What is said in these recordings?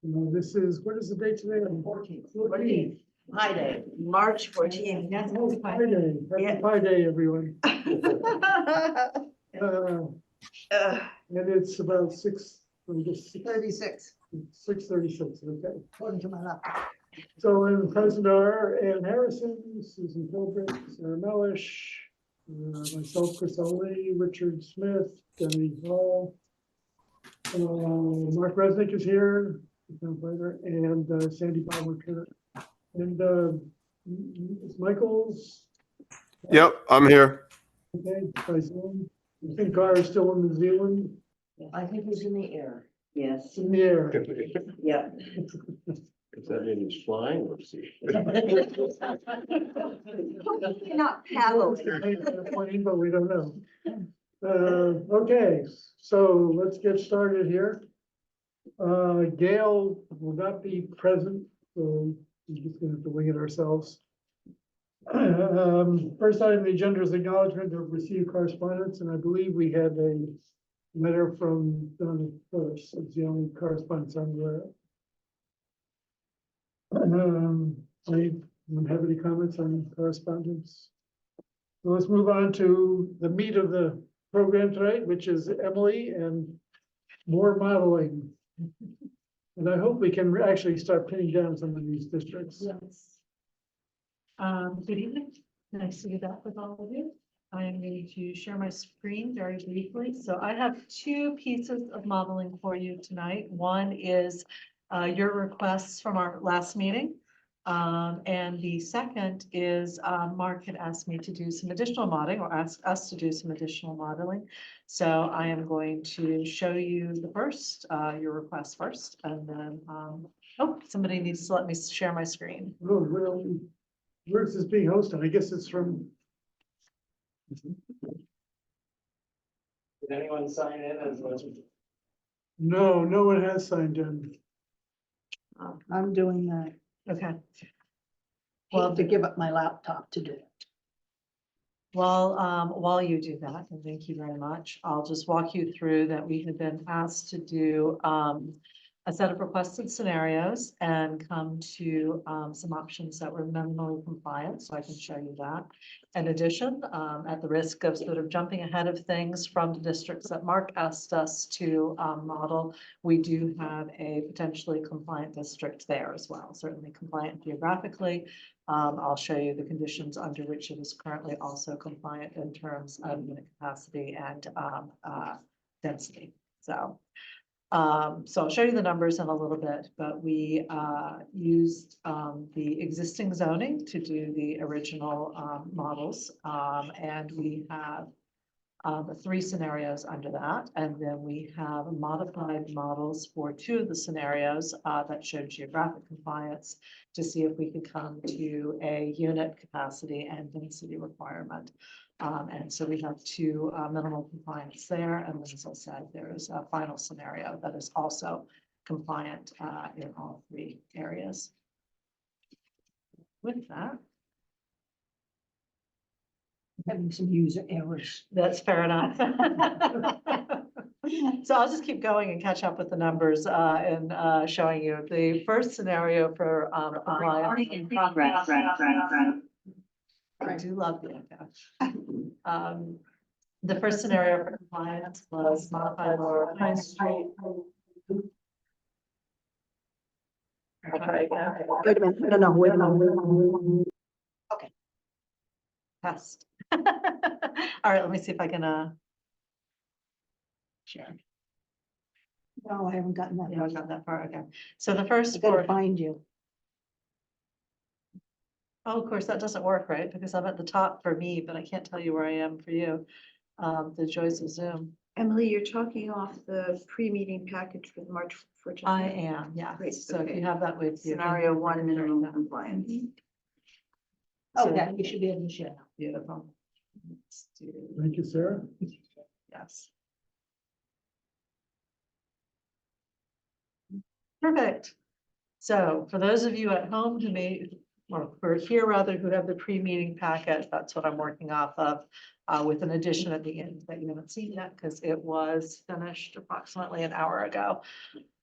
This is, what is the date today? 14th. Pi Day, March 14th. Yes, Pi Day. Happy Pi Day, everyone. And it's about 36, 6:36, okay. according to my laptop. So in present are Ann Harrison, Susan Gilbert, Sarah Mellish, myself, Chris Oley, Richard Smith, Denny Hall. Mark Resnick is here, and Sandy Baumer. And Michael's. Yep, I'm here. Okay, by Zoom. I think Gar is still in New Zealand, I think he's in the air. Yes. in the air. Yeah. Does that mean he's flying or sea? Not paddling. Plane, but we don't know. Okay, so let's get started here. Gail will not be present, so we're just gonna have to wing it ourselves. First item on the agenda is acknowledgement of received correspondence, and I believe we had a letter from Donna first. It's the only correspondence I'm aware of. I don't have any comments on correspondence. So let's move on to the meat of the program tonight, which is Emily and more modeling. And I hope we can actually start pinning down some of these districts. Yes. Good evening. Nice to be back with all of you. I am going to share my screen very briefly. So I have two pieces of modeling for you tonight. One is your requests from our last meeting. And the second is Mark had asked me to do some additional modeling, or ask us to do some additional modeling. So I am going to show you the first, your request first, and then, oh, somebody needs to let me share my screen. Oh, well, where's this being hosted? I guess it's from. Did anyone sign in as a? No, no one has signed in. I'm doing that. Okay. Well, to give up my laptop to do it. Well, while you do that, and thank you very much, I'll just walk you through that we have been asked to do a set of requested scenarios and come to some options that were minimally compliant, so I can show you that. In addition, at the risk of sort of jumping ahead of things from the districts that Mark asked us to model, we do have a potentially compliant district there as well, certainly compliant geographically. I'll show you the conditions under which it is currently also compliant in terms of unit capacity and density. So I'll show you the numbers in a little bit, but we used the existing zoning to do the original models, and we have three scenarios under that, and then we have modified models for two of the scenarios that show geographic compliance to see if we could come to a unit capacity and density requirement. And so we have two minimal compliance there, and as I said, there is a final scenario that is also compliant in all three areas. With that, Having some user errors. that's fair enough. So I'll just keep going and catch up with the numbers and showing you the first scenario for compliance. in progress. I do love the echo. The first scenario for compliance was modified Lower Pine Street. Wait a minute, no, wait a minute. Test. All right, let me see if I can share. No, I haven't gotten that. Yeah, I got that far. Okay. So the first I gotta for, find you. oh, of course, that doesn't work, right? Because I'm at the top for me, but I can't tell you where I am for you. The joys of Zoom. Emily, you're talking off the pre-meeting package for the March 14th. I am, yeah. Great, So if okay. you have that with you. Scenario one, minimum compliance. Oh, that you should be able to share. Beautiful. Let's do, Thank you, Sarah. yes. Perfect. So for those of you at home who may, or who are here rather, who have the pre-meeting packet, that's what I'm working off of with an addition at the end that you haven't seen yet because it was finished approximately an hour ago.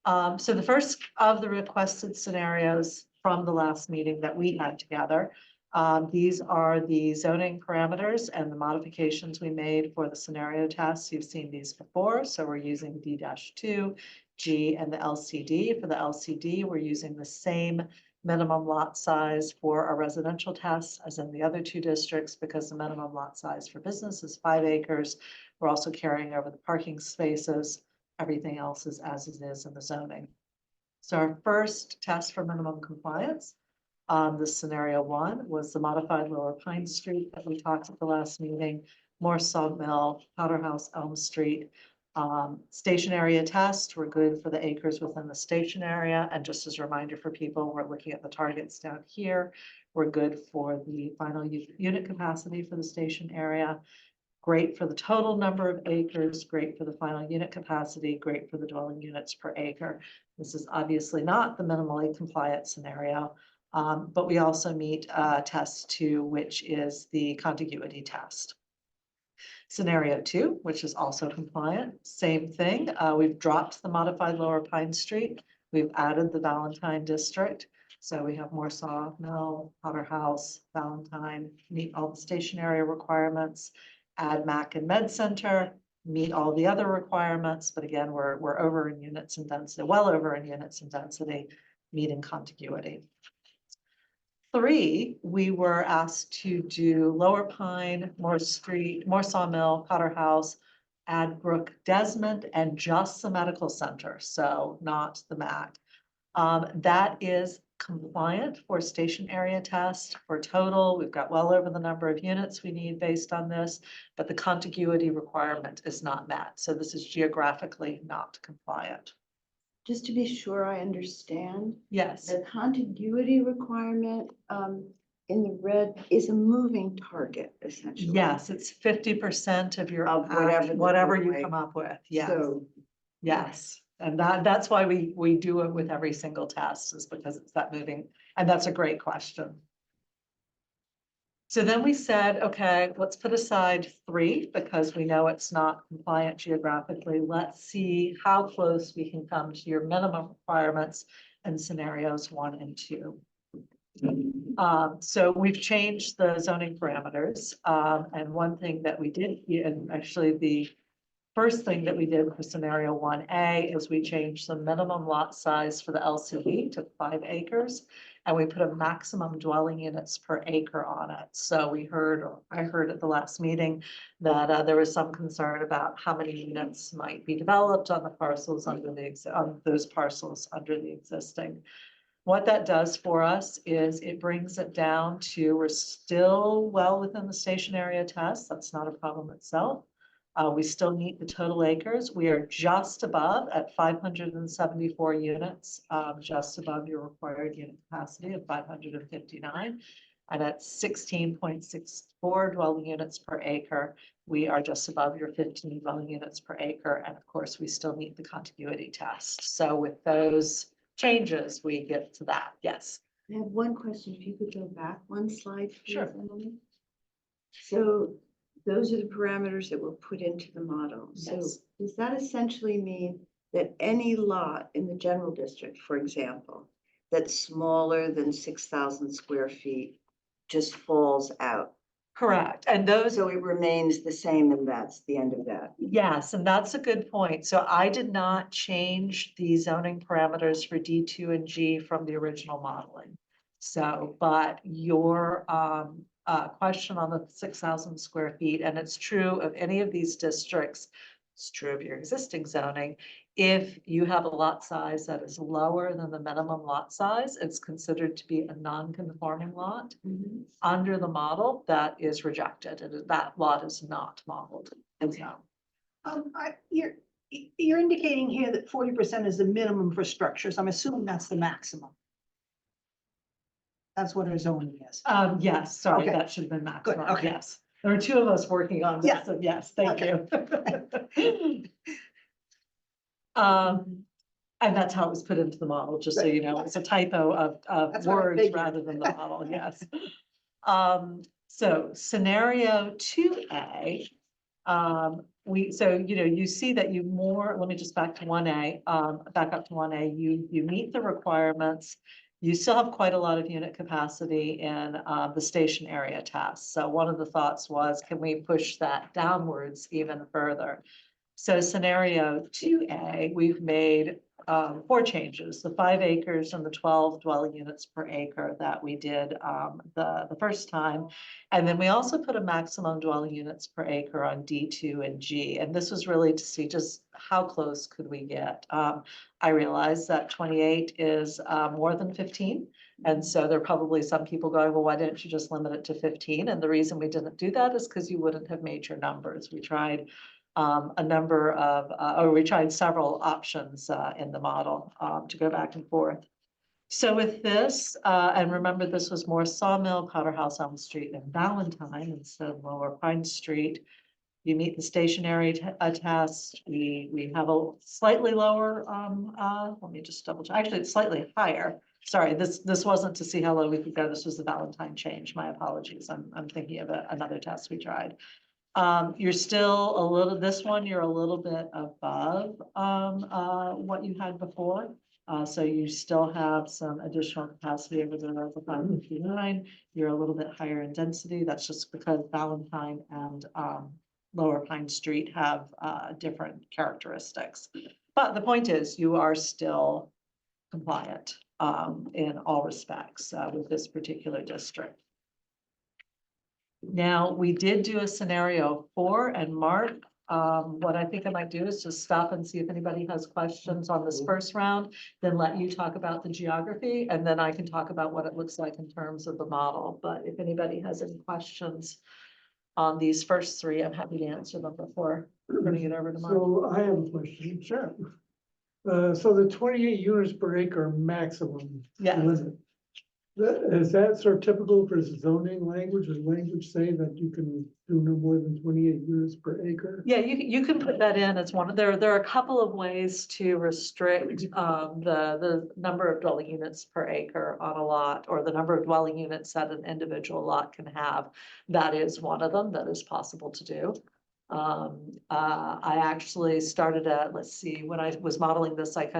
So the first of the requested scenarios from the last meeting that we had together, these are the zoning parameters and the modifications we made for the scenario tests. You've seen these before, so we're using D-2, G, and the LCD. For the LCD, we're using the same minimum lot size for our residential tests as in the other two districts, because the minimum lot size for business is 5 acres. We're also carrying over the parking spaces. Everything else is as it is in the zoning. So our first test for minimum compliance, the scenario 1 was the modified Lower Pine Street that we talked at the last meeting, Morse Sawmill, Powder House, Elm Street. Station area test, we're good for the acres within the station area. And just as a reminder for people, we're looking at the targets down here. We're good for the final unit capacity for the station area. Great for the total number of acres, great for the final unit capacity, great for the dwelling units per acre. This is obviously not the minimally compliant scenario, but we also meet test 2, which is the contiguity test. Scenario 2, which is also compliant, same thing. We've dropped the modified Lower Pine Street. We've added the Valentine district. So we have more Sawmill, Powder House, Valentine, meet all the station area requirements, add Mac and Med Center, meet all the other requirements. But again, we're over in units and density, well over in units and density, meeting contiguity. 3, we were asked to do Lower Pine, Moore Street, Moore Sawmill, Powder House, add Brook Desmond, and just the medical center, so not the MAC. That is compliant for station area test. For total, we've got well over the number of units we need based on this, but the contiguity requirement is not met. So this is geographically not compliant. Just to be sure I understand, Yes. the contiguity requirement in the red is a moving target essentially. Yes, it's 50% of your, Of whatever the whatever you roadway. come up with. Yes. So Yes, and that's why we do it with every single test, is because it's that moving, and that's a great question. So then we said, okay, let's put aside 3 because we know it's not compliant geographically. Let's see how close we can come to your minimum requirements in scenarios 1 and 2. So we've changed the zoning parameters. And one thing that we did, and actually the first thing that we did for scenario 1A is we changed the minimum lot size for the LCD to 5 acres. And we put a maximum dwelling units per acre on it. So I heard at the last meeting that there was some concern about how many units might be developed on the parcels under on those parcels under the existing. What that does for us is it brings it down to, we're still well within the station area test. That's not a problem itself. We still meet the total acres. We are just above at 574 units, just above your required unit capacity of 559. And at 16.64 dwelling units per acre, we are just above your 15 dwelling units per acre. And of course, we still meet the contiguity test. So with those changes, we get to that. Yes. I have one question. If you could go back one slide, please, Sure. Emily. So those are the parameters that were put into the model. So Yes. does that essentially mean that any lot in the general district, for example, that's smaller than 6,000 square feet just falls out? Correct. And those, So it remains the same and that's the end of that. yes, and that's a good point. So I did not change the zoning parameters for D2 and G from the original modeling. So, but your question on the 6,000 square feet, and it's true of any of these districts, it's true of your existing zoning. If you have a lot size that is lower than the minimum lot size, it's considered to be a non-conforming lot. Under the model, that is rejected, and that lot is not modeled. And so, You're indicating here that 40% is the minimum for structures. I'm assuming that's the maximum. That's what our zoning is. yes, sorry, Okay. that should have been maximum, okay. yes. There are 2 of us working on Yeah. this, and yes, thank you. And that's how it was put into the model, just so you know, it's a typo of That's what I words figured. rather than the model, yes. So scenario 2A, you see that let me just back to 1A, back up to 1A, you meet the requirements. You still have quite a lot of unit capacity in the station area tasks. So one of the thoughts was, can we push that downwards even further? So scenario 2A, we've made 4 changes, the 5 acres and the 12 dwelling units per acre that we did the first time. And then we also put a maximum dwelling units per acre on D2 and G. And this was really to see just how close could we get. I realized that 28 is more than 15. And so there are probably some people going, well, why didn't you just limit it to 15? And the reason we didn't do that is because you wouldn't have made your numbers. We tried we tried several options in the model to go back and forth. So with this, and remember, this was more Sawmill, Powderhouse, Elm Street, and Valentine instead of Lower Pine Street. You meet the stationary test. We have a slightly lower. Let me just double check. Actually, it's slightly higher. Sorry, this wasn't to see how low we could go. This was the Valentine change. My apologies. I'm thinking of another test we tried. You're still this one, you're a little bit above what you had before. So you still have some additional capacity over the 559. You're a little bit higher in density. That's just because Valentine and Lower Pine Street have different characteristics. But the point is, you are still compliant in all respects with this particular district. Now, we did do a scenario 4, and Mark, what I think I might do is just stop and see if anybody has questions on this first round, then let you talk about the geography, and then I can talk about what it looks like in terms of the model. But if anybody has any questions on these first 3, I'm happy to answer them before turning it over to Mark. So I have a question. Sure. So the 28 units per acre maximum Yeah. limit. Is that sort of typical for zoning language? Does language say that you can do no more than 28 units per acre? Yeah, you can put that in as one of there are a couple of ways to restrict the number of dwelling units per acre on a lot, or the number of dwelling units that an individual lot can have. That is one of them that is possible to do. I actually started at, let's see, when I was modeling this, I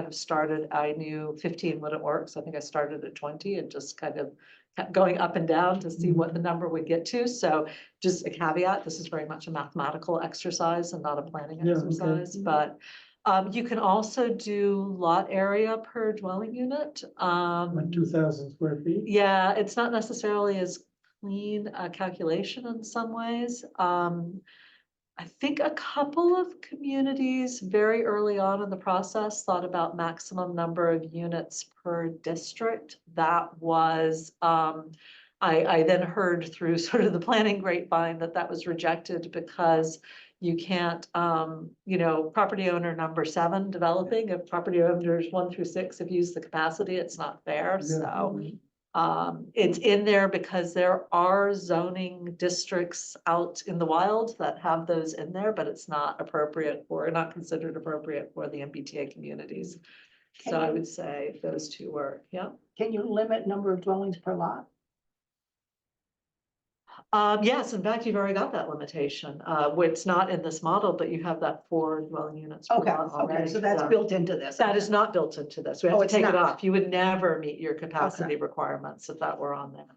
knew 15 wouldn't work. So I think I started at 20 and just kind of kept going up and down to see what the number would get to. So just a caveat, this is very much a mathematical exercise and not a planning Yeah, okay. exercise, but you can also do lot area per dwelling unit. Like 2,000 square feet? Yeah, it's not necessarily as clean a calculation in some ways. I think a couple of communities very early on in the process thought about maximum number of units per district. That was, I then heard through sort of the planning grapevine that was rejected because you can't, property owner number 7 developing, if property owners 1 through 6 have used the capacity, it's not fair. So it's in there because there are zoning districts out in the wild that have those in there, but it's not considered appropriate for the MBTA communities. So I would say those 2 work. Yeah. Can you limit number of dwellings per lot? Yes, in fact, you've already got that limitation. It's not in this model, but you have that 4 dwelling units. Per Okay, lot already. so that's built into this. That is not built into this. We have Oh, to it's take it not. off. You would never meet your capacity requirements if that were on there.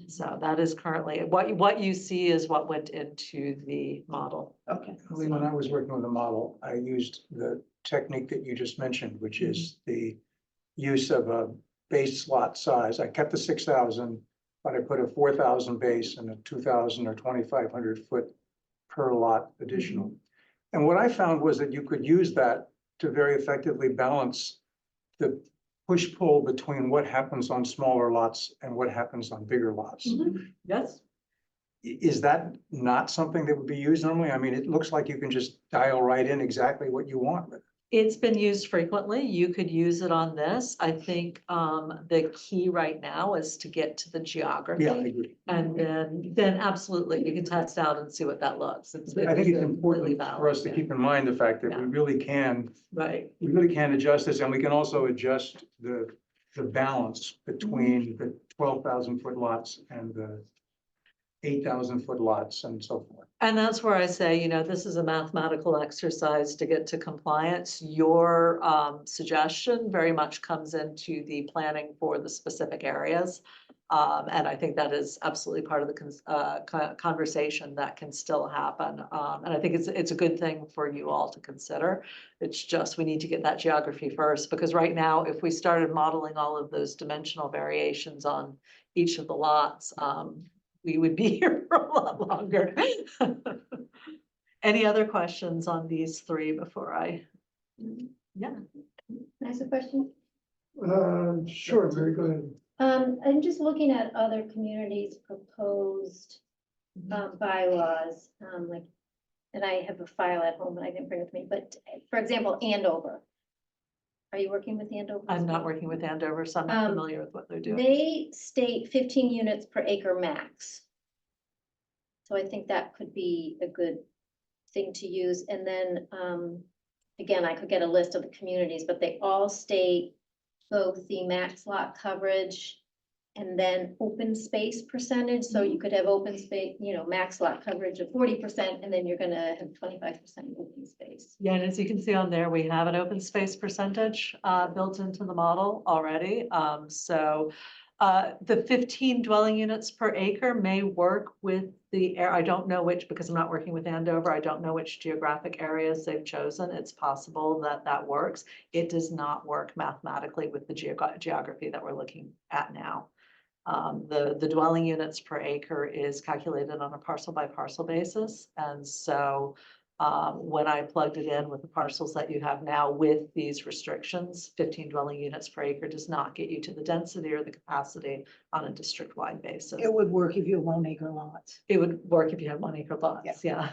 So that is currently, what you see is what went into the model. Okay. When I was working on the model, I used the technique that you just mentioned, which is the use of a base lot size. I kept the 6,000, but I put a 4,000 base and a 2,000 or 2,500 foot per lot additional. And what I found was that you could use that to very effectively balance the push-pull between what happens on smaller lots and what happens on bigger lots. Yes. Is that not something that would be used normally? I mean, it looks like you can just dial right in exactly what you want with it. It's been used frequently. You could use it on this. I think the key right now is to get to the geography. Yeah, I agree. And then absolutely, you can test out and see what that looks. I think it's important for us to keep in mind the fact that Yeah. we really can Right. adjust this, and we can also adjust the balance between the 12,000 foot lots and the 8,000-foot lots and so forth. And that's where I say, you know, this is a mathematical exercise to get to compliance. Your suggestion very much comes into the planning for the specific areas. And I think that is absolutely part of the conversation that can still happen. And I think it's a good thing for you all to consider. It's just, we need to get that geography first, because right now, if we started modeling all of those dimensional variations on each of the lots, we would be here for a lot longer. Any other questions on these three before I? Yeah. Can I ask a question? Sure, Mary, go ahead. I'm just looking at other communities' proposed bylaws, like, and I have a file at home and I didn't bring it with me, but for example, Andover. Are you working with Andover? I'm not working with Andover, so I'm not familiar with what they're doing. They state 15 units per acre max. So I think that could be a good thing to use. And then, again, I could get a list of the communities, but they all state both the max lot coverage and then open space percentage. So you could have open space, you know, max lot coverage of 40%, and then you're gonna have 25% open space. Yeah, and as you can see on there, we have an open space percentage built into the model already. The 15 dwelling units per acre may work with I don't know which, because I'm not working with Andover, I don't know which geographic areas they've chosen. It's possible that that works. It does not work mathematically with the geography that we're looking at now. The dwelling units per acre is calculated on a parcel by parcel basis. And so when I plugged it in with the parcels that you have now with these restrictions, 15 dwelling units per acre does not get you to the density or the capacity on a district-wide basis. It would work if you have 1 acre lots. It would work if you had 1 acre lots, yeah.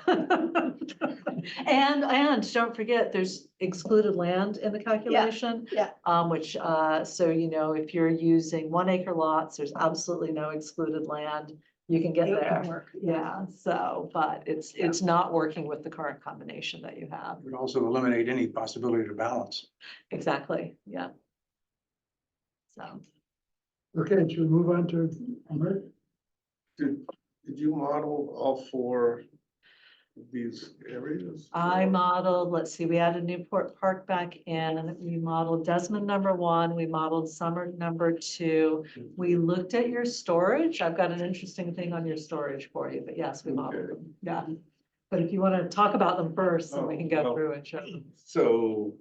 And don't forget, there's excluded land in the calculation. yeah. Which, so, you know, if you're using 1 acre lots, there's absolutely no excluded land. You can get It there. can work. Yeah, so, but it's not working with the current combination that you have. It would also eliminate any possibility to balance. Exactly, yeah. So, Okay, should we move on to? Mark? Did you model all 4 of these areas? I modeled, let's see, we added Newport Park back in, we modeled Desmond #1, we modeled Summer #2. We looked at your storage. I've got an interesting thing on your storage for you, but yes, we modeled them, yeah. But if you want to talk about them first, then we can go through and show them. So,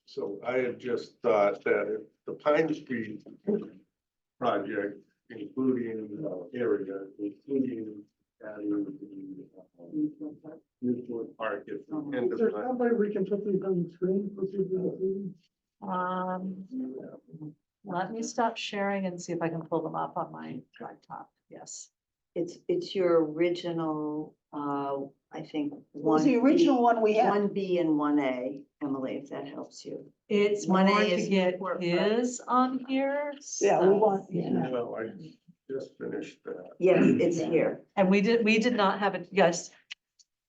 so I had just thought that if the Pine Street project, including area, including adding the Newport Park at the end Is of there the. some way we can put these on the screen for people to see? Let me stop sharing and see if I can pull them up on my laptop. Yes. It's your original, I think. What was the original one we had? 1B and 1A, Emily, if that helps you. It's 1A more to is get Newport Park. his on here. Yeah, we so- want, No, I just finished that. Yes, it's here. And we did not have it, yes.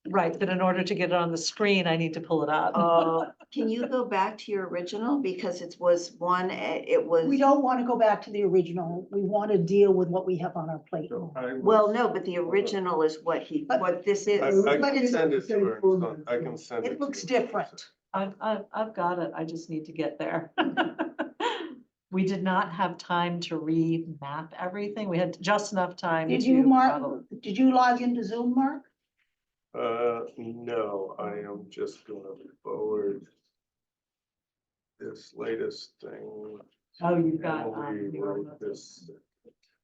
Right, but in order to get it on the screen, I need to pull it up. Can you go back to your original? Because it was it was. we don't want to go back to the original. We want to deal with what we have on our plate. So I was- Well, no, but the original is what this I is. can send it to her. So I can send it. It looks to you. different. I've got it. I just need to get there. We did not have time to remap everything. We had just enough time. Did to you, model. Mark, did you log into Zoom, Mark? No, I am just gonna forward this latest thing. Oh, you've got, Emily your- wrote this.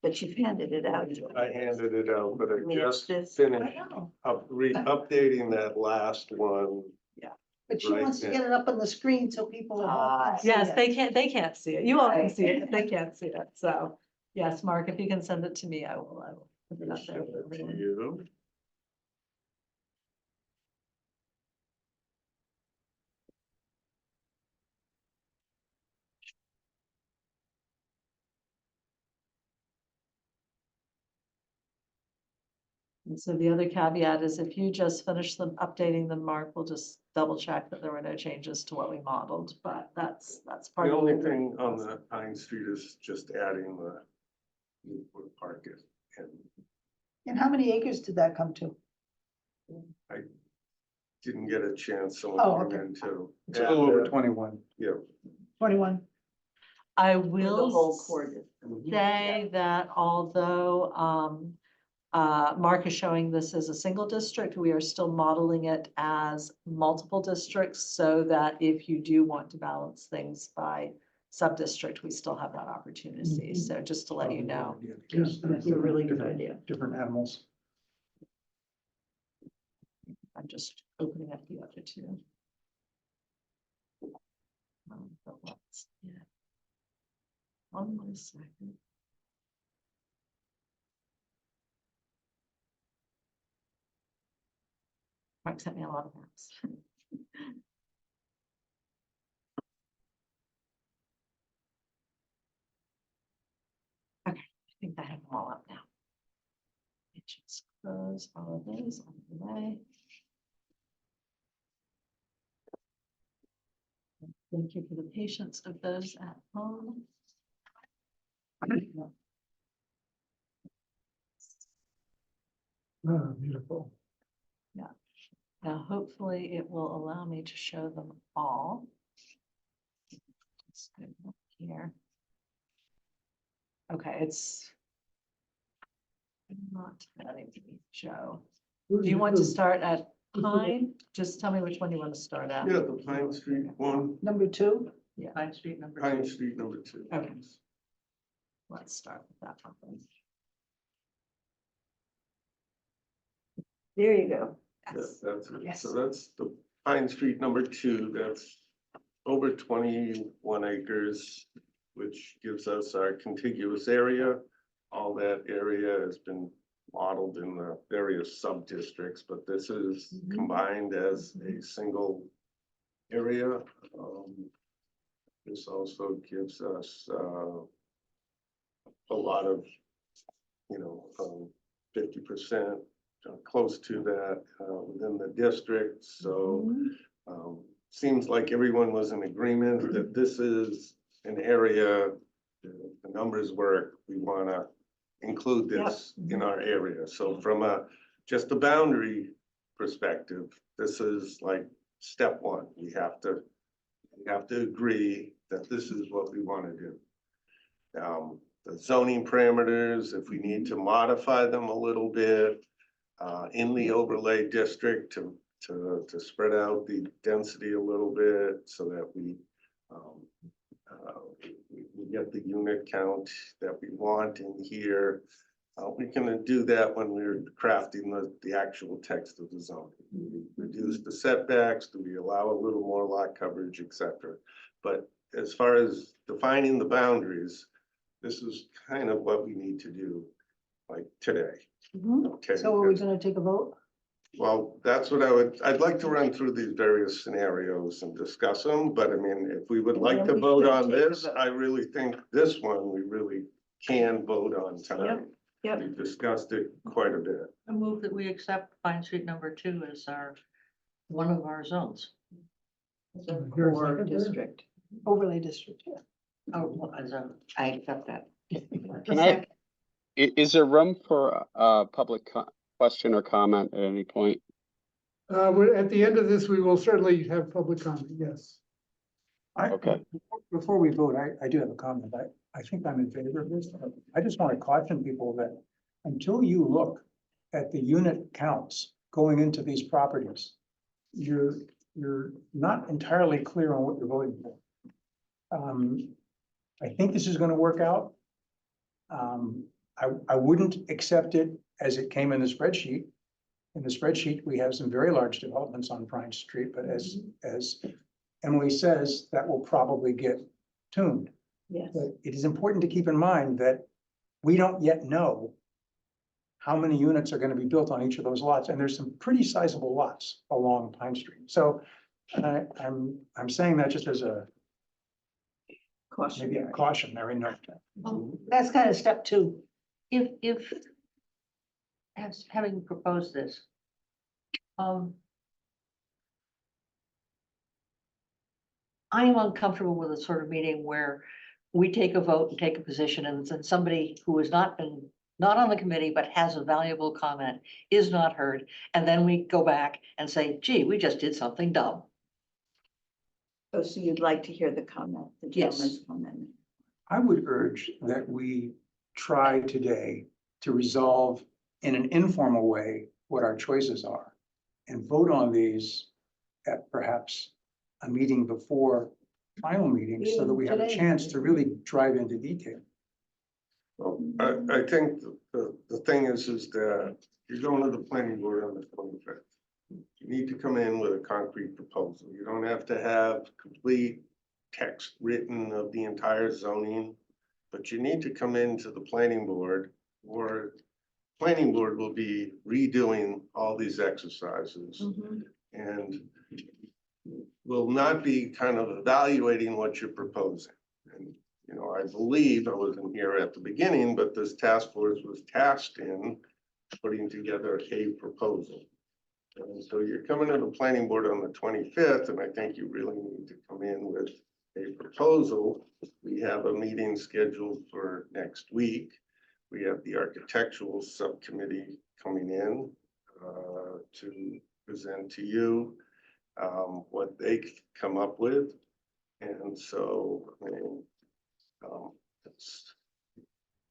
But you've handed it out. I handed it out, but I mean, it's just this- finished I know, updating that last one. but she Right, wants to yeah. get it up on the screen so people. at home can see Yes, it. they can't see it. You all can see it, but they can't see it. So, yes, Mark, if you can send it to me, I will put it up there. Send for it to everyone. you. And so the other caveat is if you just finish them, updating them, Mark, we'll just double check that there were no changes to what we modeled, but that's part The of. only thing on the Pine Street is just adding the Newport Park and And how many acres did that come to? Didn't get a chance, Oh, someone okay. came in too. It's a little over And, 21. Yeah. 21. I For the will whole core district. say that although Mark is showing this as a single district, we are still modeling it as multiple districts so that if you do want to balance things by sub-district, we still have that opportunity. So just to let you know. Yes, That's a really good idea. different animals. I'm just opening up the other two. But let's, yeah. One more second. Mark sent me a lot of maps. Okay, I think I have them all up now. It just close all of these on the way. Thank you for the patience of those at home. Ah, beautiful. Now, hopefully it will allow me to show them all. Let's go up here. Okay, it's not letting me show. Do you want to start at Pine? Just tell me which one you want to start at. Yeah, the Pine Street one, Number 2. Yeah. Pine Street number Pine Street number 2. Okay. Let's start with that one. There you go. Yes, that's it. Yes. So that's the Pine Street number 2, that's over 21 acres, which gives us our contiguous area. All that area has been modeled in the various sub-districts, but this is combined as a single area. This also gives us a lot of, 50%, close to that within the district. So seems like everyone was in agreement that this is an area, the numbers work, we want to include this in our area. So from just a boundary perspective, this is like step one. We have to agree that this is what we want to do. The zoning parameters, if we need to modify them a little bit in the overlay district to spread out the density a little bit so that we get the unit count that we want in here. We can do that when we're crafting the actual text of the zone. We reduce the setbacks, do we allow a little more lot coverage, etc. But as far as defining the boundaries, this is kind of what we need to do like today. Okay. So are we going to take a vote? Well, that's what I'd like to run through these various scenarios and discuss them, but I mean, if we would like to we vote could on take a this, vote. I really think this one, we really can vote on tonight. Yep. We've discussed it quite a bit. I move that we accept Pine Street number 2 as one of our zones. Here's Core second there. district. Overlay district, yeah. Oh, well, I accept that. Can is there room for a public question or comment at any point? We're at the end of this, we will certainly have public comment, yes. Okay. Before we vote, I do have a comment. I think I'm in favor of this. I just want to caution people that until you look at the unit counts going into these properties, you're not entirely clear on what you're voting for. I think this is going to work out. I wouldn't accept it as it came in the spreadsheet. In the spreadsheet, we have some very large developments on Pine Street, but as Emily says, that will probably get tuned. Yes. But it is important to keep in mind that we don't yet know how many units are going to be built on each of those lots, and there's some pretty sizable lots along Pine Street. So I'm saying that just as maybe a cautionary note. That's kind of step 2. If having proposed this, I'm uncomfortable with a sort of meeting where we take a vote and take a position, and then somebody who has not been not on the committee, but has a valuable comment, is not heard, and then we go back and say, gee, we just did something dumb. Oh, so you'd like to hear the comment, the Yes. gentleman's comment? I would urge that we try today to resolve in an informal way what our choices are and vote on these at perhaps a meeting before final meeting so that we have a Today. chance to really drive into detail. Well, I think the thing is that you're going to the planning board on the 25th. You need to come in with a concrete proposal. You don't have to have complete text written of the entire zoning, but you need to come into the planning board, or planning board will be redoing all these exercises and will not be kind of evaluating what you're proposing. And, you know, I believe, I wasn't here at the beginning, but this task force was tasked in putting together a proposal. And so you're coming to the planning board on the 25th, and I think you really need to come in with a proposal. We have a meeting scheduled for next week. We have the architectural subcommittee coming in to present to you what they come up with. And so, I mean, it's,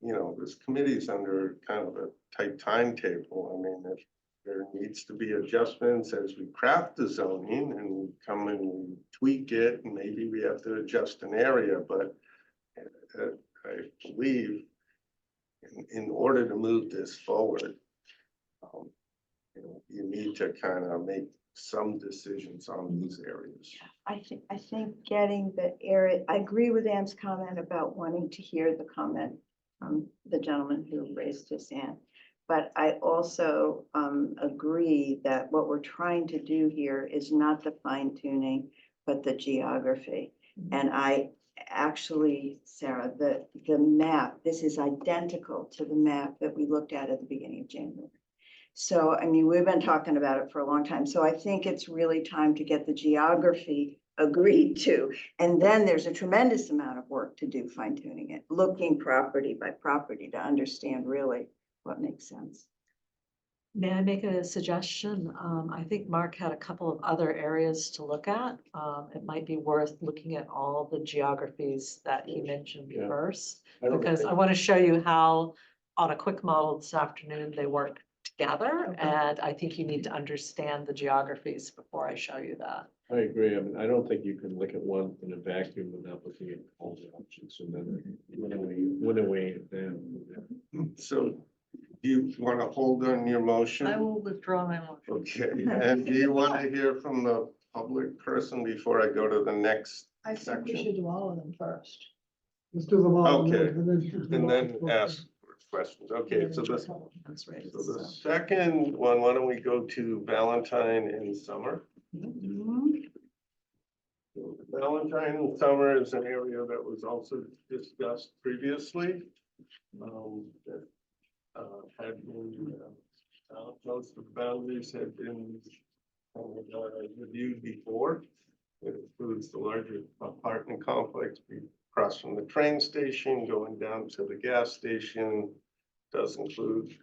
you know, this committee's under kind of a tight timetable. I mean, if there needs to be adjustments as we craft the zoning and we come and we tweak it, and maybe we have to adjust an area, but I believe in order to move this forward, you know, you need to kind of make some decisions on these areas. I think getting the area, I agree with Ann's comment about wanting to hear the comment from the gentleman who raised his hand. But I also agree that what we're trying to do here is not the fine tuning, but the geography. And I actually, Sarah, the map, this is identical to the map that we looked at the beginning of January. So, I mean, we've been talking about it for a long time. So I think it's really time to get the geography agreed to. And then there's a tremendous amount of work to do fine tuning it, looking property by property to understand really what makes sense. May I make a suggestion? I think Mark had a couple of other areas to look at. It might be worth looking at all the geographies that he mentioned Yeah. first. I don't Because think- I want to show you how, on a quick model this afternoon, they work together. And I think you need to understand the geographies before I show you that. I agree. I mean, I don't think you can look at one in a vacuum without looking at all the options and then winnowing it down. So do you want to hold on your motion? I will withdraw my motion. Okay, and do you want to hear from the public person before I go to the next I think we section? should do all of them first. Let's do them all. Okay. And And then ask questions. Okay, so That's right. so the second one, why don't we go to Valentine and Summer? Valentine and Summer is an area that was also discussed previously. That had been, most of the boundaries had been reviewed before. It includes the larger apartment complex across from the train station, going down to the gas station. Does include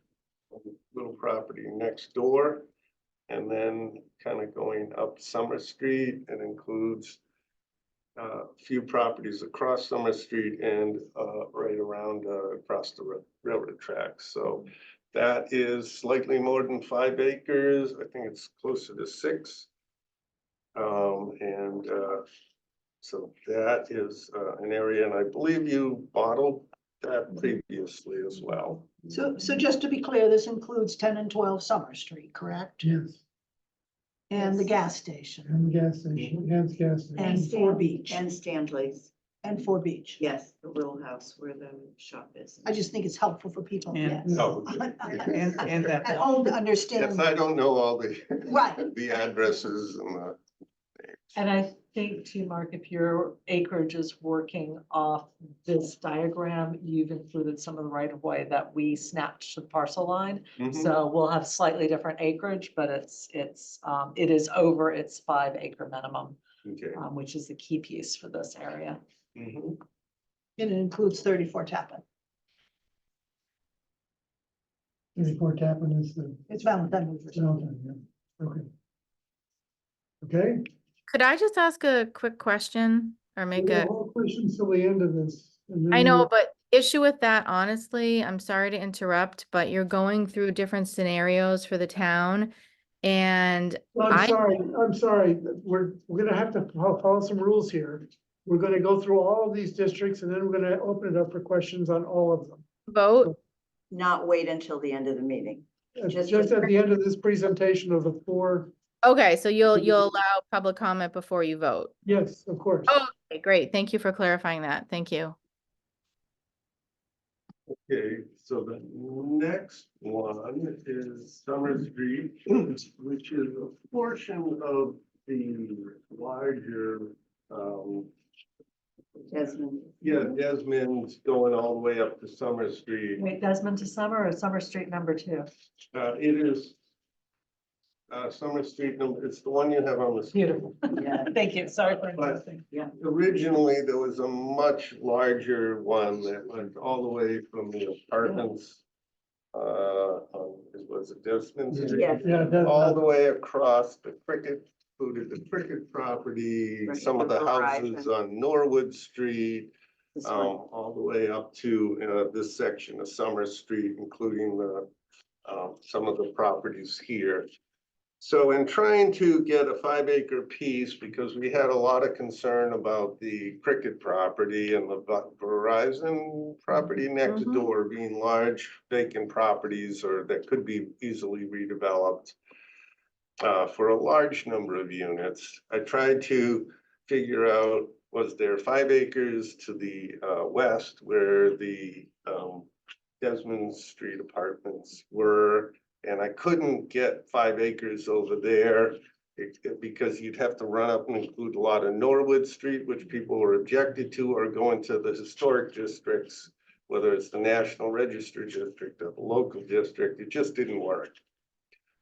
a little property next door. And then kind of going up Summer Street, it includes a few properties across Summer Street and right around across the railroad tracks. So that is slightly more than 5 acres. I think it's closer to 6. So that is an area, and I believe you modeled that previously as well. So just to be clear, this includes 10 and 12 Summer Street, correct? Yes, And the gas station and the gas station, and gas station. and For Beach And Stanley's, and For Beach. yes, the little house where the shop is. I just think it's helpful for people. And- Yes. Oh, And that, At home to yes, understand. I don't know all the Right. the addresses and the names. And I think too, Mark, if your acreage is working off this diagram, you've included some of the right of way that we snapped to the parcel line. Mhm. So we'll have slightly different acreage, but it is over its 5 acre minimum, Okay. which is the key piece for this area. Mhm. And it includes 34 Tappan. 34 Tappan is the, It's Valentine. yeah, okay. Okay. Could I just ask a quick question or We make have a, all questions till the end of this. And I then know, we'll- but issue with that, honestly, I'm sorry to interrupt, but you're going through different scenarios for the town. And I'm sorry, we're gonna have to follow some rules here. We're gonna go through all of these districts and then we're gonna open it up for questions on all of them. vote, Not wait until the end of the meeting. Just at the end of this presentation of the four, okay, so you'll allow public comment before you vote. yes, of course. Oh, okay, great. Thank you for clarifying that. Thank you. Okay, so the next one is Summer Street, which is a portion of the larger, Desmond. Desmond's going all the way up to Summer Street. Wait, Desmond to Summer or Summer Street number 2? It is Summer Street, it's the one you have on the. Beautiful. Yeah. Thank you. Sorry for But interrupting. originally, there was a much larger one that went all the way from the apartments. Was it Desmond Street? Yeah. Yeah, that's All the way across the Cricket, included the Cricket property, Right, some of the houses Verizon. on Norwood Street. This one. All the way up to this section of Summer Street, including the some of the properties here. So in trying to get a 5-acre piece, because we had a lot of concern about the Cricket property and the Verizon property next Mhm. door being large vacant properties or that could be easily redeveloped for a large number of units, I tried to figure out, was there 5 acres to the west where the Desmond Street apartments were? And I couldn't get 5 acres over there because you'd have to run up and include a lot of Norwood Street, which people were objected to, or go into the historic districts, whether it's the National Register district or the local district. It just didn't work.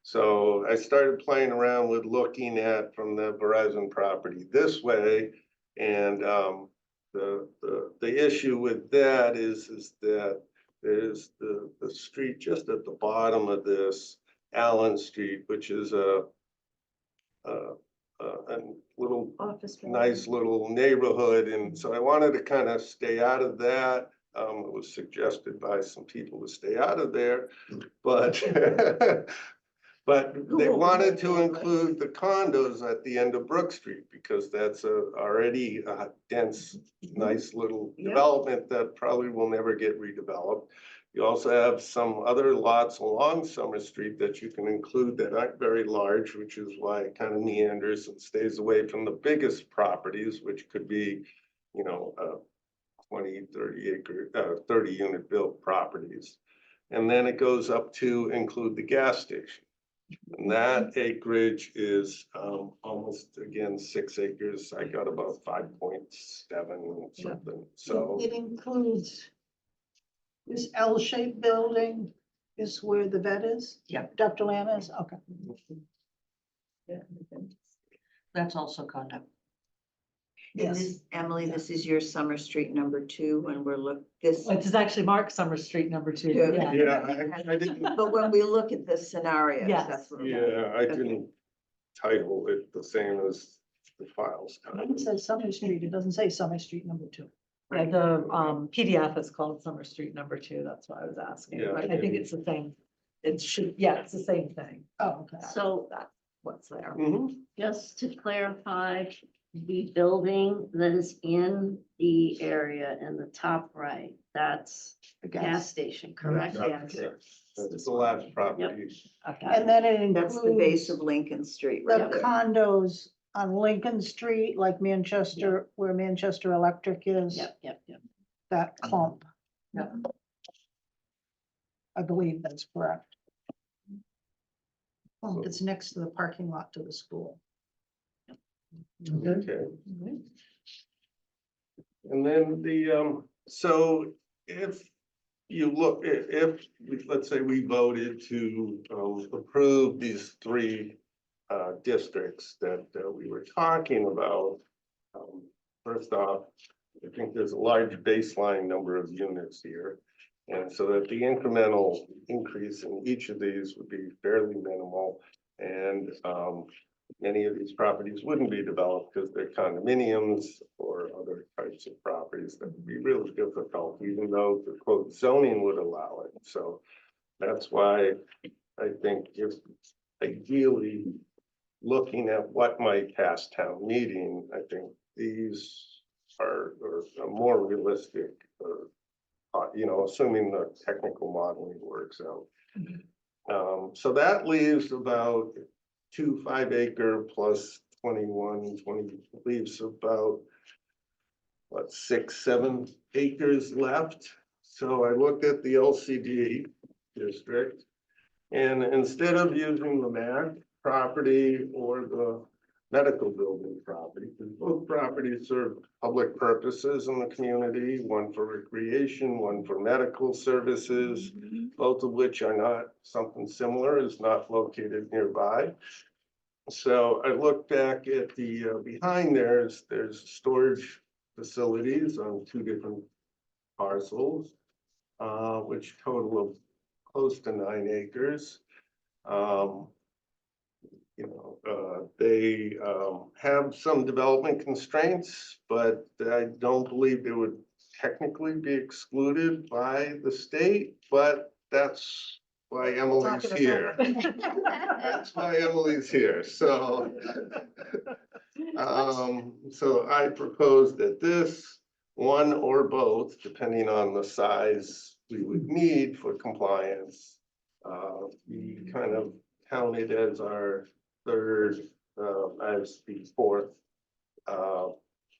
So I started playing around with looking at from the Verizon property this way. And the issue with that is that there's the street just at the bottom of this, Allen Street, which is a little Office. nice little neighborhood. And so I wanted to kind of stay out of that. It was suggested by some people to stay out of there, but but they wanted to include the condos at the end of Brook Street because that's already a dense, nice little Yeah. development that probably will never get redeveloped. You also have some other lots along Summer Street that you can include that aren't very large, which is why it kind of meanders and stays away from the biggest properties, which could be, 20, 30 acre, 30 unit built properties. And then it goes up to include the gas station. And that acreage is almost, again, 6 acres. I got about 5.7 something, so. It includes this L-shaped building is where the vet is? Yeah. Dr. Lamb is, okay. That's also condo. Yes. Emily, this is your Summer Street number 2 when we're this. It is actually marked Summer Street number 2. Yeah. Yeah. Yeah, I didn't, But when we look at the scenarios, Yes. that's what. yeah, I didn't title it the same as the files. It says Summer Street, it doesn't say Summer Street number 2. Yeah, the PDF is called Summer Street number 2. That's why I was asking. Yeah, But I think it's the same. It should, yeah, it's the same thing. Oh, okay. So That's what's there. Mhm. just to clarify, the building that is in the area in the top right, that's The gas gas. station, correct? Yeah. That's the last property. Okay. And then it That's the base includes of Lincoln Street, the right there. condos on Lincoln Street, like Manchester, where Manchester Electric is, Yep. that clump. Yep. I believe that's correct. It's next to the parking lot to the school. Okay. Okay. And then so if you look, let's say we voted to approve these 3 districts that we were talking about. First off, I think there's a large baseline number of units here. And so that the incremental increase in each of these would be fairly minimal. And many of these properties wouldn't be developed because they're condominiums or other types of properties that would be really difficult, even though the quote zoning would allow it. So that's why I think if ideally looking at what might pass town meeting, I think these are more realistic, assuming the technical modeling works out. So that leaves about 2 5-acre plus 21, 20, leaves about, what, 6, 7 acres left. So I looked at the LCD district, and instead of using the MAC property or the medical building property, because both properties serve public purposes in the community, one for recreation, one for medical services, both of which are not something similar, is not located nearby. So I looked back at the behind there's storage facilities on 2 different parcels, which total of close to 9 acres. They have some development constraints, but I don't believe they would technically be excluded by the state, but that's why Emily's here. That's why Emily's here, so. So I propose that this, one or both, depending on the size we would need for compliance, be kind of counted as our third, as the fourth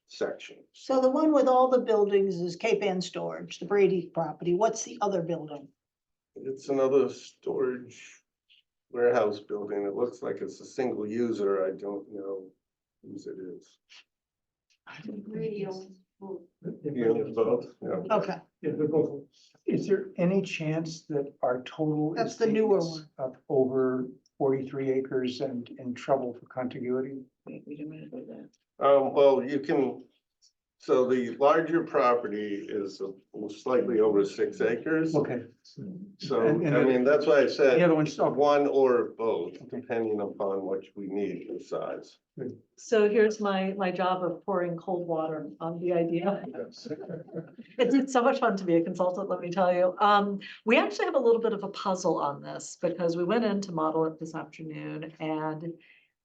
section. So the one with all the buildings is Cape Ann Storage, the Brady property. What's the other building? It's another storage warehouse building. It looks like it's a single user. I don't know whose it is. You know, both, yeah. Okay, Yeah, they're both. Is there any chance that our total? That's is the newer taking us one. Up over 43 acres and in trouble for contiguity? Well, you can, so the larger property is slightly over 6 acres. Okay. So, And I mean, that's why I said The other one's, okay. one or both, depending upon what we need in size. So here's my job of pouring cold water on the idea. It's so much fun to be a consultant, let me tell you. We actually have a little bit of a puzzle on this because we went in to model it this afternoon and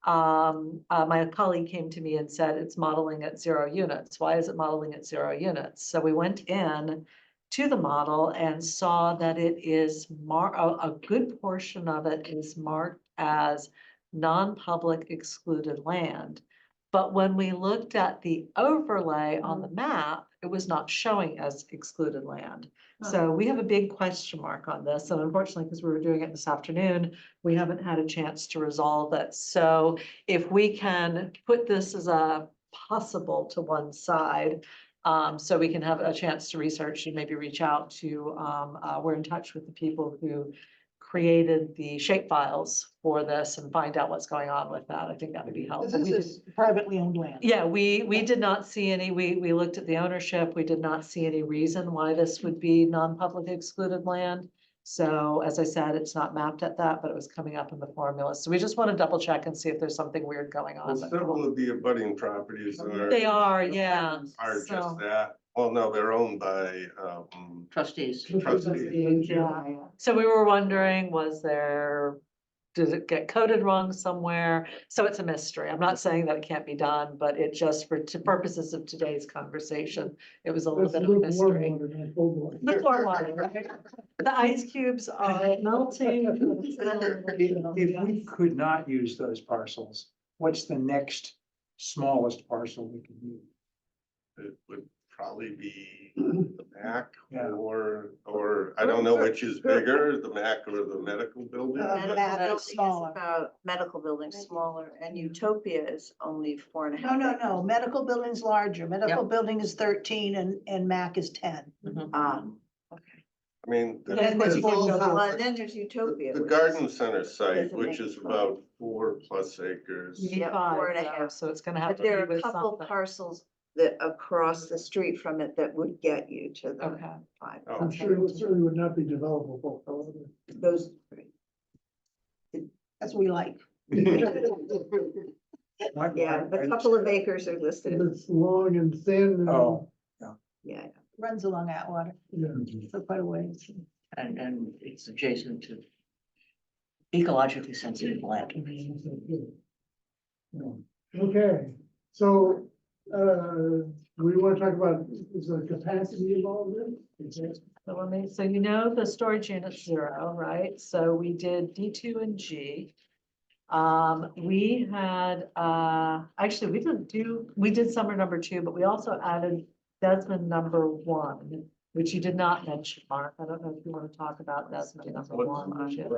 my colleague came to me and said, it's modeling at 0 units. Why is it modeling at 0 units? So we went in to the model and saw that it is a good portion of it is marked as non-public excluded land. But when we looked at the overlay on the map, it was not showing as excluded land. So we have a big question mark on this. And unfortunately, because we were doing it this afternoon, we haven't had a chance to resolve it. So if we can put this as a possible to one side, so we can have a chance to research and maybe reach out to, we're in touch with the people who created the shape files for this and find out what's going on with that. I think that would be helpful. this is privately owned land. Yeah, we did not see any, we looked at the ownership, we did not see any reason why this would be non-public excluded land. So as I said, it's not mapped at that, but it was coming up in the formula. So we just want to double check and see if there's something weird going on. Well, several of the abutting properties They are, yeah. are So- just that. Well, no, they're owned by Trustees. trustees. Yeah. So we were wondering, did it get coded wrong somewhere? So it's a mystery. I'm not saying that it can't be done, but it just for purposes of today's conversation, it was a little bit of a mystery. Lukewarm water, right? The ice cubes are melting. If we could not use those parcels, what's the next smallest parcel we can use? It would probably be the MAC Yeah. or I don't know which is bigger, the MAC or the medical building. Medical Medical building building is smaller. about, medical building smaller, and Utopia is only 4.5. No, medical building's larger. Medical building is 13 and MAC is 10. Okay. I mean, And then there's there's one also Well, and then there's Utopia. the which garden is- center site, doesn't which make is it about 4+ acres. You need Yeah, 5, 4.5. though, so it's gonna have But to there be are a with couple something. parcels across the street from it that would get you to the Okay. 5. Oh. I'm sure it certainly would not be developable, however. Those, As we like. yeah, a couple of acres are listed. It's long and thin. and- Oh, Yeah, Runs along Atwater Yeah. for quite a ways. And it's adjacent to ecologically sensitive land. Okay, so, we want to talk about, is there capacity involved in it? So let me, so you know the storage unit 0, right? So we did D2 and G. We had, actually, we did summer number 2, but we also added Desmond number 1, which you did not mention, Mark. I don't know if you want to talk about Desmond number 1. Jim.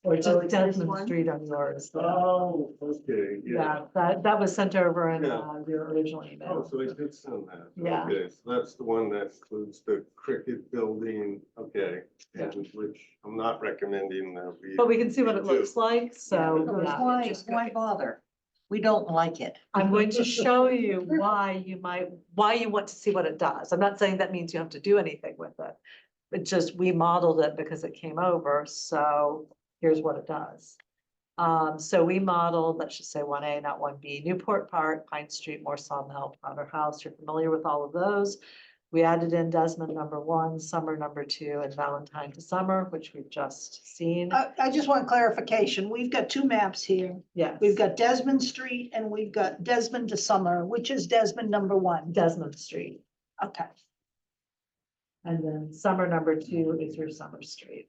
Or Oh, just it's this Desmond one? Street on yours. Oh, okay, yeah. Yeah, that was sent over in Yeah. your original Oh, email. so they did send that. Yeah. Okay, so that's the one that includes the cricket building, Yeah. and which I'm not recommending that we. But we can see what it we do. looks like, so. yeah. Why bother? We don't like it. I'm going to show you why you want to see what it does. I'm not saying that means you have to do anything with it. It just, we modeled it because it came over, so here's what it does. So we modeled, let's just say 1A, not 1B, Newport Park, Pine Street, Moore Sawmill, Powder House. You're familiar with all of those. We added in Desmond number 1, Summer number 2, and Valentine to Summer, which we've just seen. I just want clarification. We've got 2 maps here. Yes. We've got Desmond Street and we've got Desmond to Summer, which is Desmond number 1. Desmond Street. Okay. And then Summer number 2 is your Summer Street.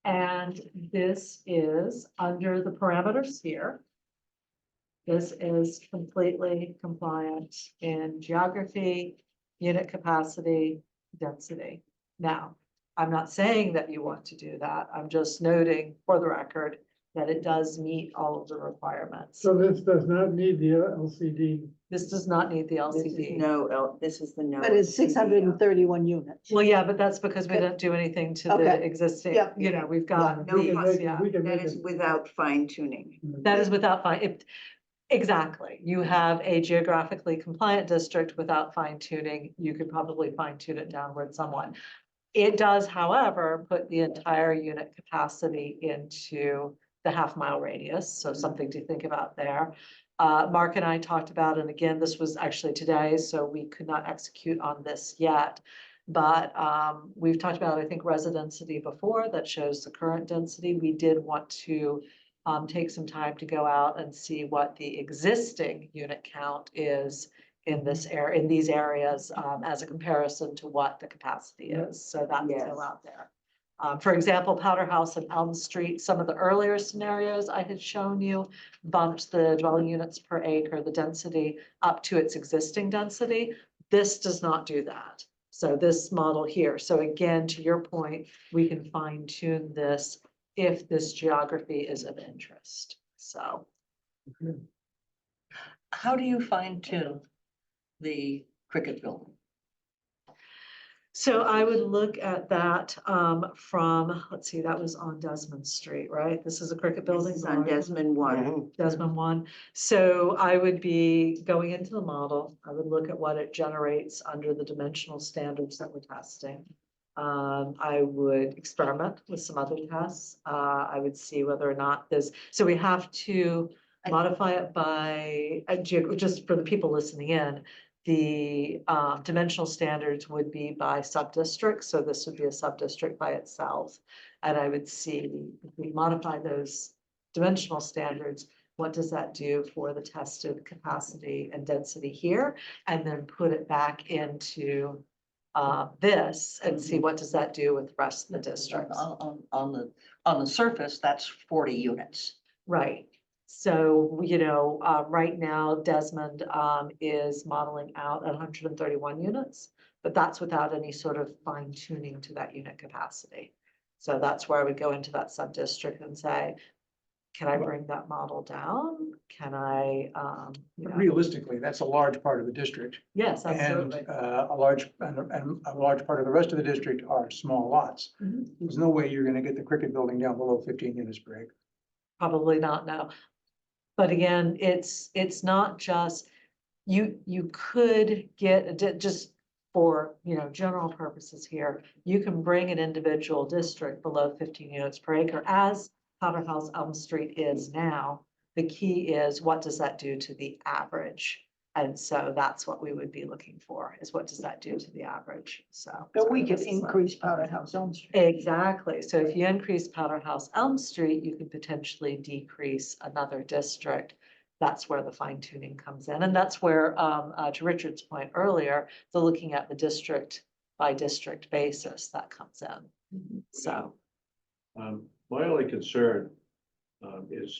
And this is under the parameters here. This is completely compliant in geography, unit capacity, density. Now, I'm not saying that you want to do that. I'm just noting for the record that it does meet all of the requirements. So this does not need the LCD. This does not need the this is LCD. this is the no. But it's 631 units. Well, yeah, but that's because we don't do anything to the Okay. existing, Yeah. you know, we've got No, these, yeah. We can That make is it. without fine tuning. That is without fine, exactly. You have a geographically compliant district without fine tuning. You could probably fine tune it downward somewhat. It does, however, put the entire unit capacity into the half-mile radius, so something to think about there. Mark and I talked about, and again, this was actually today, so we could not execute on this yet. But we've talked about, I think, residence-density before, that shows the current density. We did want to take some time to go out and see what the existing unit count is in this area, in these areas, as a comparison to what the capacity is. So that's Yes. still out there. For example, Powder House and Elm Street, some of the earlier scenarios I had shown you bumped the dwelling units per acre, the density up to its existing density. This does not do that. So this model here. So again, to your point, we can fine tune this if this geography is of interest. So. How do you fine tune the cricket building? So I would look at that from, let's see, that was on Desmond Street, right? This is a cricket building. This is on Desmond 1. Desmond 1. So I would be going into the model. I would look at what it generates under the dimensional standards that we're testing. I would experiment with some other tests. I would see whether or not this, so we have to modify it by, just for the people listening in, the dimensional standards would be by sub-district, so this would be a sub-district by itself. And I would see if we modify those dimensional standards, what does that do for the tested capacity and density here? And then put it back into this and see what does that do with the rest of the districts. On the surface, that's 40 units. Right. So, you know, right now Desmond is modeling out at 131 units, but that's without any sort of fine tuning to that unit capacity. So that's where I would go into that sub-district and say, can I bring that model down? Can I, you know, realistically, that's a large part of the district. yes, And absolutely. a large part of the rest of the district are small lots. Mhm. There's no way you're gonna get the cricket building down below 15 units per acre. Probably not, no. But again, it's not just, you could get, just for, general purposes here, you can bring an individual district below 15 units per acre, as Powder House Elm Street is now. The key is, what does that do to the average? And so that's what we would be looking for, is what does that do to the average? So. But we could increase Powder House Elm Street. Exactly. So if you increase Powder House Elm Street, you could potentially decrease another district. That's where the fine tuning comes in. And that's where, to Richard's point earlier, the looking at the district by district basis that comes in. So. My only concern is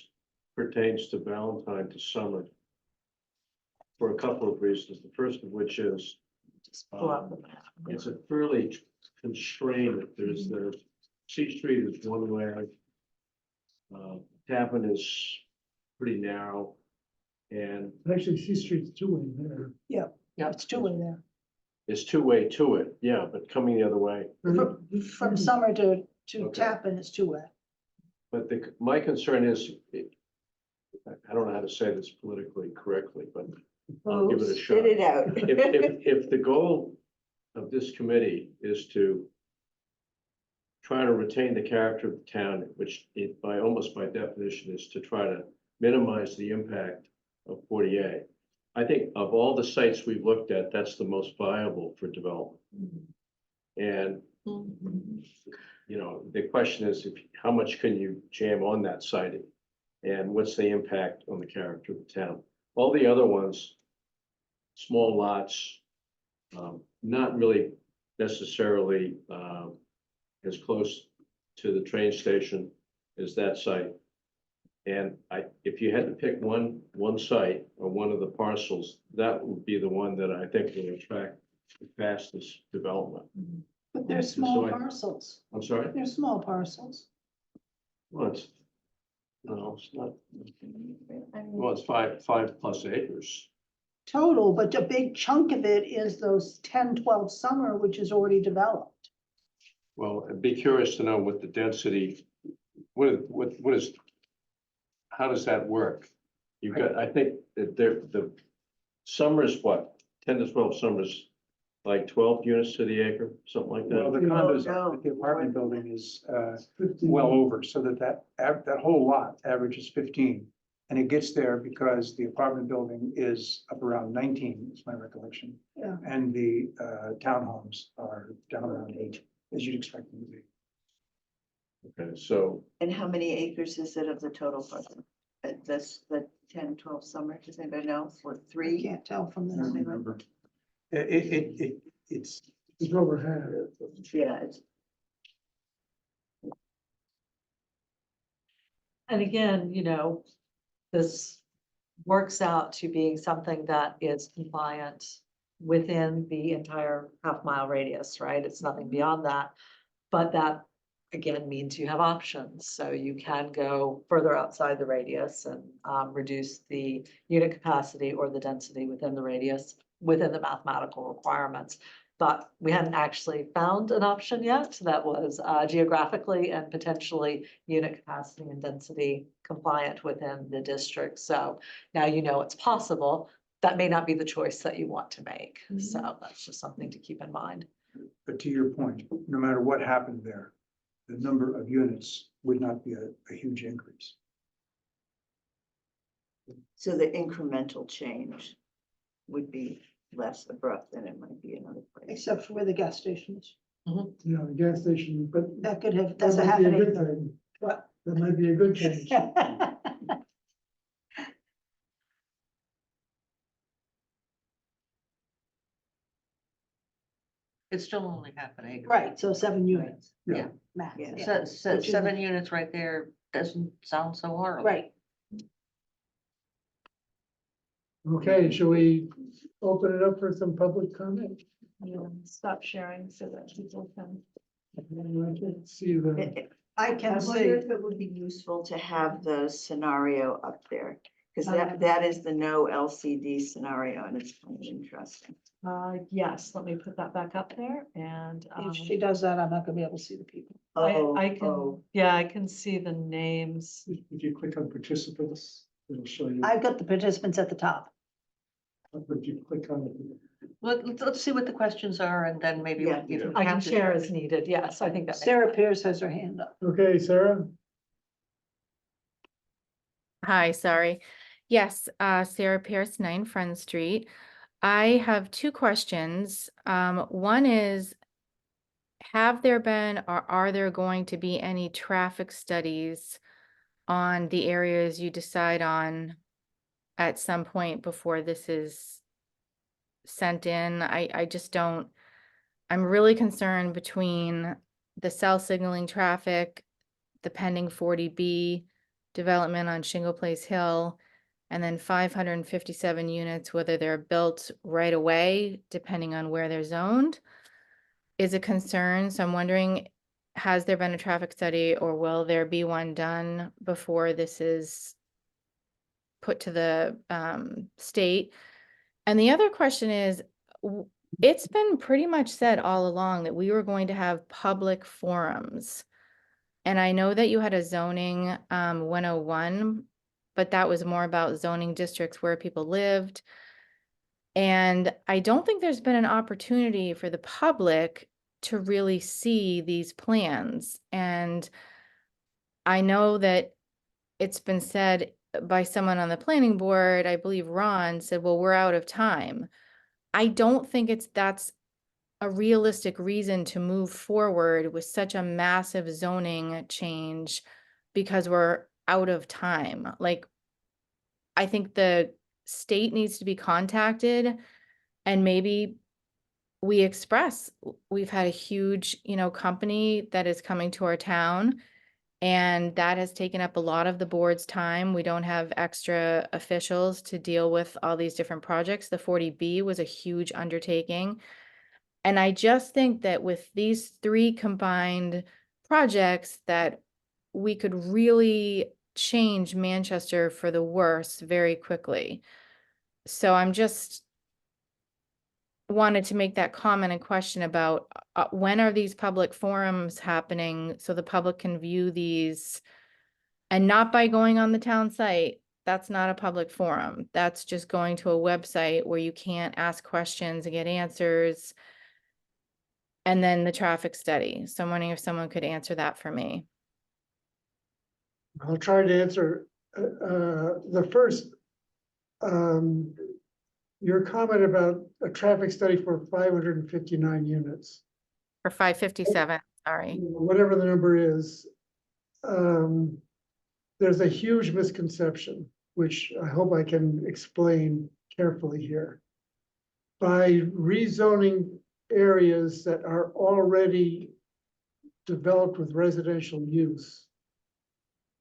pertains to Valentine to Summer for a couple of reasons. The first of which is Just pull out the map. it's a fairly constrained, there's the C Street is one way. Tappan is pretty narrow. And Actually, C Street's two-way there. Yeah, Yeah. it's two-way there. it's two-way to it, yeah, but coming the other way. From Summer to Okay. Tappan is two-way. But my concern is, I don't know how to say this politically correctly, but I'll give it a shot. Spit it out. If the goal of this committee is to try to retain the character of the town, which it almost by definition is to try to minimize the impact of 40A. I think of all the sites we've looked at, that's the most viable for development. And, the question is, how much can you jam on that site? And what's the impact on the character of the town? All the other ones, small lots, not really necessarily as close to the train station as that site. And if you had to pick one site or one of the parcels, that would be the one that I think will attract the fastest development. But they're So small I- parcels. I'm sorry? They're small parcels. Well, it's not, well, it's 5+ acres. Total, but a big chunk of it is those 10-12 Summer, which is already developed. Well, I'd be curious to know what the density, what is, how does that work? You've got, I think that the Summers, what, 10 to 12 Summers, like 12 units to the acre, something like Well, that? the condos, no. the apartment building is 15. well over, so that whole lot averages 15. And it gets there because the apartment building is up around 19, is my recollection. Yeah. And the townhomes are down around 8, as you'd expect them to be. Okay, so And how many acres is it of the total parcel? The 10, 12 Summer, does anybody know? What, I 3? can't tell from I don't this. remember. It's It's over half. Yeah, it's And again, this works out to being something that is compliant within the entire half-mile radius, right? It's nothing beyond that. But that, again, means you have options. So you can go further outside the radius and reduce the unit capacity or the density within the radius, within the mathematical requirements. But we hadn't actually found an option yet that was geographically and potentially unit capacity and density compliant within the district. So now it's possible. That may not be the choice that you want to make. So that's just something to keep in mind. But to your point, no matter what happened there, the number of units would not be a huge increase. so the incremental change would be less abrupt than it might be in other places. Except for where the gas station is. The gas station, but That could have, that that's a might half be a an good acre. thing. What? That might be a good change. It's still only half an acre. Right, so 7 units. Yeah. Max. Yeah. So Which is- 7 units right there doesn't sound so horrible. Right. Okay, shall we open it up for some public comment? Stop sharing so that people can. I can see the, I can I see. wonder if it would be useful to have the scenario up there, because that is the no LCD scenario, and it's kind of interesting. Yes, let me put that back up there and. If she does that, I'm not gonna be able to see the people. I can, Oh, yeah, I can see the names. If you click on participants, It'll show you, I've got the participants at the top. if you click on it. Let's see what the questions are and then maybe. Yeah. if we I can have to- share as needed. Yes, I think that. makes Sarah sense. Pierce has her hand up. Okay, Sarah? Hi, sorry. Yes, Sarah Pierce, 9 Front Street. I have 2 questions. One is, have there been or are there going to be any traffic studies on the areas you decide on at some point before this is sent in? I just don't, I'm really concerned between the cell signaling traffic, the pending 40B development on Shingle Place Hill, and then 557 units, whether they're built right away, depending on where they're zoned, is a concern. So I'm wondering, has there been a traffic study or will there be one done before this is put to the state? And the other question is, it's been pretty much said all along that we were going to have public forums. And I know that you had a zoning 101, but that was more about zoning districts where people lived. And I don't think there's been an opportunity for the public to really see these plans. And I know that it's been said by someone on the planning board, I believe Ron said, well, we're out of time. I don't think that's a realistic reason to move forward with such a massive zoning change because we're out of time. Like, I think the state needs to be contacted and maybe we express, we've had a huge, company that is coming to our town and that has taken up a lot of the board's time. We don't have extra officials to deal with all these different projects. The 40B was a huge undertaking. And I just think that with these 3 combined projects that we could really change Manchester for the worse very quickly. So I'm just wanted to make that comment and question about when are these public forums happening so the public can view these and not by going on the town site. That's not a public forum. That's just going to a website where you can't ask questions and get answers. And then the traffic study. So I'm wondering if someone could answer that for me. I'll try to answer, the first, your comment about a traffic study for 559 units, For 557, sorry. whatever the number is. There's a huge misconception, which I hope I can explain carefully here. By rezoning areas that are already developed with residential use,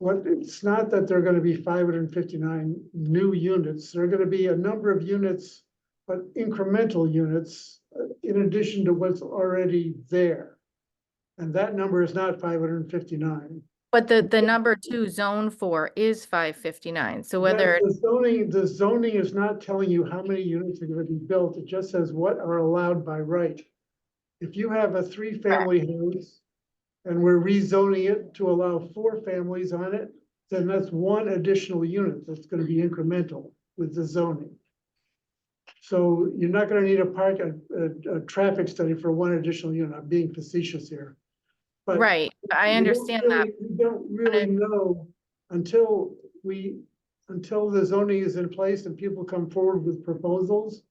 it's not that there are going to be 559 new units. There are going to be a number of units, but incremental units in addition to what's already there. And that number is not 559. But the number 2 zone for is 559. So whether The zoning is not telling you how many units are going to be built. It just says what are allowed by right. If you have a 3-family house and we're rezoning it to allow 4 families on it, then that's 1 additional unit that's going to be incremental with the zoning. So you're not going to need a traffic study for 1 additional unit. I'm being facetious here. But right, I understand that. we don't really know until the zoning is in place and people come forward with proposals.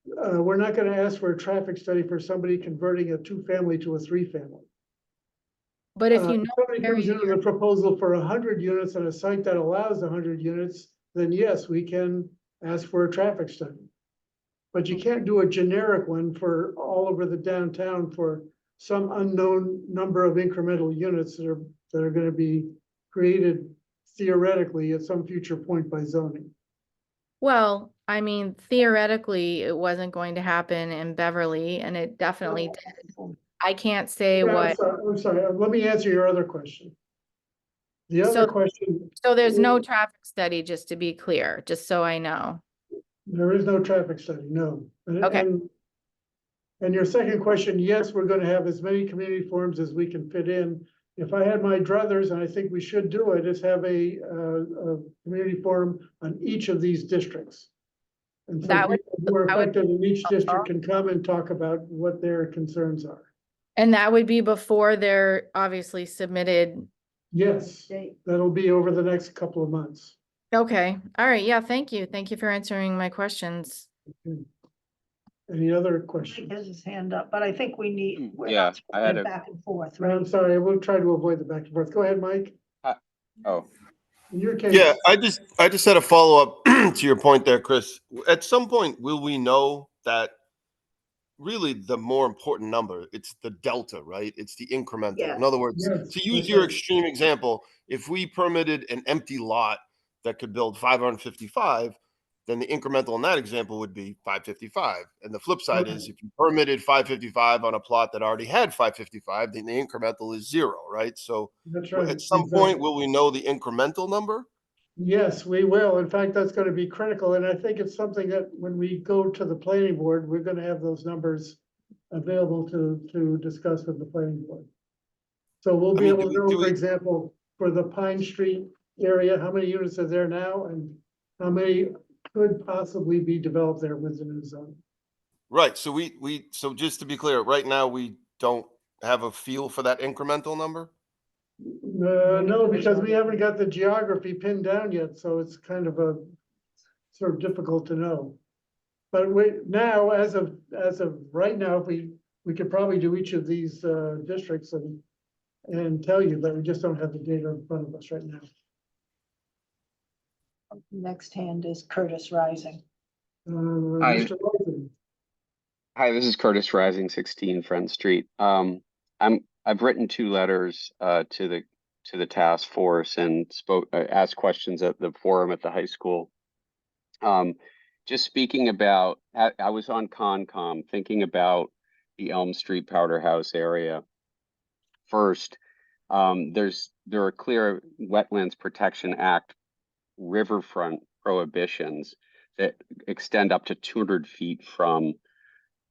We're not going to ask for a traffic study for somebody converting a 2-family to a 3-family. But if you know Somebody comes in area with a proposal for 100 units on a site that allows 100 units, then yes, we can ask for a traffic study. But you can't do a generic one for all over the downtown for some unknown number of incremental units that are going to be created theoretically at some future point by zoning. well, I mean, theoretically, it wasn't going to happen in Beverly, and it definitely did. I can't say Yeah, what. I'm sorry. Let me answer your other question. The other question, So there's no traffic study, just to be clear, just so I know. there is no traffic study, no. Okay. And your second question, yes, we're going to have as many community forums as we can fit in if I had my druthers, and I think we should do it, is have a community forum on each of these districts. And so That would- people who are that would- affected in each district can come and talk about what their concerns are. And that would be before they're obviously submitted. Yes, They- that'll be over the next couple of months. Okay, all right, yeah, thank you. Thank you for answering my questions. Any other Mike questions? has his hand up, but I think we need, we're Yeah, not I had going a- back and forth, I'm right? sorry, I will try to avoid the back and forth. Go ahead, Mike. Oh, In your case. Yeah, I just had a follow-up to your point there, Chris. At some point, will we know that really the more important number, it's the delta, right? It's the incremental. Yeah. In other words, Yes, to use that's your right. extreme example, if we permitted an empty lot that could build 555, then the incremental in that example would be 555. And the flip side is if you permitted 555 on a plot that already had 555, then the incremental is 0, right? So That's right. at some exactly. point, will we know the incremental number? Yes, we will. In fact, that's going to be critical. And I think it's something that when we go to the planning board, we're going to have those numbers available to discuss with the planning board. So we'll be I mean, able to know, do for we- example, for the Pine Street area, how many units are there now and how many could possibly be developed there with the new zone. Right, so so just to be clear, right now, we don't have a feel for that incremental number? No, because we haven't got the geography pinned down yet, so it's kind of a sort of difficult to know. But now, as of right now, we could probably do each of these districts and tell you, but we just don't have the data in front of us right now. Next hand is Curtis Rising. Hi. Mr. Rosen, Hi, this is Curtis Rising, 16 Friend Street. I've written 2 letters to the task force and asked questions at the forum at the high school. Just speaking about, I was on Concom thinking about the Elm Street Powder House area. First, there are clear Wetlands Protection Act riverfront prohibitions that extend up to 200 feet from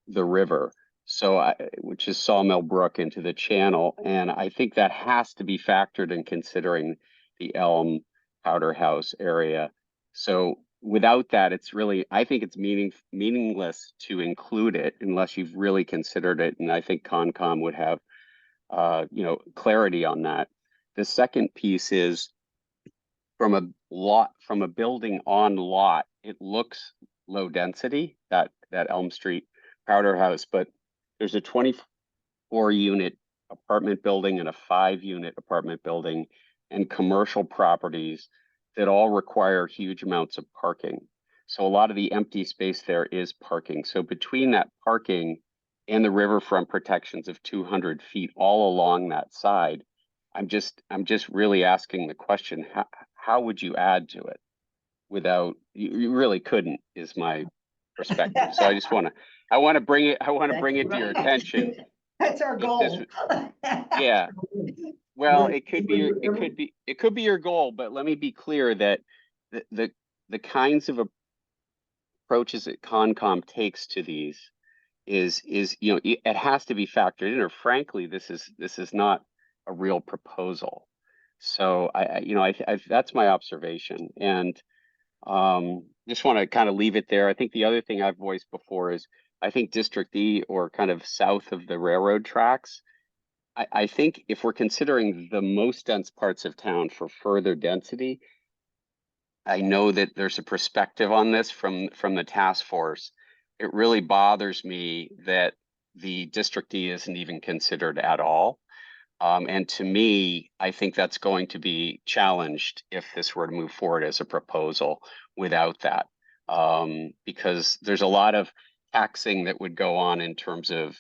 the river. So, which is Sawmill Brook into the channel. And I think that has to be factored in considering the Elm Powder House area. So without that, it's really, I think it's meaningless to include it unless you've really considered it. And I think Concom would have, clarity on that. The second piece is from a building on lot, it looks low density, that Elm Street Powder House, but there's a 24 unit apartment building and a 5-unit apartment building and commercial properties that all require huge amounts of parking. So a lot of the empty space there is parking. So between that parking and the riverfront protections of 200 feet all along that side, I'm just really asking the question, how would you add to it without, you really couldn't, is my perspective. So I want to bring it to your attention. That's our If goal. Yeah, well, it could be your goal, but let me be clear that the kinds of approaches that Concom takes to these is it has to be factored in, or frankly, this is not a real proposal. So I that's my observation, and just want to kind of leave it there. I think the other thing I've voiced before is I think District E, or kind of south of the railroad tracks, I think if we're considering the most dense parts of town for further density, I know that there's a perspective on this from the task force. It really bothers me that the District E isn't even considered at all. And to me, I think that's going to be challenged if this were to move forward as a proposal without that. Because there's a lot of taxing that would go on in terms of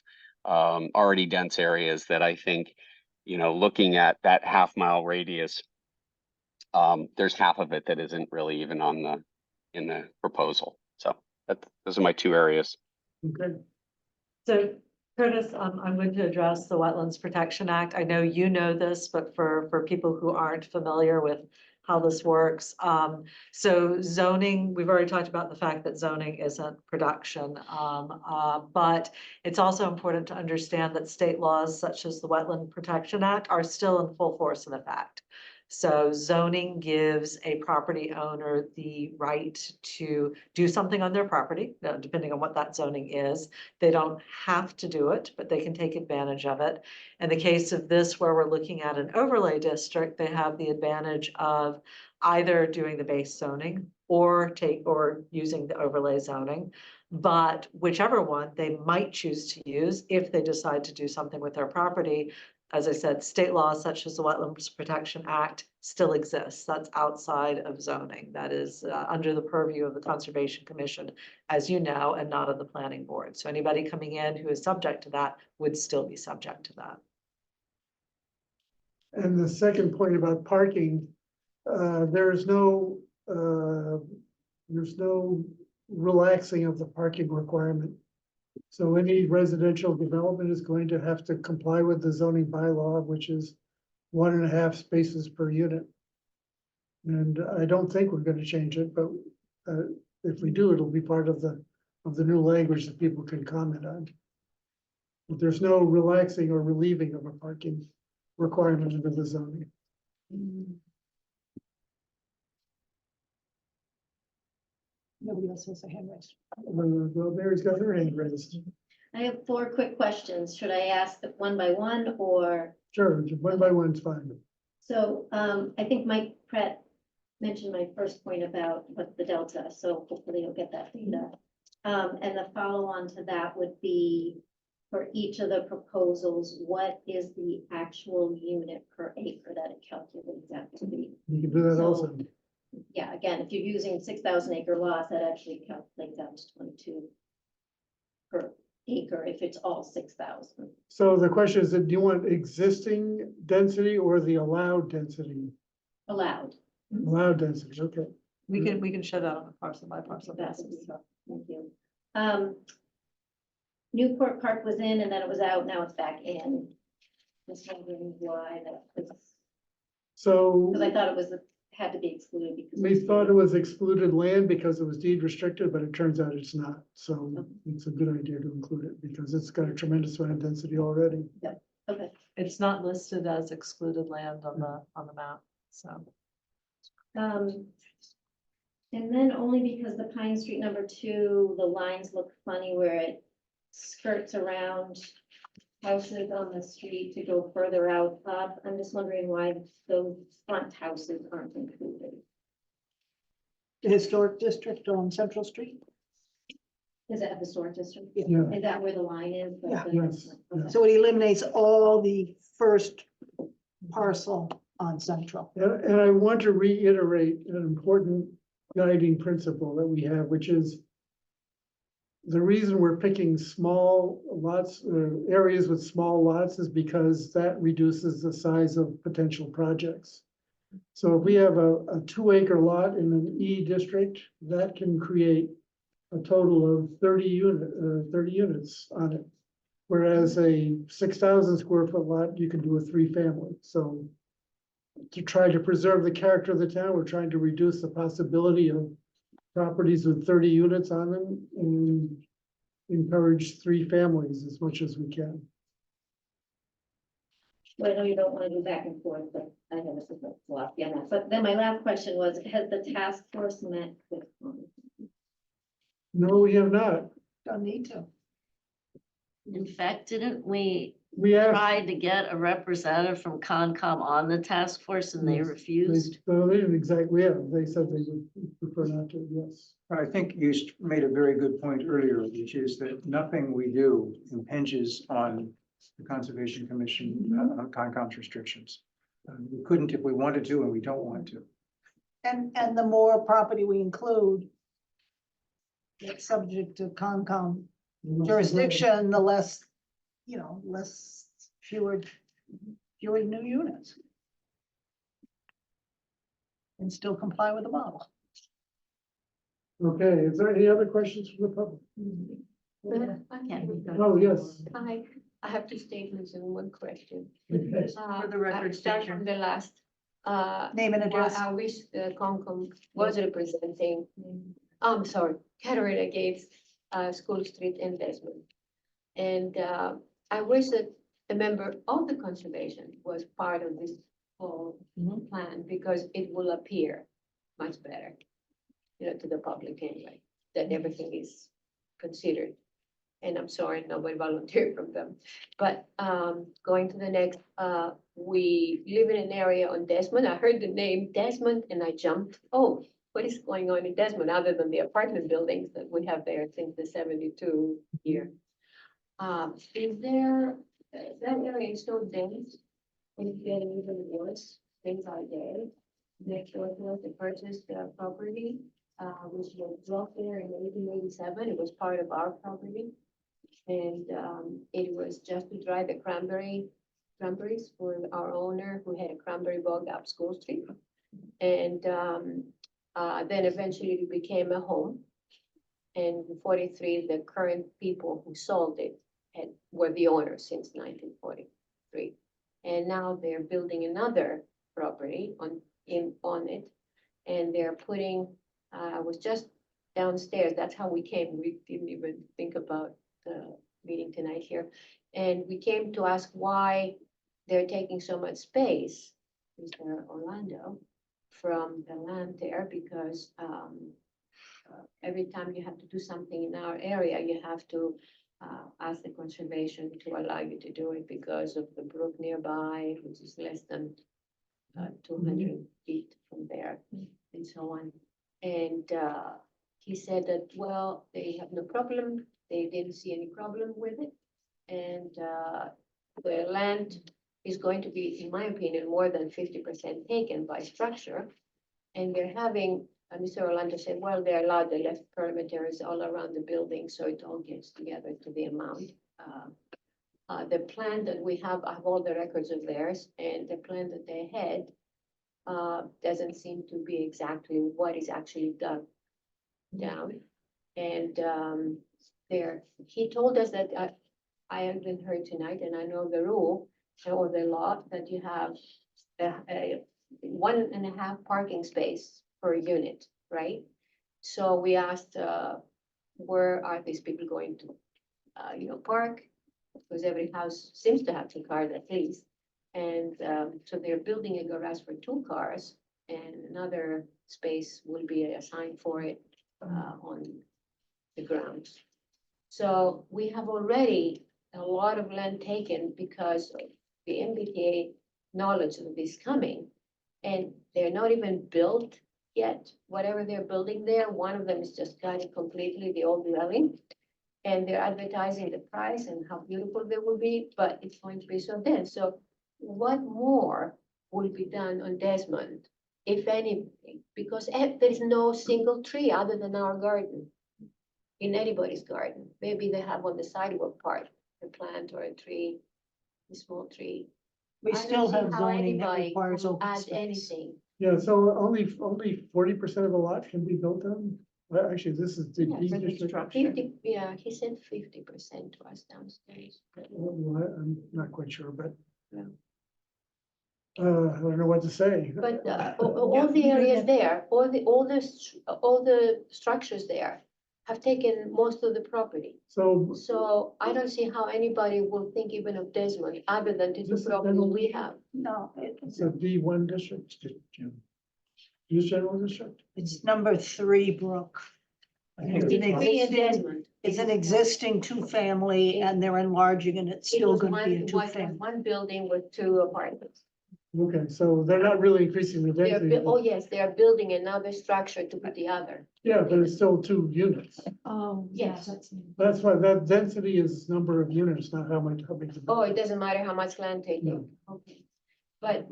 already dense areas that I think, looking at that half-mile radius, there's half of it that isn't really even in the proposal. So those are my 2 areas. okay, So Curtis, I'm going to address the Wetlands Protection Act. I know you know this, but for people who aren't familiar with how this works. So zoning, we've already talked about the fact that zoning isn't production. But it's also important to understand that state laws such as the Wetland Protection Act are still in full force and effect. So zoning gives a property owner the right to do something on their property, depending on what that zoning is. They don't have to do it, but they can take advantage of it. In the case of this, where we're looking at an overlay district, they have the advantage of either doing the base zoning or using the overlay zoning. But whichever one they might choose to use if they decide to do something with their property. As I said, state laws such as the Wetlands Protection Act still exists. That's outside of zoning. That is under the purview of the Conservation Commission, as you know, and not of the Planning Board. So anybody coming in who is subject to that would still be subject to that. And the second point about parking, there's no relaxing of the parking requirement. So any residential development is going to have to comply with the zoning bylaw, which is 1.5 spaces per unit. And I don't think we're gonna change it, but if we do, it'll be part of the new language that people can comment on. But there's no relaxing or relieving of a parking requirement under the zoning. Nobody else has a hand raised. Well, Mary's got her hand raised. I have 4 quick questions. Should I ask them one by one or? Sure, one by one's fine. So I think Mike Pratt mentioned my first point about what the delta, so hopefully you'll get that data. And the follow-on to that would be for each of the proposals, what is the actual unit per acre that it calculates out to be? You can do that So- also. Yeah, again, if you're using 6,000 acre lots, that actually calculates out to 22 per acre if it's all 6,000. So the question is, do you want existing density or the allowed density? Allowed. Allowed density, okay. We can show that on a parcel by parcel basis. Thank you. Newport Park was in and then it was out, now it's back in. Just wondering why that was, So because I thought it was, had to be excluded because. we thought it was excluded land because it was deed restricted, but it turns out it's not. So it's a good idea to include it because it's got a tremendous amount of density already. Okay, It's not listed as excluded land on the map, so. and then only because the Pine Street #2, the lines look funny where it skirts around houses on the street to go further out up. I'm just wondering why those front houses aren't included. The historic district on Central Street. Is it a historic district? Yeah. Is that where the line is? Yeah. Yes, Okay. So it eliminates all the first parcel on Central. And I want to reiterate an important guiding principle that we have, which is the reason we're picking small lots, areas with small lots is because that reduces the size of potential projects. So if we have a 2-acre lot in an E district, that can create a total of 30 units on it. Whereas a 6,000 square foot lot, you can do a 3-family. So to try to preserve the character of the town, we're trying to reduce the possibility of properties with 30 units on them and encourage 3 families as much as we can. Well, I know you don't want to do back and forth, but I have a philosophy on that. But then my last question was, has the task force met with? No, we have not. Don't need to. In fact, didn't we We asked. try to get a representative from Concom on the task force and they Yes, refused? So they didn't exactly, yeah, they said they would prefer not to, yes. I think you made a very good point earlier, which is that nothing we do impinges on the Conservation Commission, Concom's restrictions. We couldn't if we wanted to, and we don't want to. And the more property we include that's subject to Concom jurisdiction, the less, fewer new units. And still comply with the model. Okay, is there any other questions from the public? Oh, yes. I have two statements and one question. Okay. For the record, Start state your- from the last. Name and address. I wish the Concom was representing, I'm sorry, Caterina Gates, School Street in Desmond. And I wish that a member of the conservation was part of this whole plan, because it will appear much better, to the public anyway, that everything is considered. And I'm sorry, nobody volunteered from them. But going to the next, we live in an area on Desmond. I heard the name Desmond and I jumped. Oh, what is going on in Desmond other than the apartment buildings that we have there since the 72 year? Is there, that area is so dense, it's getting even worse, things are dead. Next door to us, they purchased the property, which was brought there in 1887. It was part of our property. And it was just to dry the cranberries for our owner who had a cranberry bog up School Street. And then eventually it became a home. And in 43, the current people who sold it were the owners since 1943. And now they're building another property on it. And they're putting, I was just downstairs, that's how we came. We didn't even think about the meeting tonight here. And we came to ask why they're taking so much space, Mr. Orlando, from the land there, because every time you have to do something in our area, you have to ask the conservation to allow you to do it because of the brook nearby, which is less than 200 feet from there, and so on. And he said that, well, they have no problem. They didn't see any problem with it. And the land is going to be, in my opinion, more than 50% taken by structure. And they're having, Mr. Orlando said, well, they're allowed, they left perimeters all around the building, so it all gets together to the amount. The plan that we have, I have all the records of theirs, and the plan that they had doesn't seem to be exactly what is actually done down. And he told us that I haven't heard tonight, and I know the rule or the law that you have a 1.5 parking space per unit, right? So we asked, where are these people going to, park? Because every house seems to have 2 cars at least. And so they're building a garage for 2 cars, and another space will be assigned for it on the grounds. So we have already a lot of land taken because of the MBTA knowledge of this coming. And they're not even built yet. Whatever they're building there, one of them is just gutted completely, the old dwelling. And they're advertising the price and how beautiful they will be, but it's going to be so dense. So what more will be done on Desmond, if anything? Because there's no single tree other than our garden, in anybody's garden. Maybe they have on the sidewalk part, a plant or a tree, a small tree. We I don't still see have how zoning that anybody requires will open add space. anything. Yeah, so only 40% of a lot can be built on? Well, actually, this is the Yeah, deed for the district. structure. 50, yeah, he said 50% to us downstairs. Well, I'm not quite sure, but. Yeah. I don't know what to say. But all the areas there, all the structures there have taken most of the property. So, So I don't see how anybody will think even of Desmond, other than the This two is properties general- we have. No, it's a D1 district. Use general district? it's number 3, Brooke. It's an 53 in existing, Desmond. it's an existing 2-family and they're enlarging and it's It still was gonna be a one 2-family. one building with 2 apartments. Okay, so they're not really increasing the They're, density. oh yes, they are building another structure to put the other. Yeah, but it's still 2 units. Oh, Yes. That's why that density is number of units, not how big the. Oh, it doesn't matter how much land they No. take. Okay. But,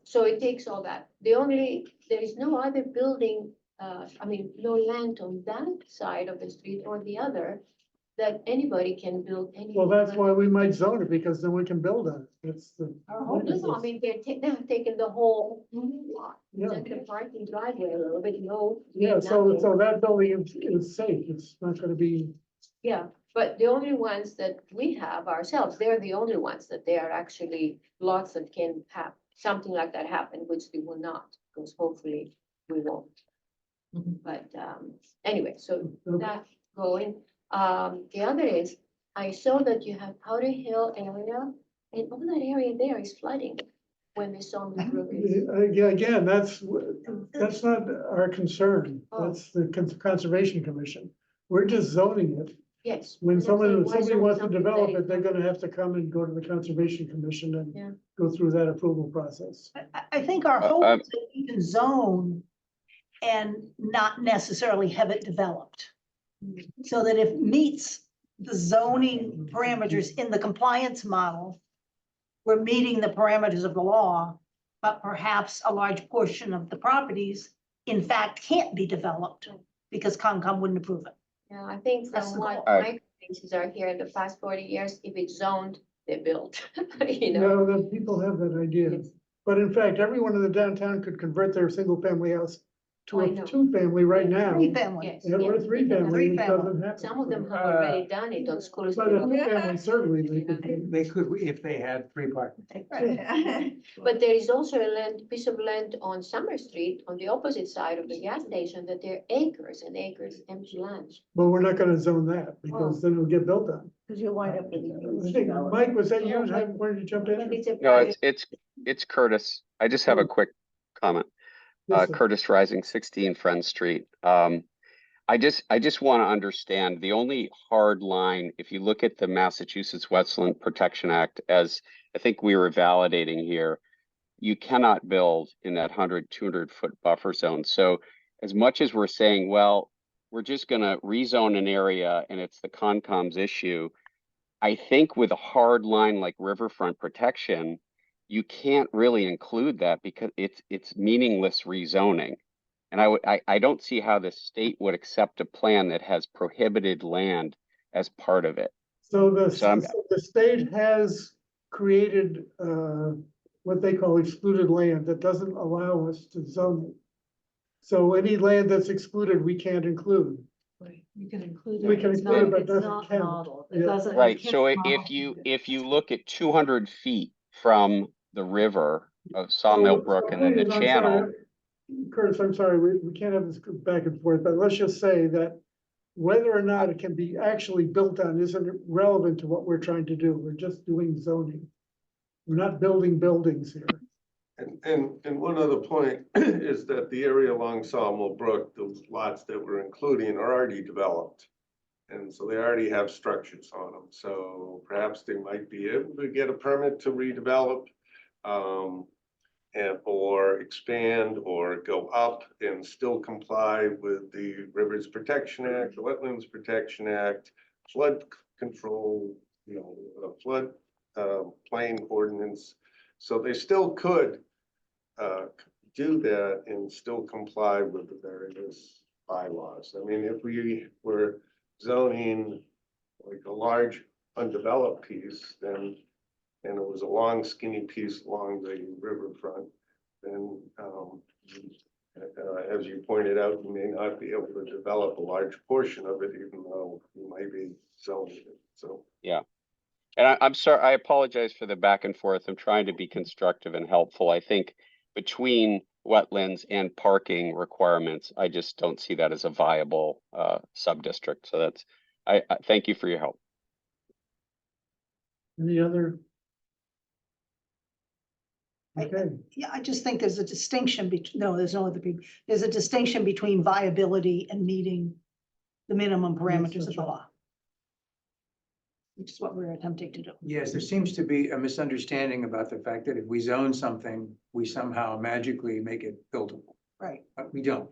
so it takes all that. There is no other building, no land on that side of the street or the other that anybody can build any. Well, that's why we might zone it, because then we can build on it. That's the. Our whole, no, I mean, they're taking the whole lot, Yeah. just the parking driveway a little bit, no. Yeah, nothing. so that building is safe. It's not gonna be, Yeah, but the only ones that we have ourselves, they're the only ones that they are actually lots that can have something like that happen, which we will not, because hopefully we won't. Mhm. But anyway, so Okay. that going. The other is, I saw that you have Powder Hill area, and all that area there is flooding when the Sawmill Brook is. Yeah, again, that's not our concern. Oh. That's the Conservation Commission. We're just zoning it. Yes. When but I'm saying, why somebody zone wants to something develop that it, they're is- gonna have to come and go to the Conservation Commission Yeah. and go through that approval process. I think our hope I'm- is that we can zone and not necessarily have it developed. So that if it meets the zoning parameters in the compliance model, we're meeting the parameters of the law, but perhaps a large portion of the properties, in fact, can't be developed because Concom wouldn't approve it. Yeah, I think That's from the what goal. my experiences are here in the past 40 years, if it's zoned, they're built, you know. No, the people have that idea. Yes. But in fact, everyone in the downtown could convert their single-family house to I a know. two-family right now. Three family. Yes, And or yes, three-family, it Three-family. doesn't happen. some of them have already done it on School But a Street. three-family, certainly they could. They could, if they had three parking. But there is also a piece of land on Summer Street, on the opposite side of the gas station, that there are acres and acres empty land. But we're not gonna zone that because then it'll get built on. Because you'll wind up with a I huge think, development. Mike, was that you? Oh, Where did you jump But in? it's a No, private. it's Curtis. I just have a Oh. quick comment. Yes, sir. Curtis Rising, 16 Friend Street. I just want to understand the only hard line, if you look at the Massachusetts Wetland Protection Act, as I think we were validating here, you cannot build in that 200 foot buffer zone. So as much as we're saying, well, we're just going to rezone an area and it's the Concom's issue, I think with a hard line like riverfront protection, you can't really include that because it's meaningless rezoning. And I don't see how the state would accept a plan that has prohibited land as part of it. So So the state has created, what they call excluded land that doesn't allow us to zone it. So any land that's excluded, we can't include. You can include We it, can it's include it, not, but it's doesn't not count. modeled, it Yeah. doesn't. you Right, can't so model if you look at 200 feet from the river of Sawmill Brook and then the Please, I'm channel, sorry. Curtis, I'm sorry, we can't have this back and forth, but let's just say that whether or not it can be actually built on isn't relevant to what we're trying to do. We're just doing zoning. We're not building buildings here. And one other point is that the area along Sawmill Brook, those lots that we're including are already developed. And so they already have structures on them, so perhaps they might be able to get a permit to redevelop. Or expand or go up and still comply with the Rivers Protection Act, the Wetlands Protection Act, flood control, flood plain ordinance. So they still could do that and still comply with the various bylaws. I mean, if we were zoning like a large undeveloped piece, then and it was a long skinny piece along the riverfront, then as you pointed out, you may not be able to develop a large portion of it, even though you might be zoning it, so. yeah. And I'm sorry, I apologize for the back and forth. I'm trying to be constructive and helpful. I think between wetlands and parking requirements, I just don't see that as a viable sub-district. So that's, I thank you for your help. Any other? Okay, Yeah, I just think there's a distinction between, no, there's no other people. There's a distinction between viability and meeting the minimum parameters of that's the right. law. Which is what we're attempting to do. Yes, there seems to be a misunderstanding about the fact that if we zone something, we somehow magically make it buildable. Right. But we don't.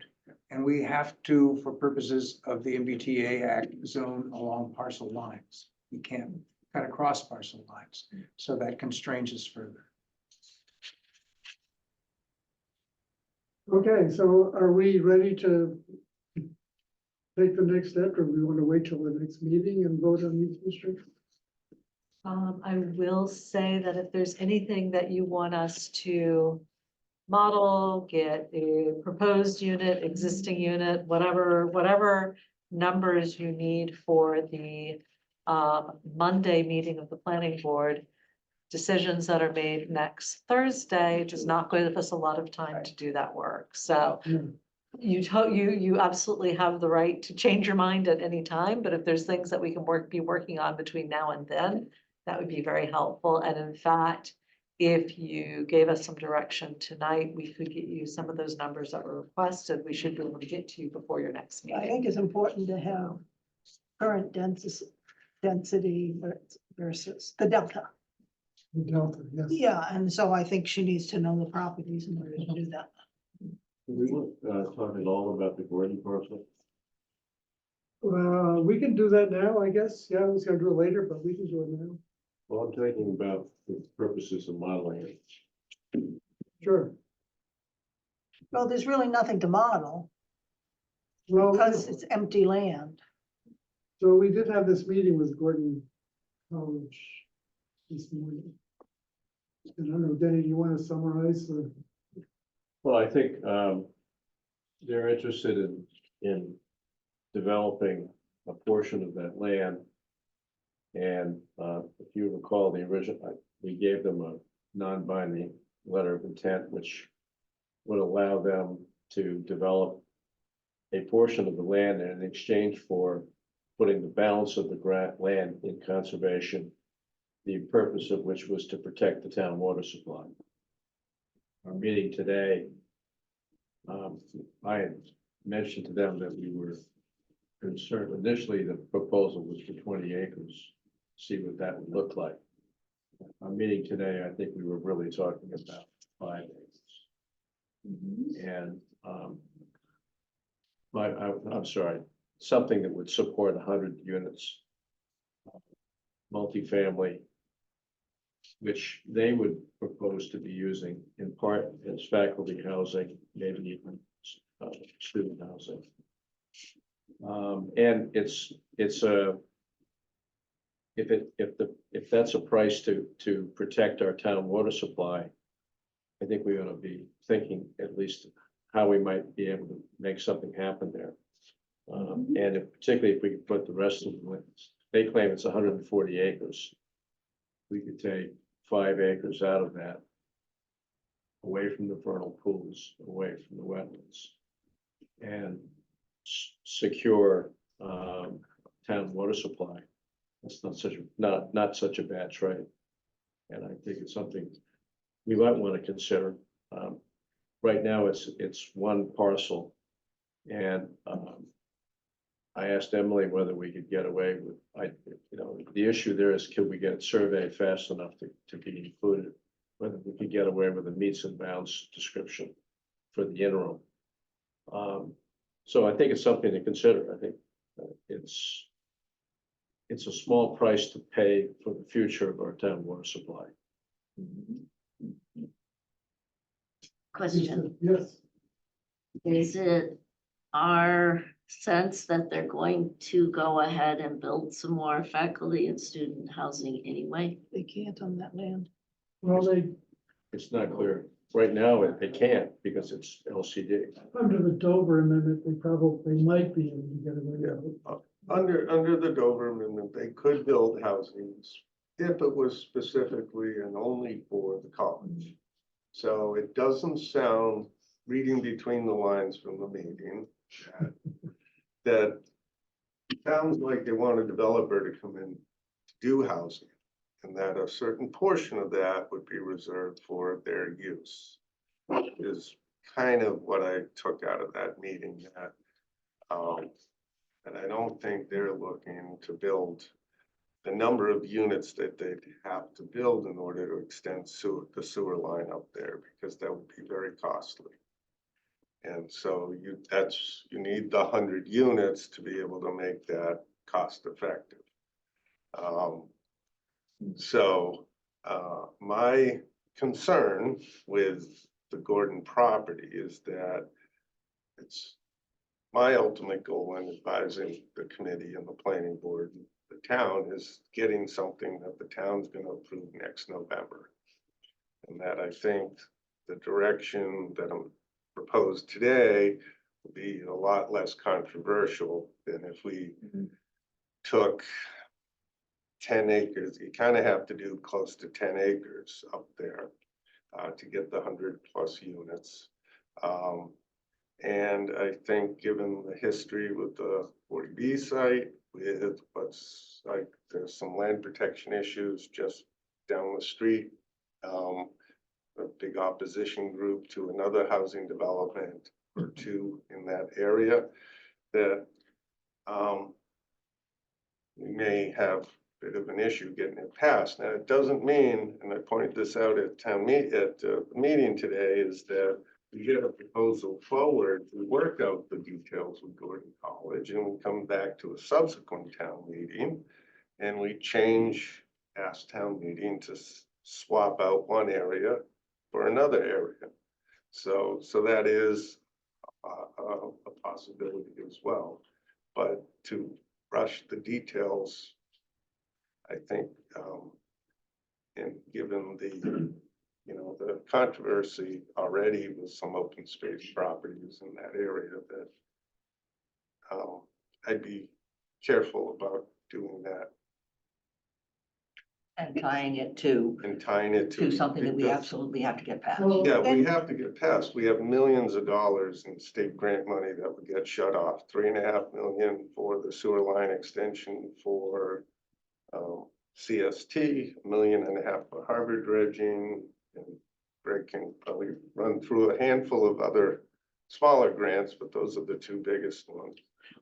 And we have to, for purposes of the MBTA Act, zone along parcel lines. We can't cut across parcel lines. So that constrains us further. okay, so are we ready to take the next step, or we want to wait till the next meeting and vote on these districts? I will say that if there's anything that you want us to model, get a proposed unit, existing unit, whatever numbers you need for the Monday meeting of the planning board, decisions that are made next Thursday does not give us a lot of time to do that work. So you absolutely have the right to change your mind at any time, but if there's things that we can be working on between now and then, that would be very helpful. And in fact, if you gave us some direction tonight, we could get you some of those numbers that were requested. We should be able to get to you before your next I meeting. think it's important to have current density versus the delta. The Delta, yes. Yeah, and so I think she needs to know the properties in order to do that. We were talking all about the Gordon parcel. We can do that now, I guess. Yeah, I was gonna do it later, but we can do it now. Well, I'm thinking about the purposes of modeling it. Sure. Well, there's really nothing to model Well, because it's empty land. so we did have this meeting with Gordon College this morning. And I don't know, Denny, do you want to summarize the? Well, I think they're interested in developing a portion of that land. And if you recall, the original, we gave them a non-binding letter of intent, which would allow them to develop a portion of the land in exchange for putting the balance of the land in conservation, the purpose of which was to protect the town water supply. Our meeting today, I had mentioned to them that we were concerned. Initially, the proposal was for 20 acres, see what that would look like. Our meeting today, I think we were really talking about 5 acres. And I'm sorry, something that would support 100 units, multifamily, which they would propose to be using in part as faculty housing, maybe even student housing. And it's a, if that's a price to protect our town water supply, I think we ought to be thinking at least how we might be able to make something happen there. And particularly if we could put the rest of the, they claim it's 140 acres. We could take 5 acres out of that, away from the vernal pools, away from the wetlands, and secure town water supply. That's not such a bad trade. And I think it's something we might want to consider. Right now, it's one parcel, and I asked Emily whether we could get away with, the issue there is, could we get it surveyed fast enough to be included? Whether we could get away with a meets and bounds description for the interim. So I think it's something to consider. I think it's a small price to pay for the future of our town water supply. Question, Yes. is it our sense that they're going to go ahead and build some more faculty and student housing anyway? They can't on that land. Well, It's not clear. Right now, they can't because it's LCD. under the Dover Amendment, they might be able to get away with it. Under the Dover Amendment, they could build housings if it was specifically and only for the college. So it doesn't sound, reading between the lines from the meeting, that sounds like they want a developer to come in to do housing, and that a certain portion of that would be reserved for their use. Is kind of what I took out of that meeting, that and I don't think they're looking to build the number of units that they'd have to build in order to extend the sewer line up there, because that would be very costly. And so you need the 100 units to be able to make that cost effective. My concern with the Gordon property is that it's my ultimate goal in advising the committee and the planning board, the town, is getting something that the town's going to approve next November. And that I think the direction that I'm proposed today will be a lot less controversial than if we took 10 acres. You kind of have to do close to 10 acres up there to get the 100+ units. And I think given the history with the 40B site, with what's like, there's some land protection issues just down the street. A big opposition group to another housing development or two in that area, that we may have a bit of an issue getting it passed. Now, it doesn't mean, and I pointed this out at the meeting today, is that we get a proposal forward, we work out the details with Gordon College, and we come back to a subsequent town meeting, and we ask town meeting to swap out one area for another area. So that is a possibility as well. But to rush the details, I think, and given the, the controversy already with some open space properties in that area, that I'd be careful about doing that. And tying it to something that we because- absolutely have to get past. Well, Yeah, we have to get past. We have millions of dollars in state grant money that would get shut off. 3.5 million for the sewer line extension for CST, $1.5 million for harbor dredging, and Greg can probably run through a handful of other smaller grants, but those are the two biggest ones.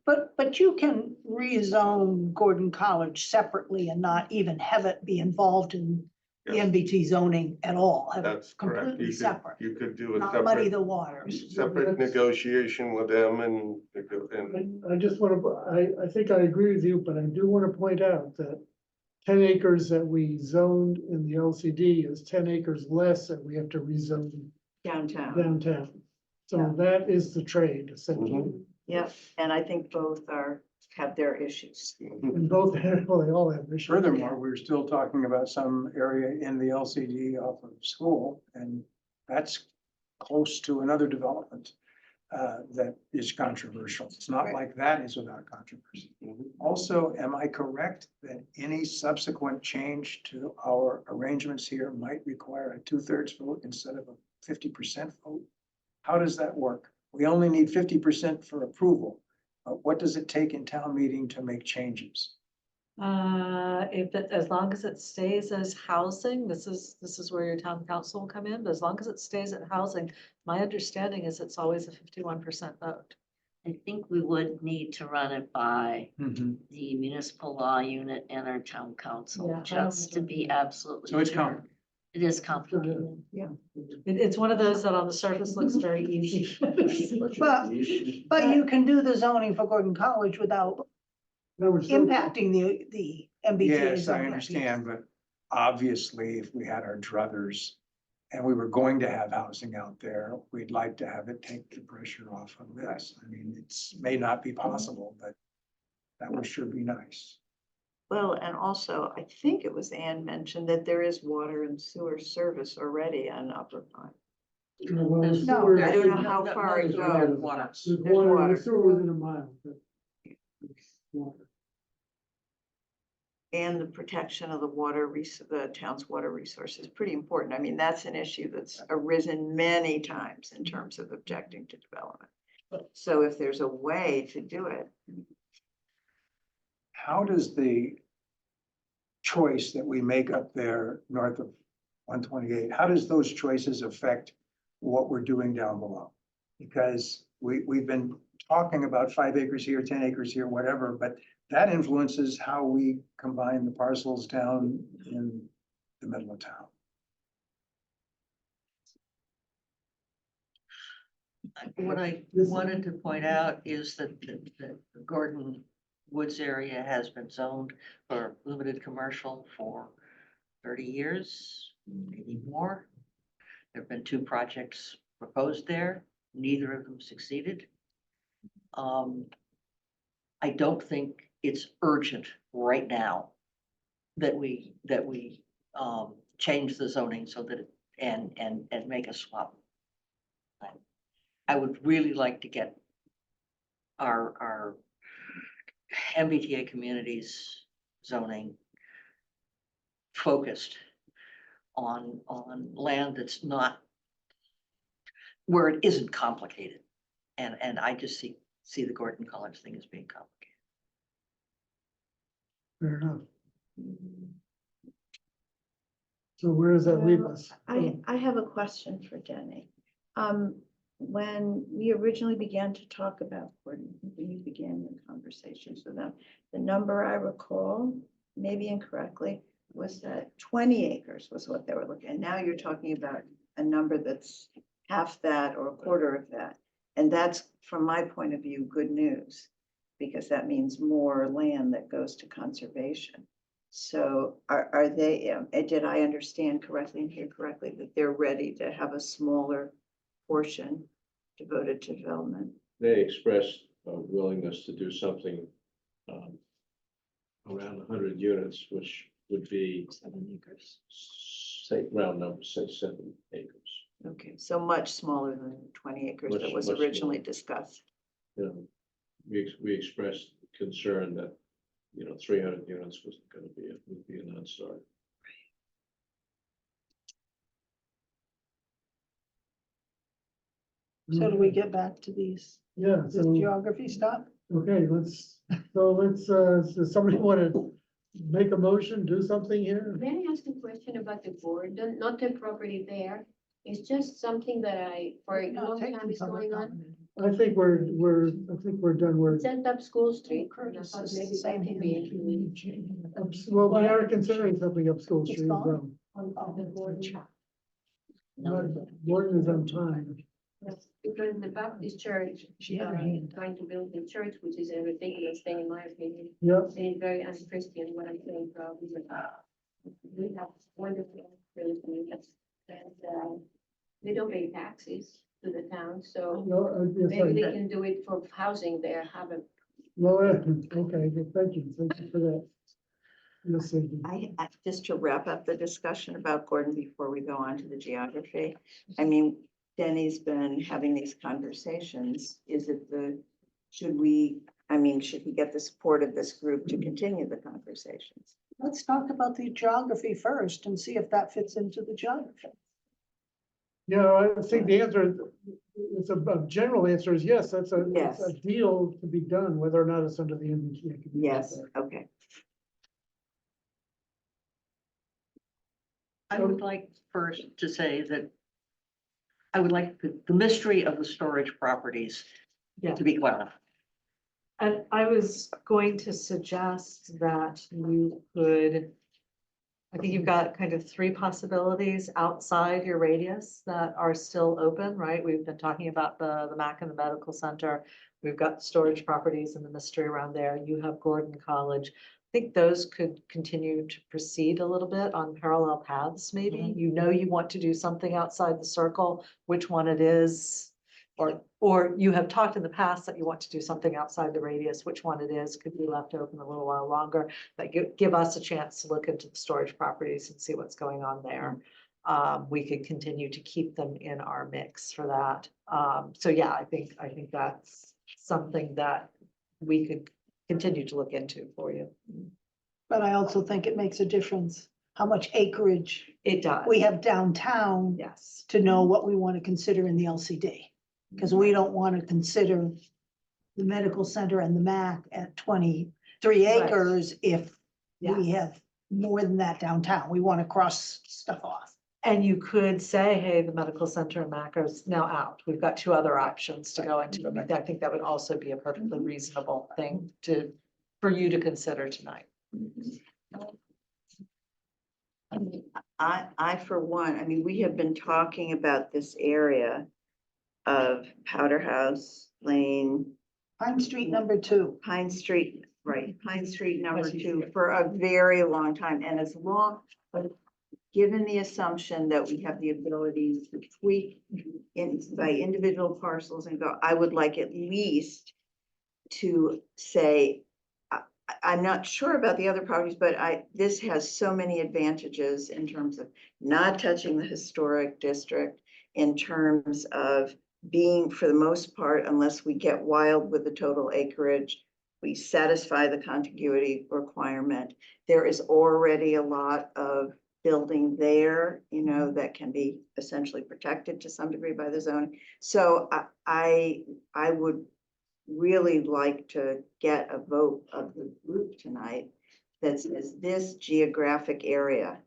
But you can rezone Gordon College separately and not even have it be involved in the Yes. MBT zoning at all. Have it That's correct. completely separate, You could do a not muddy separate, the waters. separate negotiation with them and I just want to, I think I agree with you, but I do want to point out that 10 acres that we zoned in the LCD is 10 acres less that we have to rezone Downtown. downtown. Yeah. So that is the trade essentially. Yep, and I think both have their issues. And both, well, they all have issues. Furthermore, we're still talking about some area in the LCD off of school, and that's close to another development that is controversial. It's not like that is without controversy. Also, am I correct that any subsequent change to our arrangements here might require a 2/3 vote instead of a 50% vote? How does that work? We only need 50% for approval. But what does it take in town meeting to make changes? As long as it stays as housing, this is where your town council will come in, but as long as it stays at housing, my understanding is it's always a 51% vote. I think we would need to run it by Mm-hmm. the municipal law unit and our town council, Yeah, just to be absolutely. So it's sure. complicated. It is complicated. It's one of those that on the surface looks very easy. But you can do the zoning for Gordon College without No, we're still- impacting the MBTA Yes, I zoning. understand, but obviously if we had our druthers and we were going to have housing out there, we'd like to have it take the pressure off of this. I mean, it's may not be possible, but that would sure be nice. Well, and also, I think it was Ann mentioned that there is water and sewer service already on Upper Pine. Well, the There's- sewer- I don't know how far it There's goes. water. There's There's water, water. the sewer within a mile. but it's water. And the protection of the the town's water resources is pretty important. I mean, that's an issue that's arisen many times in terms of objecting to development. So if there's a way to do it, How does the choice that we make up there north of 128, how does those choices affect what we're doing down below? Because we've been talking about 5 acres here, 10 acres here, whatever, but that influences how we combine the parcels down in the middle of town. What I wanted to point out is that the Gordon Woods area has been zoned for limited commercial for 30 years, maybe more. There've been 2 projects proposed there, neither of them succeeded. I don't think it's urgent right now that we change the zoning so that and make a swap. I would really like to get our MBTA communities zoning focused on land that's not where it isn't complicated. And I just see the Gordon College thing as being complicated. Fair enough. So where does that leave Well, us? I have a question for Jenny. When we originally began to talk about Gordon, when you began your conversations with them, the number I recall, maybe incorrectly, was that 20 acres was what they were looking at. Now you're talking about a number that's half that or a quarter of that. And that's, from my point of view, good news, because that means more land that goes to conservation. So are they, did I understand correctly and hear correctly that they're ready to have a smaller portion devoted to development? They expressed a willingness to do something around 100 units, which would be 7 acres. say round numbers, say 7 acres. Okay, so much smaller than 20 acres that Much- was much originally smaller. discussed. You know, we expressed concern that, 300 units was going to would be a non-starter. So do we get back to these, Yeah, this so, geography stuff? okay, let's, does somebody want to make a motion, do something here? May I ask a question about the board, not the property there? It's just something that for a long time is going on. I think we're done. We're, Set up School Street. and I thought maybe that could be well, we are considering something up School It's Street. gone. Well, the board. Gordon is on time. Yes, because the Baptist church, She had her hand trying to build the church, which is a ridiculous thing in my opinion. Yep, And it's very un-Christian, what I'm saying, probably. We have wonderful religion, and they don't pay taxes to the town, so no, yes, maybe they I- can do it for housing there, have a. well, okay, good, thank you for that. Yes, thank you. Just to wrap up the discussion about Gordon before we go on to the geography. I mean, Denny's been having these conversations. Should he get the support of this group to continue the conversations? Let's talk about the geography first and see if that fits into the geography. Yeah, I think the answer, it's a general answer is yes, it's a Yes. deal to be done, whether or not it's under the MBTA. Yes, okay. I would like first to say that I would like the mystery of the storage properties Yeah. to be clarified. And I was going to suggest that you could, I think you've got kind of 3 possibilities outside your radius that are still open, right? We've been talking about the MAC and the medical center. We've got storage properties and the mystery around there. You have Gordon College. I think those could continue to proceed a little bit on parallel paths, maybe. You know, you want to do something outside the circle, which one it is. Or you have talked in the past that you want to do something outside the radius, which one it is, could be left open a little while longer. That give us a chance to look into the storage properties and see what's going on there. We could continue to keep them in our mix for that. So yeah, I think that's something that we could continue to look into for you. But I also think it makes a difference how much acreage It does. we have downtown Yes. to know what we want to consider in the LCD. Because we don't want to consider the medical center and the MAC at 23 Right. acres if we Yes. have more than that downtown. We want to cross stuff off. And you could say, hey, the medical center and MAC is now out. We've got 2 other options to go into. I think that would also be a perfectly reasonable thing for you to consider tonight. I, for one, we have been talking about this area of Powder House Lane, Pine Street #2. Pine Street, right, Pine Street number That's 2 easier. for a very long time. And but given the assumption that we have the ability to tweak by individual parcels and go, I would like at least to say, I'm not sure about the other properties, but this has so many advantages in terms of not touching the historic district, in terms of being, for the most part, unless we get wild with the total acreage, we satisfy the contiguity requirement. There is already a lot of building there, you know, that can be essentially protected to some degree by the zone. So I would really like to get a vote of the group tonight that says this geographic area,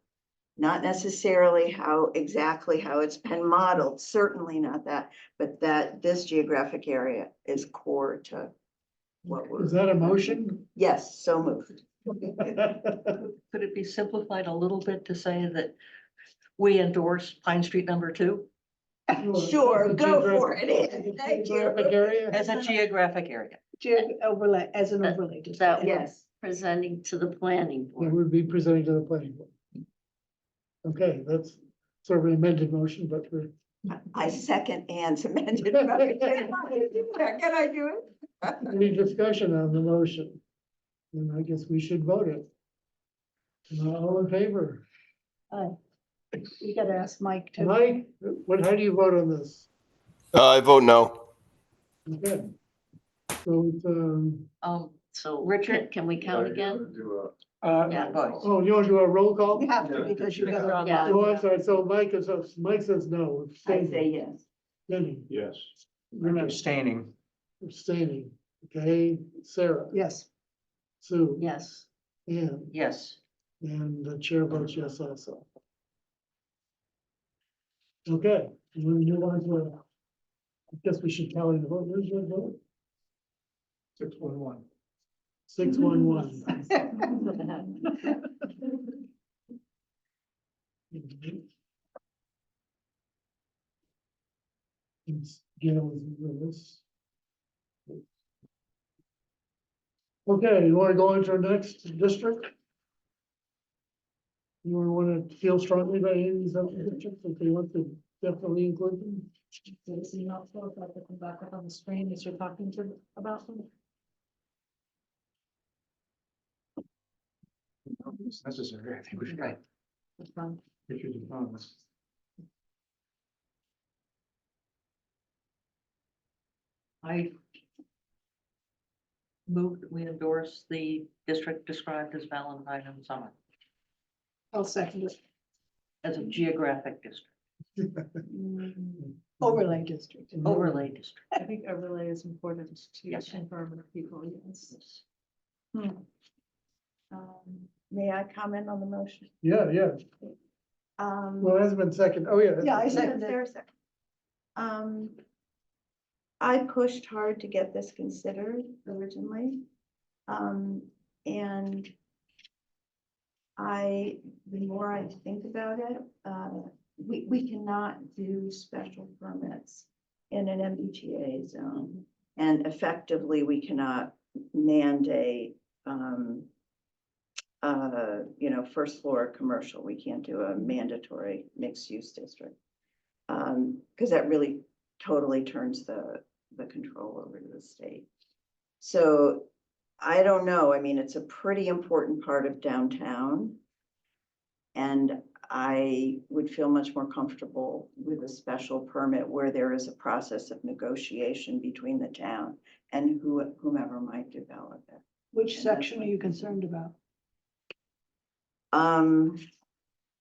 not necessarily exactly how it's been modeled, certainly not that, but that this geographic area is core to what we're. Is that a motion? Yes, so moved. Could it be simplified a little bit to say that we endorse Pine Street #2 Sure, go for it. Thank you. Geographic area? as a geographic area? Overlay, as an overlay district. That Yes. was presenting to the planning It board. would be presenting to the planning board. Okay, that's sort of an amended motion, but we're. I second Ann's amended motion. Can I do it? Any discussion on the motion? And I guess we should vote it. All in favor? You gotta ask Mike too. Mike, how do you vote on this? I vote no. Okay. So it's, So Richard? can we count again? Yeah, voice. oh, you want to do a roll call? You have to because you got it on. Yeah. Oh, I'm sorry, so Mike says no. I say yes. Jenny, Yes. Renee, Abstaining. abstaining. Okay, Sarah, Yes. Sue, Yes. Ann, Yes. and the chair votes yes also. Okay, and we move on to, I guess we should tally the vote. Where's your vote? 611. 611. Gail is with us. Okay, you want to go on to our next district? You want to feel strongly about any of these other districts, if you want to definitely include them? Does he not feel like they come back up on the screen as you're talking to about them? It's necessary. I think we've got Right. That's fine. pictures of phones. I move that we endorse the district described as Valentine and Summer I'll second it. as a geographic district, Overlay district. overlay district. I think overlay is important to Yes. confirm with people, yes. May I comment on the motion? Yeah, yeah. Well, it hasn't been second. Oh, yeah. Yeah, I Is second there it. a second? I pushed hard to get this considered originally. And the more I think about it, we cannot do special permits in an MBTA zone. And effectively, we cannot mandate, first floor commercial. We can't do a mandatory mixed use district. Because that really totally turns the control over to the state. So I don't know. I mean, it's a pretty important part of downtown. And I would feel much more comfortable with a special permit where there is a process of negotiation between the town and whomever might develop it. Which section are you concerned about?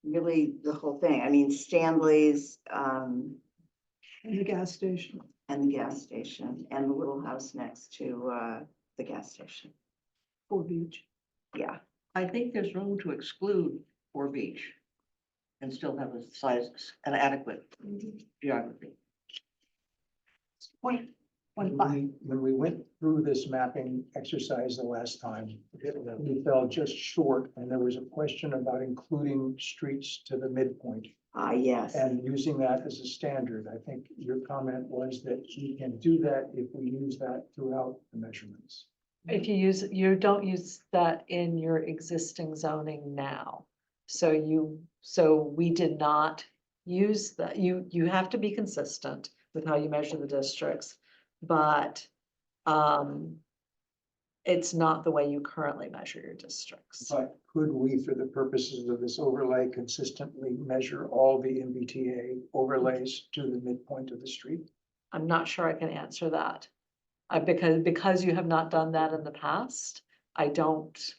Really the whole thing. I mean, Stanley's, In the gas station. and the gas station and the little house next to, the gas station. Fort Beach. Yeah. I think there's room to exclude Fort Beach and still have a size, an adequate geography. Point When five. when we went through this mapping exercise the last time, we fell just short, and there was a question about including streets to the midpoint Yes. and using that as a standard. I think your comment was that we can do that if we use that throughout the measurements. If you don't use that in your existing zoning now. So we did not use that. You have to be consistent with how you measure the districts, but it's not the way you currently measure your districts. But could we, for the purposes of this overlay, consistently measure all the MBTA overlays to the midpoint of the street? I'm not sure I can answer that. Because you have not done that in the past, I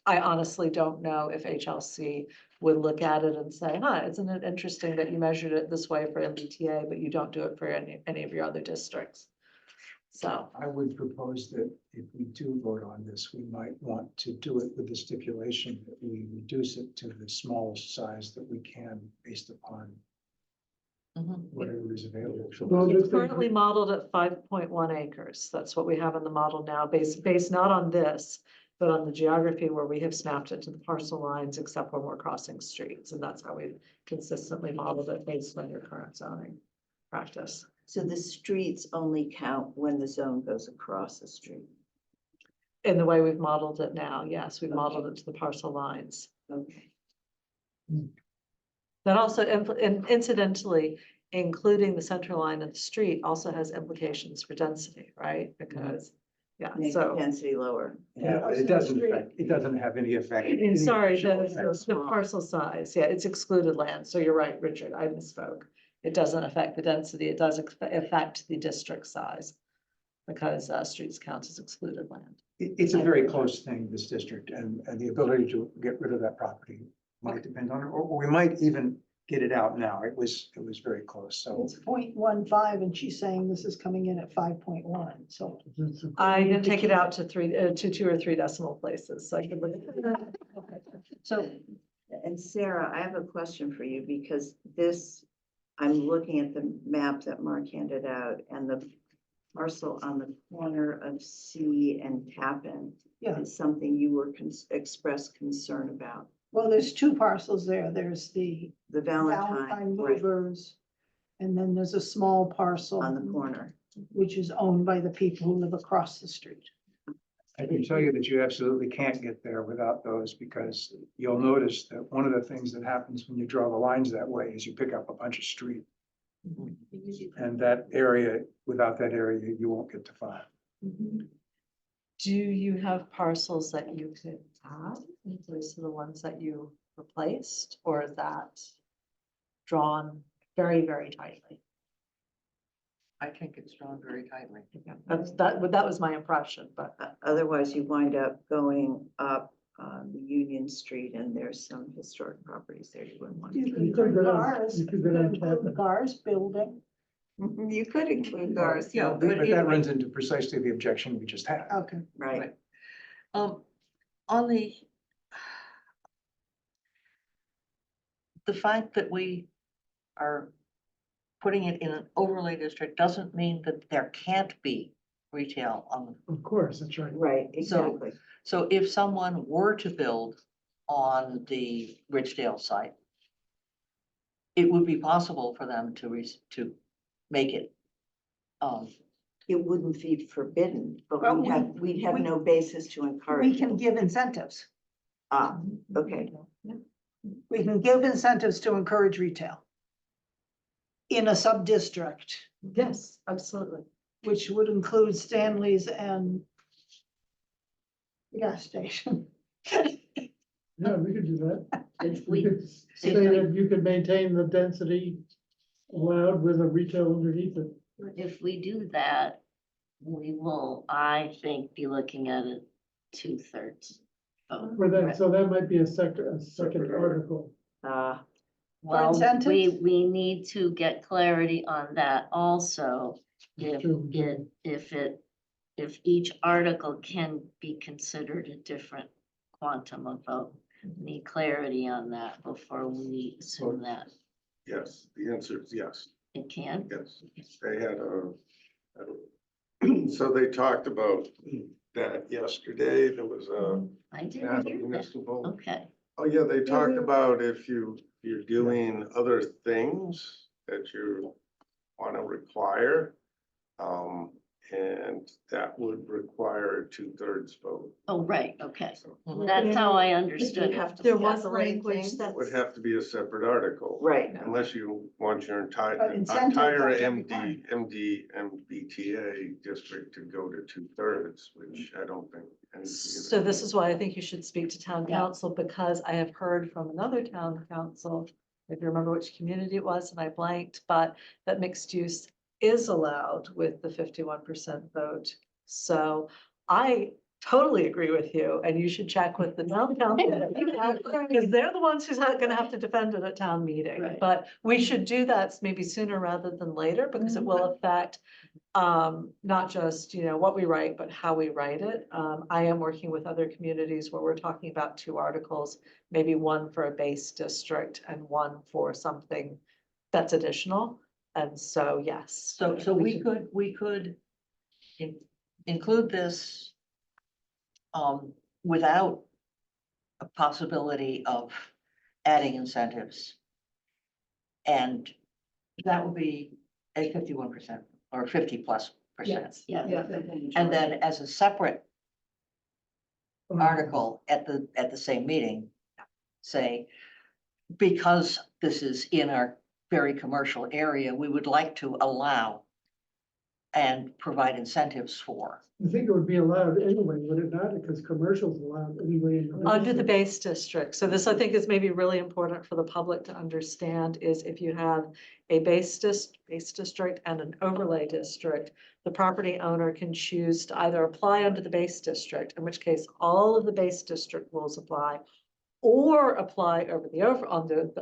honestly don't know if HLC would look at it and say, isn't it interesting that you measured it this way for MBTA, but you don't do it for any of your other districts? So, I would propose that if we do vote on this, we might want to do it with the stipulation that we reduce it to the smallest size that we can based upon mhm. whatever is available. Well, It's this- currently modeled at 5.1 acres. That's what we have in the model now, based not on this, but on the geography where we have snapped it to the parcel lines, except when we're crossing streets. And that's how we've consistently modeled it based on your current zoning practice. So the streets only count when the zone goes across the street. In the way we've modeled it now, yes, we've modeled it to the parcel lines. Okay. That also, incidentally, including the center line of the street also has implications for density, right? Because, yeah, Make so. the density lower. Yeah, but it doesn't have any effect. Sorry, any the effect. parcel size, yeah, it's excluded land, so you're right, Richard, I misspoke. It doesn't affect the density, it does affect the district size. Because streets count as excluded land. It's a very close thing, this district, and the ability to get rid of that property might depend on it, or we might even get it out now. It was very close, so. It's 0.15, and she's saying this is coming in at 5.1, so. I didn't take it out to 2 or 3 decimal places, so I could look at that. So, and Sarah, I have a question for you because this, I'm looking at the map that Mark handed out and the parcel on the corner of C and Tappan Yeah. is something you were expressed concern about. Well, there's 2 parcels there. There's the The Valentine Valentine, right, Movers. And then there's a small parcel. on the corner. Which is owned by the people who live across the street. I can tell you that you absolutely can't get there without those, because you'll notice that one of the things that happens when you draw the lines that way is you pick up a bunch of street. And that area, without that area, you won't get to 5. Do you have parcels that you could add in place of the ones that you replaced, or is that drawn very, very tightly? I think it's drawn very tightly. That was my impression, but Otherwise, you wind up going up Union Street and there's some historic properties there you wouldn't want to. You You could could include go down- cars, you could go down include the Tappan. cars building. You could include cars, Yeah, But but that runs into precisely the objection we just had. Okay. right? On the fact that we are putting it in an overlay district doesn't mean that there can't be retail on. Of course, that's right. Right, exactly. So if someone were to build on the Ridgedale site, it would be possible for them to make it. It wouldn't be forbidden, Well, but we'd have we- no basis to encourage. We can it. give incentives. Ah, okay. We can give incentives to encourage retail. In a sub-district, yes, absolutely. which would include Stanley's and the gas station. Yeah, we could do that. If We we, could say if we- that you could maintain the density allowed with a retail underneath it. if we do that, we will, I think, be looking at it 2/3. vote. For that, so that might be a second article. Well, incentives? we need to get clarity on that also. True. If each article can be considered a different quantum of vote. Need clarity on that before we assume that Yes, the answer is yes, it can. yes. They had so they talked about that yesterday. There was a I didn't hear that. municipal. Okay, Oh, yeah, they talked about if you're doing other things that you want to require. And that would require a 2/3 vote. oh, right, okay. So That's how I You understood it. have to There was separate language things. that it would have to be a separate article. Right, Unless you want your entire incentives have to be fine. MBTA district to go to 2/3, which I don't think. any So this is why I think you should speak to town Yeah. council, because I have heard from another town council, if you remember which community it was, and I blanked, but that mixed use is allowed with the 51% vote So I totally agree with you, and you should check with the town council. Because they're the ones who's gonna have to defend it at town meeting, Right. but we should do that maybe sooner rather than later, because it will affect not just, what we write, but how we write it. I am working with other communities where we're talking about 2 articles, maybe one for a base district and one for something that's additional. And so, yes. So we could include this without a possibility of adding incentives. And that would be a 51% or 50+%. Yeah. And then as a separate article at the same meeting, say, because this is in our very commercial area, we would like to allow and provide incentives for. I think it would be allowed anyway, would it not? Because commercial's allowed anyway. in Under the district. base district. So this, I think, is maybe really important for the public to understand is if you have a base district and an overlay district, the property owner can choose to either apply under the base district, in which case all of the base district rules apply, or apply under the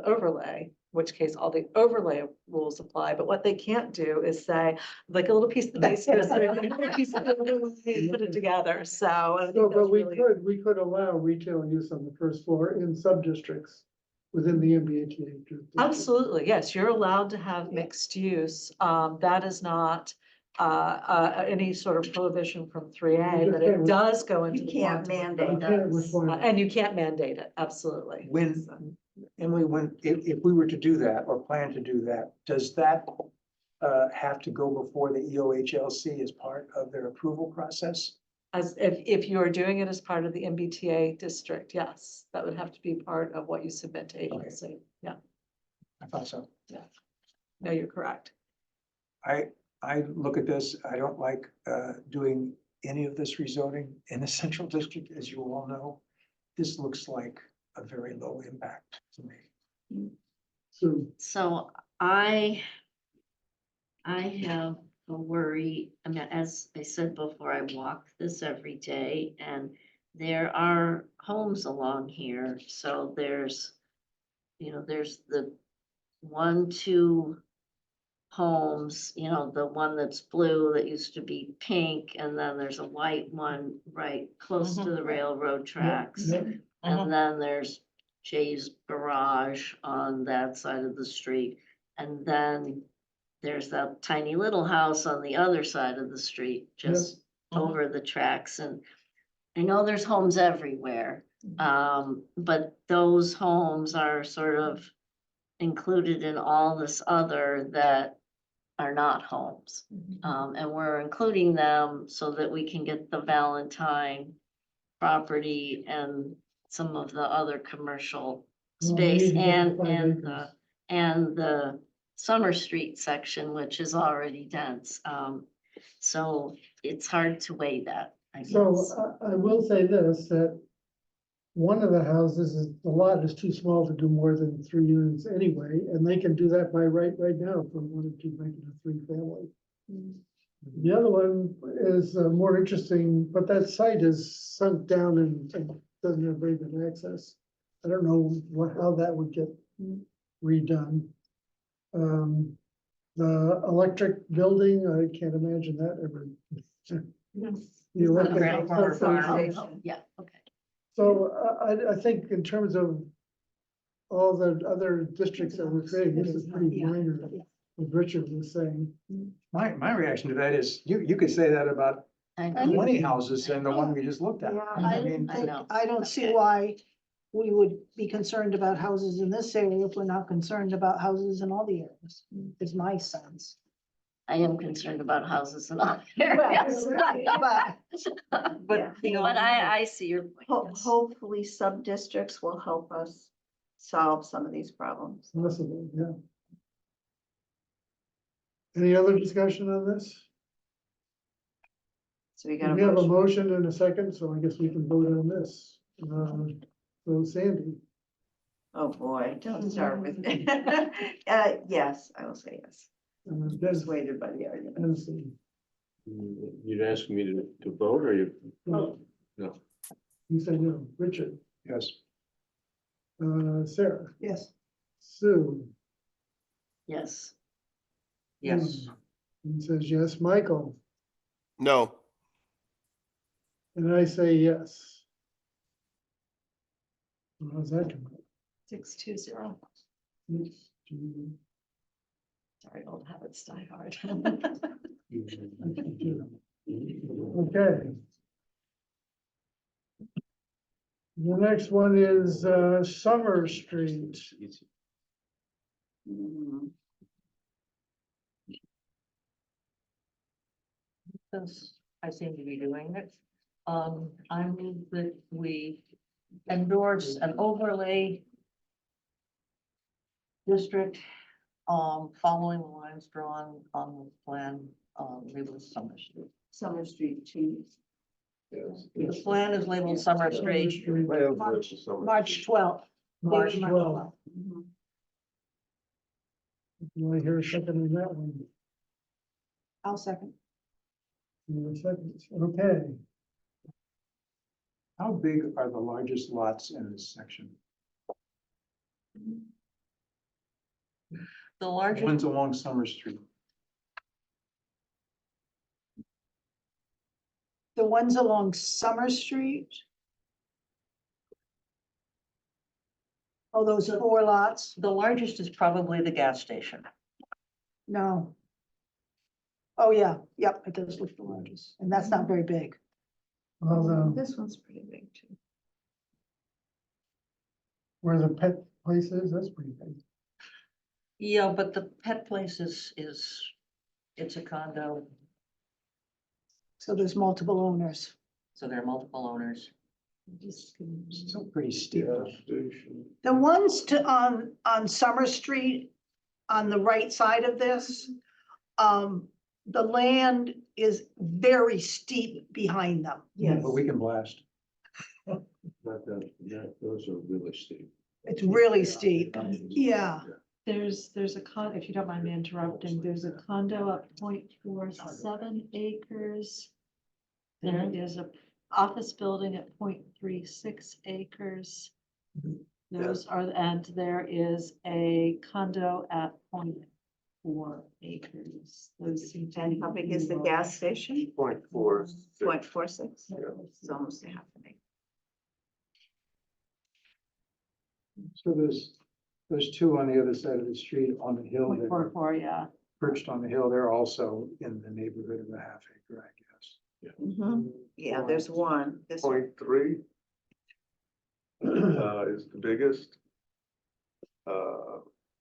overlay, in which case all the overlay rules apply. But what they can't do is say, like a little piece of the base district, and a piece of the overlay, and put it together. So I think No, that's but really. we could allow retail use on the first floor in sub-districts within the MBTA. district. Absolutely, yes, you're allowed to have mixed use. That is not any sort of prohibition from 3A, but it does go into You the can't quantum of mandate You can't require. and you can't mandate it, absolutely. When, Emily, if we were to do that or plan to do that, does that have to go before the EOHLC as part of their approval process? As if you are doing it as part of the MBTA district, yes, that would have to be part of what you submit to agency. Yeah, I thought so. no, you're correct. I look at this, I don't like doing any of this rezoning in the central district, as you all know. This looks like a very low impact to me. So I have a worry, I mean, as I said before, I walk this every day and there are homes along here, so there's the 1, 2 homes, the one that's blue that used to be pink, and then there's a white one right close to the railroad tracks. Yeah. And then there's Jay's garage on that side of the street. And then there's that tiny little house on the other side of the street, just over the tracks. And I know there's homes everywhere. But those homes are sort of included in all this other that are not homes. And we're including them so that we can get the Valentine property and some of the other commercial Well, we space need to get and, the 5 and acres. the, and the Summer Street section, which is already dense. So it's hard to weigh that, I guess. So I will say this, that one of the houses is, the lot is too small to do more than 3 units anyway, and they can do that by right now if they wanted to make it a 3-family. The other one is more interesting, but that site is sunk down and doesn't have very good access. I don't know how that would get redone. The electric building, I can't imagine that ever. The electric- Grandfather farm. Yeah, okay. So I think in terms of all the other districts that we're creating, this is pretty minor, what Richard was saying. My reaction to that is, you could say that about I know. 20 houses and the one we just looked at. Yeah, I mean, I know. I don't see Okay. why we would be concerned about houses in this area if we're not concerned about houses in all the areas, is my sense. I am concerned about houses and all areas. But, But I see your point. yes. Hopefully sub-districts will help us solve some of these problems. Possible, yeah. Any other discussion on this? So we got a We have a motion. motion and a second, so I guess we can vote on this. So Sandy, Oh, boy, don't start with. Yes, I will say yes. Dennis, Persuaded by the argument. Dennison, You'd ask me to vote or you? No. No. You say no. Richard, Yes. Sarah, Yes. Sue, Yes. Yes, and says yes. Michael, No, and I say yes. How's that come out? 620. Yes, two, Sorry, old habits die hard. Okay. The next one is Summer Street. since I seem to be doing it, I move that we endorse an overlay district, following the lines drawn on the plan, labeled Summer Street. Summer Street two. Yes. The plan is labeled Summer Street. March 12th. March David 12th. Mhm. Do I hear a second on that one? I'll second. Your second, okay. How big are the largest lots in this section? The largest, Ones along Summer Street. The ones along Summer Street. Oh, those 4 lots? the largest is probably the gas station. No. Oh, yeah, yep, it does look the largest, and that's not very big. Well, This one's pretty big too. where the pet place is, that's pretty big. Yeah, but the pet place it's a condo, So there's multiple owners. so there are multiple owners. Still pretty steep. Gas station. The ones on Summer Street, on the right side of this, the land is very steep behind them. Yes. But we can blast. Those are really steep. It's really steep. Yeah. There's a if you don't mind me interrupting, there's a condo at 0.47 acres. There is a office building at 0.36 acres. Those are, and there is a condo at 0.4 acres. Those seem to And be how big is the gas station? 0.46. 0.46. Yeah. It's almost half an acre. So there's 2 on the other side of the street on the hill that are 0.44, yeah. perched on the hill. They're also in the neighborhood of a half acre, I guess. Mhm. Yeah, there's one. This one. 0.3 is the biggest.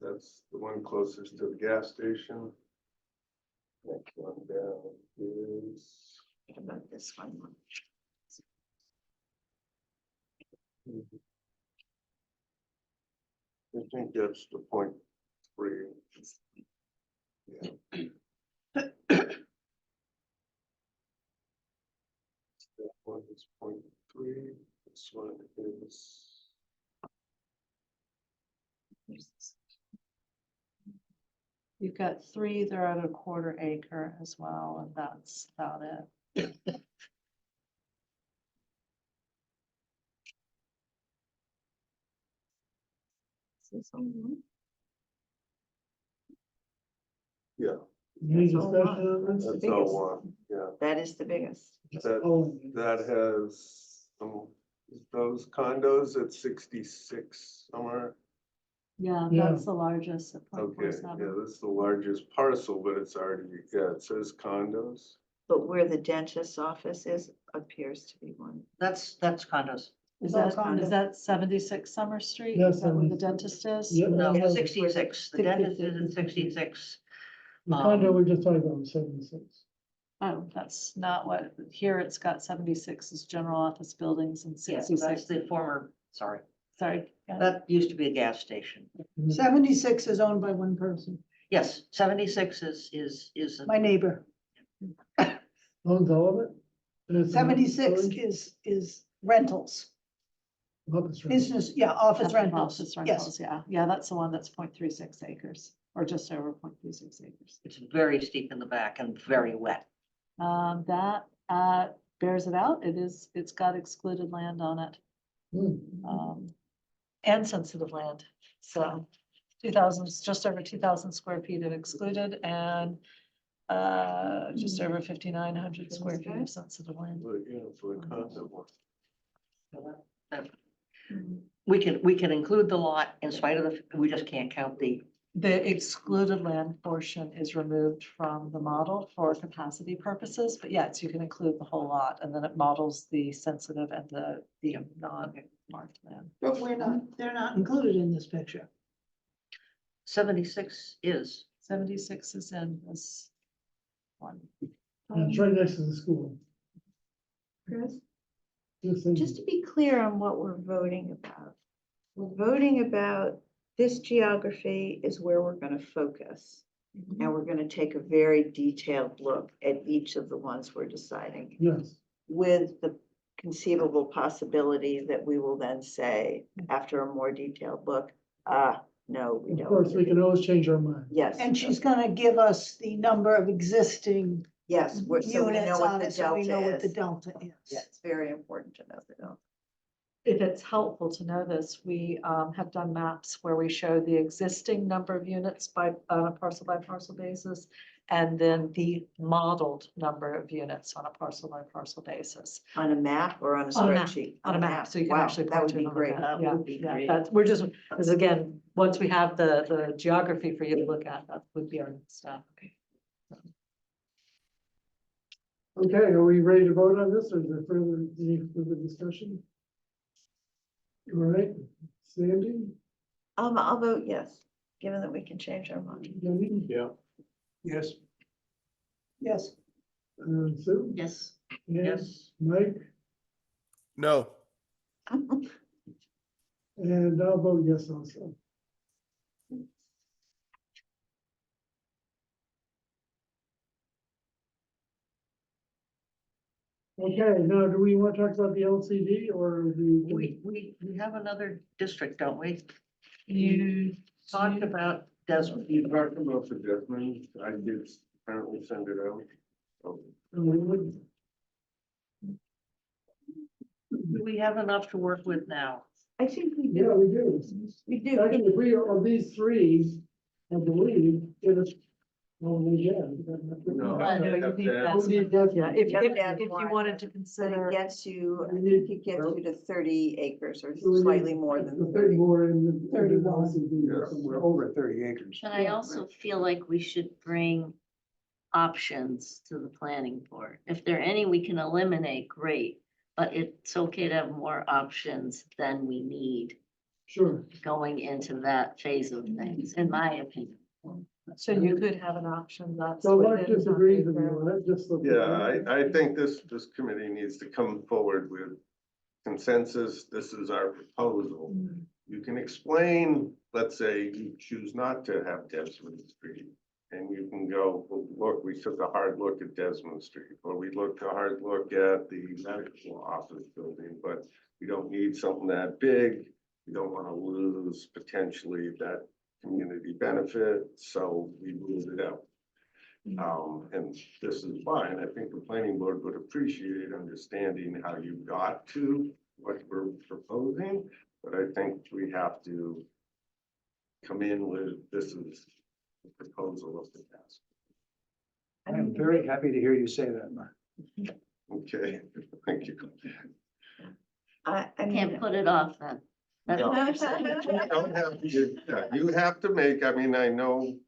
That's the one closest to the gas station. Next one down is. What about this one? I think that's the 0.3. Yeah. That one is 0.3. This one is. You've got 3, they're at a 1/4 acre as well, and that's about it. Yeah, Any That's all discussion on one. this? That's the that's all biggest. one, yeah. That is the biggest. That has, those condos at 66 somewhere. Yeah, Yeah. that's the largest at Okay, yeah, 0.47. that's the largest parcel, but it's already, yeah, it says condos. But where the dentist's office is appears to be one. That's condos. Is All that, condo. is that 76 Summer Street? Yes, Is that where the 76. dentist is? Yeah. No, Yeah. 66, the dentist is at 66. The condo we just talked about was 76. Oh, that's not what, here it's got 76 as general office buildings and Yes, 66. that's the former, sorry, Sorry. that used to be a gas station. 76 is owned by one person, Yes, 76 is. my neighbor. Owns all of it? And it's an office 76 building? is rentals, Office rental. business, yeah, office That's rentals. Office Yes, rentals, yeah. Yeah, that's the one that's 0.36 acres, or just over 0.36 acres. It's very steep in the back and very wet. That bears it out. It's got excluded land on it. And sensitive land. So 2,000, just over 2,000 square feet of excluded and just over 5,900 square feet of sensitive land. But, you know, for a concept one. We can include the lot in spite of we just can't count the. The excluded land portion is removed from the model for capacity purposes, but yes, you can include the whole lot and then it models the sensitive and the non-marked land. But they're not included in this picture. 76 is. 76 is in this one. It's right next to the school. Chris, This thing- just to be clear on what we're voting about. We're voting about this geography is where we're gonna focus. And we're gonna take a very detailed look at each of the ones we're deciding, Yes, with the conceivable possibility that we will then say, after a more detailed look, no, we of don't. course, we can always change our mind. Yes. And she's gonna give us the number of existing Yes, so we units know what on the it, so we know what delta the is. delta Yeah, is. it's very important to know the delta. If it's helpful to know this, we have done maps where we show the existing number of units by parcel basis, and then the modeled number of units on a parcel by parcel basis. On a map or on a On a map, spreadsheet? on a map, so you can Wow, actually. that point would to be it on a great. map. That Yeah, would be yeah, great. we're just, because again, once we have the geography for you to look at, that would be our next step. Okay, are we ready to vote on this or is there any further discussion? All right, Sandy? I'll vote yes, given that we can change our mind. Jenny, Yeah. Yes, Yes. Sue? Yes. Yes. Mike? No. And I'll vote yes also. Okay, now do we want to talk about the LCD or the? We have another district, don't we? You Talked about Desmond. You talked about the Desmond, I did apparently send it out. So, Do we have enough to work with now? I think we Yeah, do, we do. we do. Actually, if we, of these three, I believe, it is. Well, yeah. No. I know you Have need that. that. We need that. Yeah, Yep. if you wanted to But consider. it gets you, I We think need- it gets you to 30 acres or So we need slightly more a than third 30. more in the. 31. LCD Yeah, somewhere. we're over 30 acres. But I also feel like we should bring options to the planning board. If there are any we can eliminate, great. But it's okay to have more options than we need Sure. going into that phase of things, in my opinion. So you could have an option that's. So Mark within disagrees with the- you on it, just. so- Yeah, I think this committee needs to come forward with consensus. This is our proposal. You can explain, let's say you choose not to have Desmond Street. And you can go, well, look, we took a hard look at Desmond Street, or we looked a hard look at the medical office building, but we don't need something that big. We don't want to lose potentially that community benefit, so we moved it out. And this is fine. I think the planning board would appreciate understanding how you got to what we're proposing, but I think we have to come in with, this is the proposal of the task. I'm very happy to hear you say that, Mark. Okay, thank you. I Can't mean, put it off then. That's all I'm saying. You don't have to- You have to make, I mean, I know,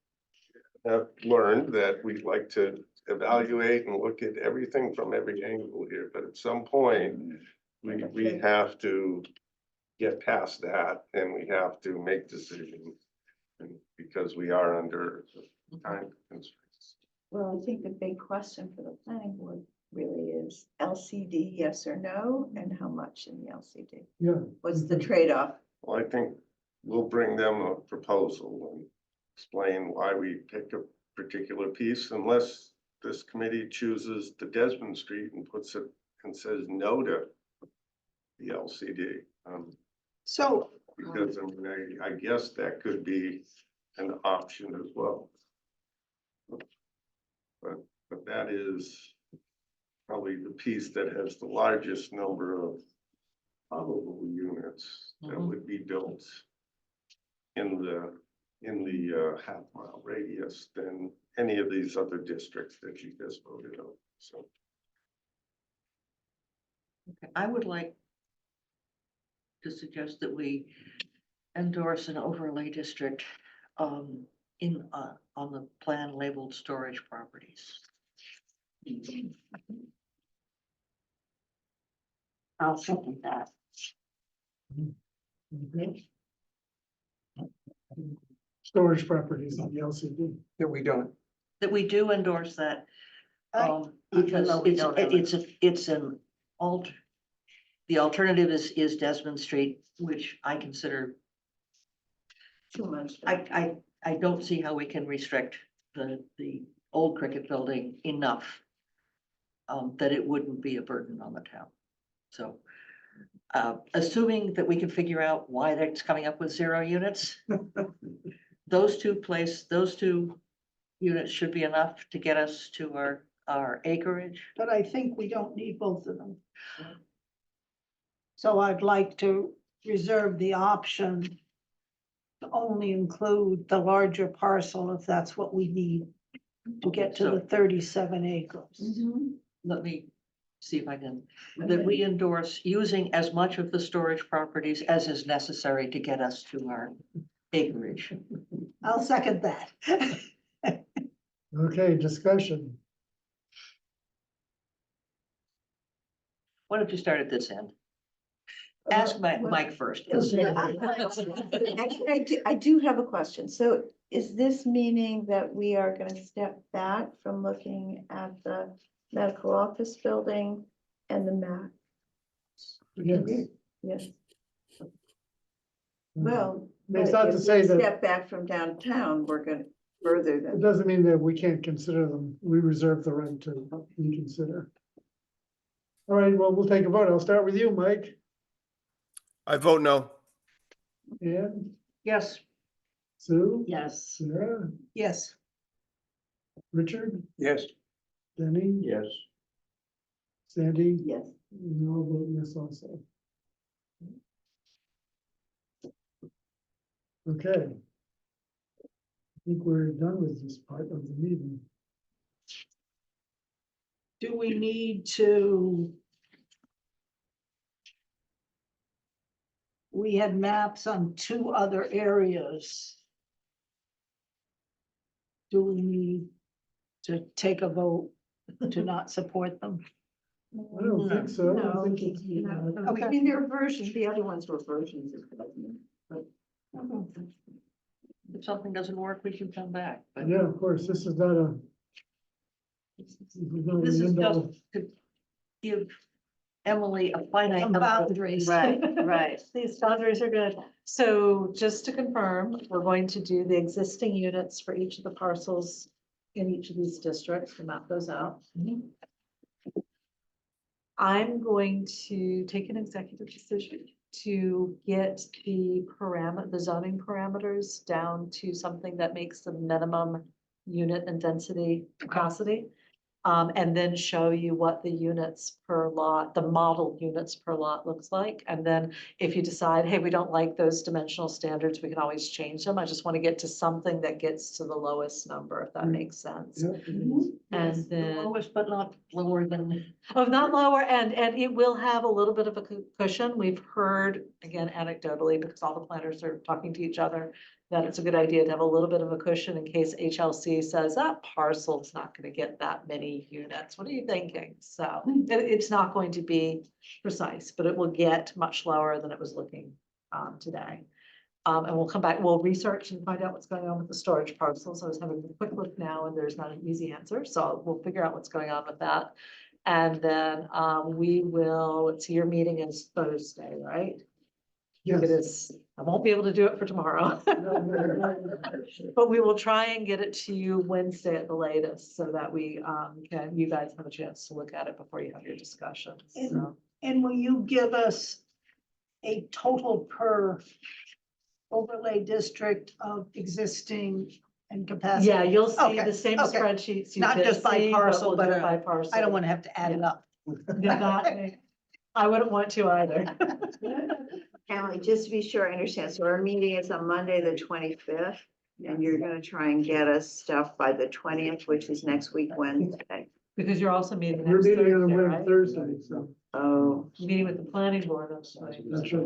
I've learned that we like to evaluate and look at everything from every angle here, but at some point, we have to get past that and we have to make decisions. And because we are under time constraints. well, I think the big question for the planning board really is LCD, yes or no, and how much in the LCD? Yeah. What's the trade-off? Well, I think we'll bring them a proposal and explain why we pick a particular piece unless this committee chooses the Desmond Street and puts it and says no to the LCD. So, Because I mean, I guess that could be an option as well. But that is probably the piece that has the largest number of probable units that Mhm. would be built in the half mile radius than any of these other districts that you just voted on, so. Okay, I would like to suggest that we endorse an overlay district in, on the plan labeled storage properties. I'll second that. Okay. Storage properties on the LCD. That we don't. That we do endorse that. Even Because though we it's, don't have it. it's an the alternative is Desmond Street, which I consider, Too much. I don't see how we can restrict the old cricket building enough that it wouldn't be a burden on the town. So, assuming that we can figure out why that's coming up with 0 units, those two units should be enough to get us to our acreage. But I think we don't need both of them. So I'd like to reserve the option to only include the larger parcel if that's what we need to get to the 37 acres. Let me see if I can, that we endorse using as much of the storage properties as is necessary to get us to our acreage. I'll second that. Okay, discussion. Why don't you start at this end? Ask Mike first. 'Cause- Actually, I do have a question. So is this meaning that we are gonna step back from looking at the medical office building and the map? Yes. Yes. Well, It's but not to if say we that, step back from downtown, we're gonna further it than. doesn't mean that we can't consider them. We reserve the right to reconsider. All right, well, we'll take a vote. I'll start with you, Mike, I vote no. and Yes, Sue, Yes. Sarah, Yes, Richard, Yes. Denny, Yes. Sandy, Yes. and I'll vote yes also. Okay. I think we're done with this part of the meeting. do we need to? We had maps on 2 other areas. Do we need to take a vote to not support them? I don't think so. I think it's, I mean, there are versions, the other ones were versions of it. But if something doesn't work, we can come back, but yeah, of course, this is not a. this is just to give Emily a finite Some number. boundaries. Right. These boundaries are good. So just to confirm, we're going to do the existing units for each of the parcels in each of these districts to map those out. I'm going to take an executive decision to get the zoning parameters down to something that makes the minimum unit and density capacity. And then show you what the units per lot, the model units per lot looks like. And then if you decide, hey, we don't like those dimensional standards, we can always change them. I just want to get to something that gets to the lowest number, if that makes sense. Yeah, it is. And then, Lowest, but not lower than. oh, not lower, and it will have a little bit of a cushion. We've heard, again anecdotally, because all the planners are talking to each other, that it's a good idea to have a little bit of a cushion in case HLC says that parcel's not gonna get that many units. What are you thinking? So it's not going to be precise, but it will get much lower than it was looking today. And we'll come back, we'll research and find out what's going on with the storage parcels. I was having a quick look now and there's not an easy answer, so we'll figure out what's going on with that. And then we will, let's see, your meeting is Thursday, right? It Yes. is, I won't be able to do it for tomorrow. But we will try and get it to you Wednesday at the latest so that we you guys have a chance to look at it before you have your discussions. So. And will you give us a total per overlay district of existing and capacity. Yeah, you'll see Okay, the same okay. spreadsheets. you've Not been just by seeing, parcel, we'll but, do it by parcel. I don't want to have to add it up. Yeah, I wouldn't want to either. Emily, just to be sure I understand, so our meeting is on Monday, the 25th, and you're gonna try and get us stuff by the 20th, which is next week, Wednesday. Because you're also meeting We're next meeting on Thursday, right? Thursday, so. Oh, Meeting with the planning board on Thursday. That's right.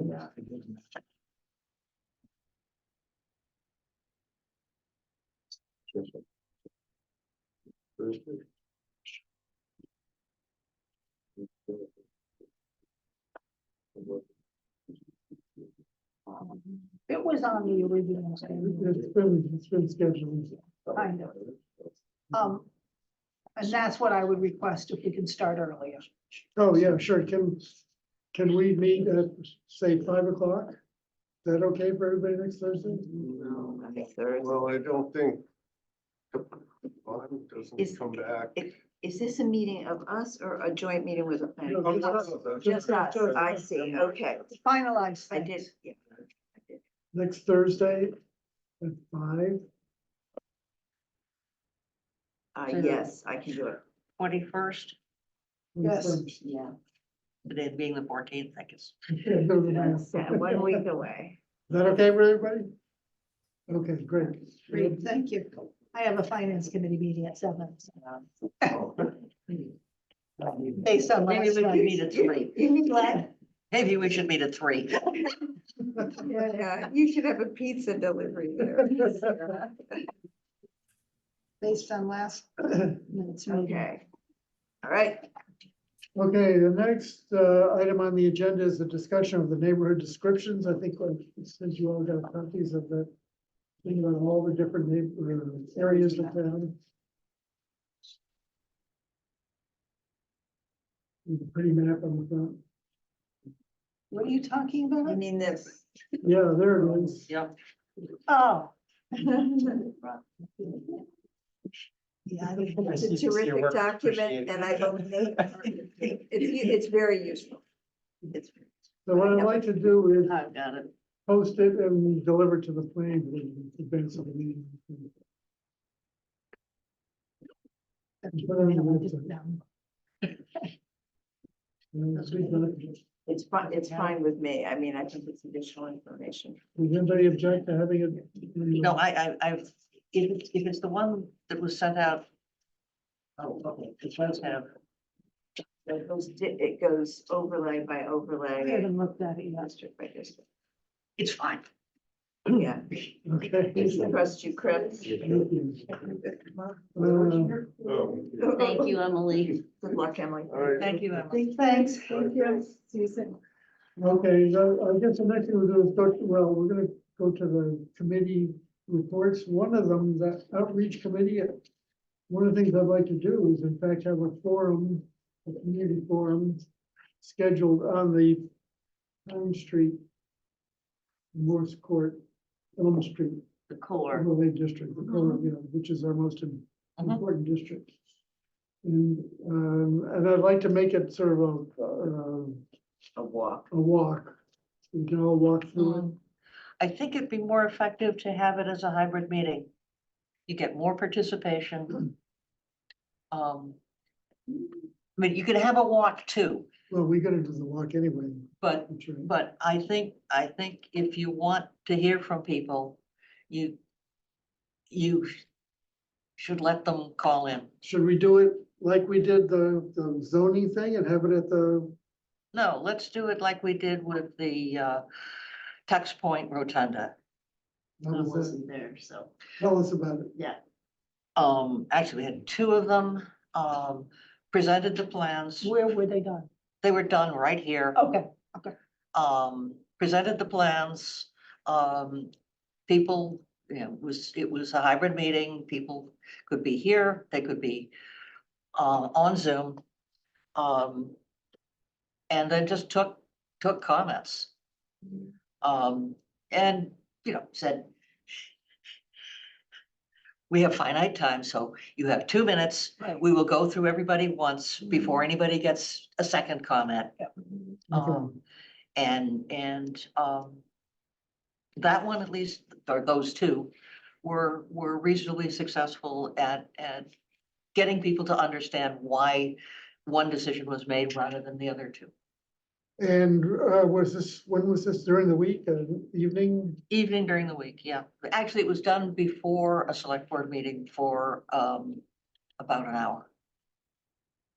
It was on the original. It's been scheduled. Kind of. And that's what I would request if we can start earlier. Oh, yeah, sure. Can we meet at, say, 5 o'clock? Is that okay for everybody next Thursday? no, I think Thursday. Well, I don't think the bond Is- doesn't come back. Is this a meeting of us or a joint meeting with the planning? No, board? just us. Just us, I see, okay. Finalized I things. did, yeah. I did. Next Thursday at 5. Yes, I can do it. 21st, Yes. Yeah. today being the 14th, I guess. Is Yeah, 1 week away. that okay for everybody? Okay, great. Great, thank you. I have a finance committee meeting at 7. Based on Maybe last we could meet night's. at 3. You need What? Maybe we should meet at 3. Yeah, you should have a pizza delivery there. Based on last night's meeting. Okay. All right, Okay, the next item on the agenda is the discussion of the neighborhood descriptions. I think since you all got copies of that, thing about all the different neighborhood areas of town. With a pretty map on the front. What are you talking I about? mean this. Yeah, there it is. Yep. Oh. Yeah, It's a terrific document and I don't think, it's very useful. It's. So what I'd like to do is I've got it. post it and deliver to the planning board in advance of the meeting. Put it on the website. It's fine, it's fine with me. I mean, I think it's additional information. Does anybody object to having it? No, if it's the one that was sent out. Oh, okay, it does have. It goes overlay by I overlay, haven't looked at it yet. district by district. It's fine. Yeah, Okay. trust you, Chris. Thank you, Emily. Good luck, Emily. All right. Thank you, Emma. Thanks. Thank you. See you soon. Okay, so I guess the next thing we'll do is we're gonna go to the committee reports. One of them, the outreach committee. One of the things I'd like to do is in fact have a forum, a community forum scheduled on the Elm Street, Morse Court, Elm Street, The core. overlay district, the core, you know, which is our most important district. And I'd like to make it sort of A walk. a walk. We can all walk through it. I think it'd be more effective to have it as a hybrid meeting. You get more participation. I mean, you could have a walk too, Well, we gotta do the walk anyway. but That's right. But I think if you want to hear from people, you should let them call in. Should we do it like we did the zoning thing and have it at the, No, let's do it like we did with the Tux Point Rotunda. how I was that? wasn't there, so, Tell us about it. yeah. Actually, we had 2 of them, presented the plans. Where were they done? They were done right here. Okay. Presented the plans, people, you know, it was a hybrid meeting, people could be here, they could be on Zoom. And then just took comments. And, you know, said, we have finite time, so you have 2 minutes. Right. We will go through everybody once before anybody gets a second comment. And that one at least, or those 2, were reasonably successful at getting people to understand why one decision was made rather than the other two. And when was this, during the week, evening? Evening during the week, yeah. But actually, it was done before a select board meeting for about an hour.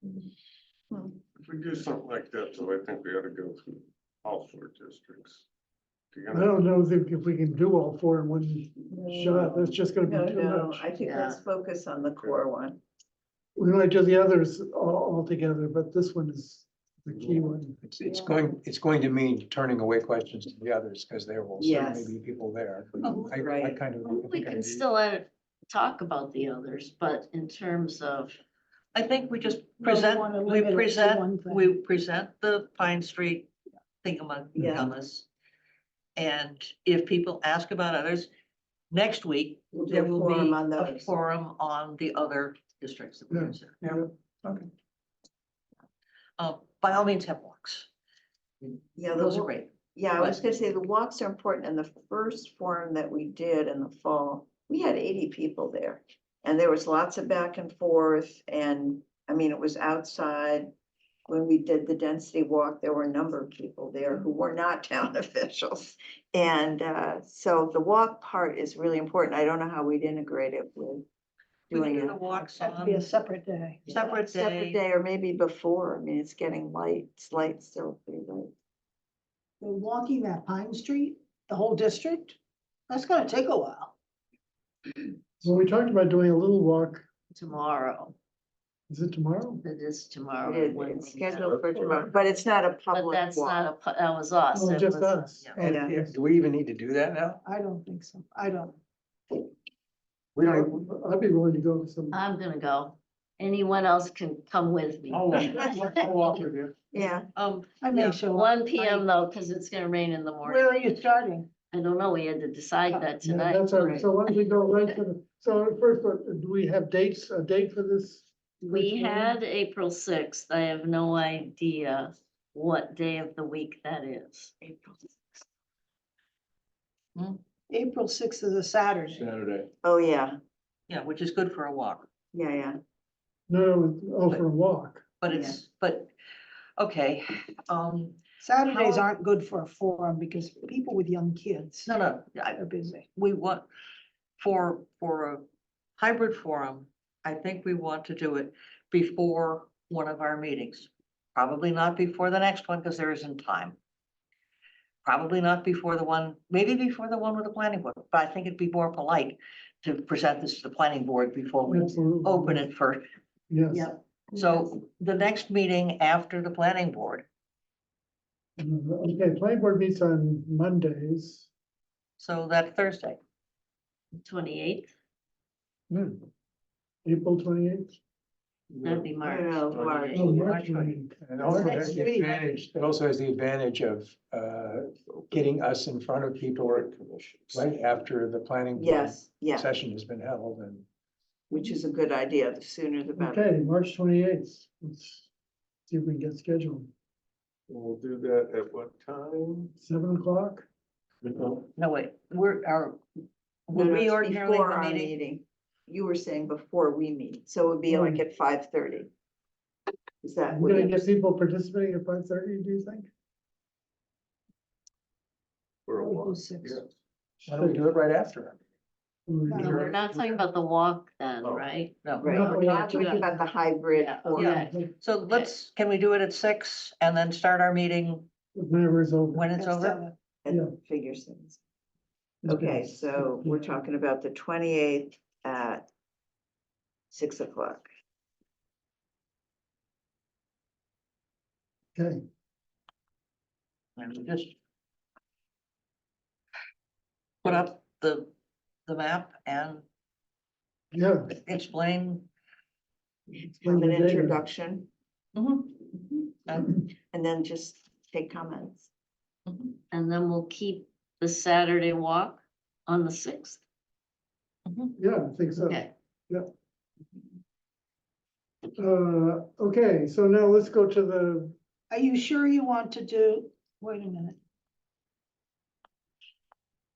If we do something like that, so I think we ought to go through all four districts. I don't know if we can do all four in one shot, that's just gonna No, be too no, much. I think let's focus on the core one. We might do the others all together, but this one is the key one. It's going to mean turning away questions to the others, because there will certainly Yes. be people there. But Oh, I right. kind of. I We think I can agree. still talk about the others, but in terms of, I think we just No, we present, wanna we limit it to one thing. present the Pine Street Yeah. thingamajiggamas. And if people ask about others, next week, We'll do there a will forum be on a those. forum on the other districts that we Yeah. consider. Okay. By all means, have walks. Yeah, Those are great. Yeah, I was gonna say the walks are important. In the first forum that we did in the fall, we had 80 people there. And there was lots of back and forth and, I mean, it was outside. When we did the density walk, there were a number of people there who were not town officials. And so the walk part is really important. I don't know how we'd integrate it with We can doing do it. the walks Have to be a on separate day. separate Separate day. day or maybe before. I mean, it's getting light. It's light still pretty late. We're walking that Pine Street, the whole district, that's gonna take a while. Well, we talked about doing a little walk, tomorrow, is it tomorrow? it is tomorrow. It's Wednesday. scheduled for tomorrow, but it's not a But public that's not walk. a, that was us. Oh, It just was- us. yeah. And Yeah. do we even need to do that now? I don't think so. I don't. We don't. I'd be willing to go some. I'm gonna go. Anyone else can come with me. I'll walk with you. Yeah, I may Yeah, show up. 1 PM though, because it's gonna rain in the morning. Where are you starting? I don't know, we had to decide that Yeah, tonight. that's all right. So why don't we go right to the, so first, do we have dates, a date for this? We first one? had April 6th. I have no idea what day of the week that is. April 6th is a Saturday. Saturday. oh, yeah, Yeah, which is good for a walk, yeah. No, oh, for a walk. but okay, Saturdays How- aren't good for a forum because people with young kids no, are busy. we want, for a hybrid forum, I think we want to do it before one of our meetings. Probably not before the next one, because there isn't time. Probably not before the one, maybe before the one with the planning board, but I think it'd be more polite to present this to the planning board before we Absolutely. open it for, Yes. so the next meeting after the planning board, Okay, planning board meets on Mondays. so that Thursday. 28th, April 28th. that'd be I March. don't know, March. Oh, March March 28th. And it also Next has the week. advantage, it also has the advantage of getting us in front of people right after the planning board Yes, yeah, session has been held, and which is a good idea. The sooner the better. Okay, March 28th. Let's see if we can get scheduled. We'll do that at what time? 7 o'clock? No, wait, would No, no, we it's ordinarily before have a our meeting? You were saying before we meet, so it would be like at 5:30. Is that We're what gonna you? get people participating at 5:30, do you think? For a April walk? 6th. Yeah. why don't we do it right after? No, we're not talking about the walk then, Oh. right? No. Right, No, we're not talking about the hybrid. Yeah, forum. okay. So let's, can we do it at 6 and then start our meeting Whenever it's over. when it's That's over? At Yeah. Figure things. Okay, so we're talking about the 28th at 6 o'clock. Okay, And we just put up the map and yeah. explain. Explain Have an the data. introduction And and then just take comments. And then we'll keep the Saturday walk on the 6th. Yeah, I think so. Okay. Okay, so now let's go to the, Are you sure you want to do, wait a minute.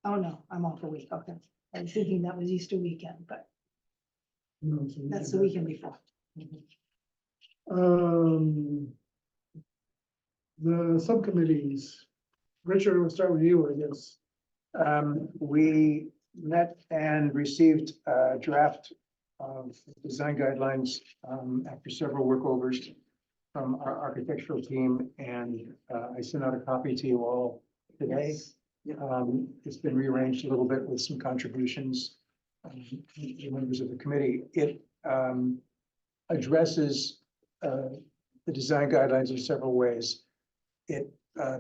Oh, no, I'm off a week, okay. I was thinking that was Easter weekend, but No, so we that's can the have- weekend before. The subcommittees. Richard, we'll start with you, I guess. We met and received a draft of design guidelines after several workovers from our architectural team, and I sent out a copy to you all today. It's been rearranged a little bit with some contributions from the members of the committee. It addresses the design guidelines in several ways. It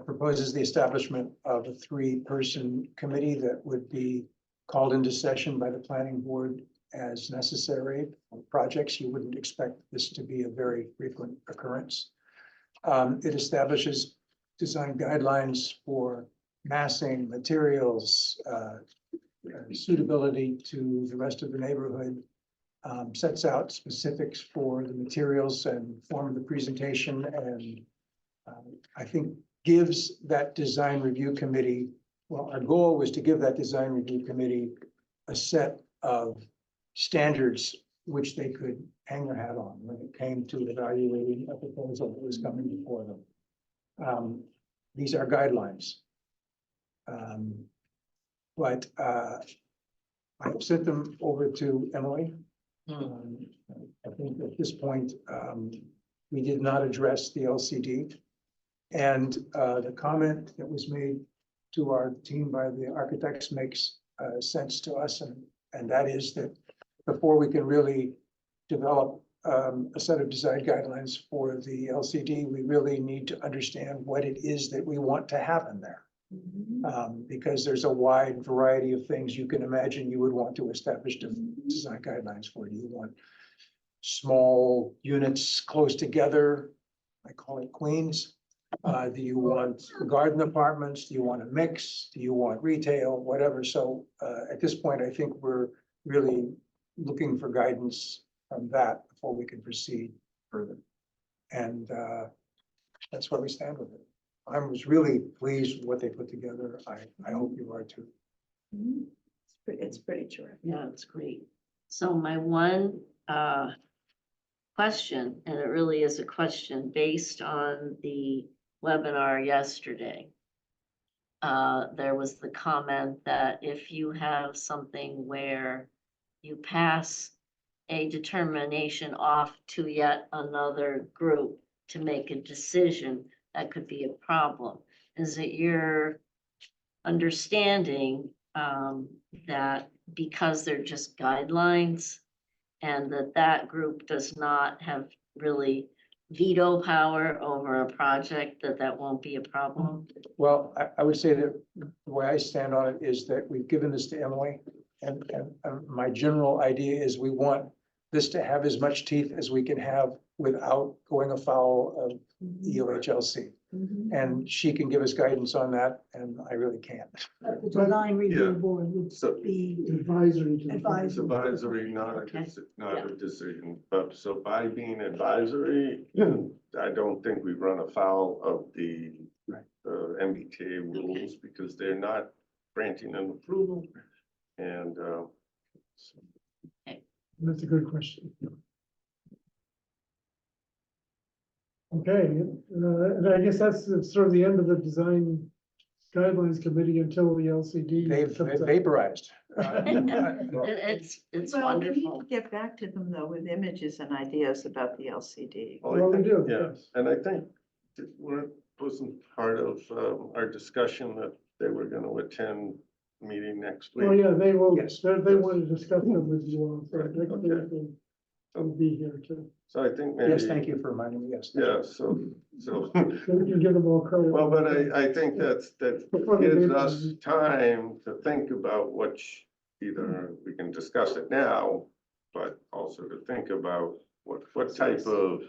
proposes the establishment of a three-person committee that would be called into session by the planning board as necessary for projects. You wouldn't expect this to be a very frequent occurrence. It establishes design guidelines for massing, materials, suitability to the rest of the neighborhood, sets out specifics for the materials and form of the presentation, and I think gives that design review committee, well, our goal was to give that design review committee a set of standards which they could hang their hat on when it came to evaluating a proposal that was coming before them. These are guidelines. But I have sent them over to Emily. I think at this point, we did not address the LCD. And the comment that was made to our team by the architects makes sense to us. And that is that before we can really develop a set of design guidelines for the LCD, we really need to understand what it is that we want to have in there. Because there's a wide variety of things you can imagine you would want to establish design guidelines for. Do you want small units close together? I call it queens. Do you want garden apartments? Do you want a mix? Do you want retail? Whatever. So at this point, I think we're really looking for guidance from that before we can proceed further. And that's where we stand with it. I was really pleased with what they put together. I hope you are too. It's pretty terrific. Yeah, it's great. So my one question, and it really is a question based on the webinar yesterday. There was the comment that if you have something where you pass a determination off to yet another group to make a decision, that could be a problem. Is it your understanding that because they're just guidelines and that group does not have really veto power over a project, that won't be a problem? Well, I would say that the way I stand on it is that we've given this to Emily. And my general idea is we want this to have as much teeth as we can have without going afoul of EOHLC. And she can give us guidance on that, and I really can't. The design review board would So be Advisory to. it's advisory. advisory, not a, Okay. not a decision, but so by being advisory, I don't think we run afoul of the MBTA rules because they're not granting an approval. And That's a good question. Okay, and I guess that's sort of the end of the design guidelines committee until the LCD. They've comes out. vaporized. It's Well, we need wonderful. to get back to them though with images and ideas about the LCD. Well, we do, yeah, yes. and I think it wasn't part of our discussion that they were gonna attend meeting next Oh, week. yeah, they will, Yes. they want to discuss them with you all, so Right, next okay. Thursday, I'll be here too. So I think maybe. Yes, thank you for reminding me, yes. Yeah, so. So we can give them all credit. Well, but I think that Before they gives do us that. time to think about either we can discuss it now, but also to think about what type of,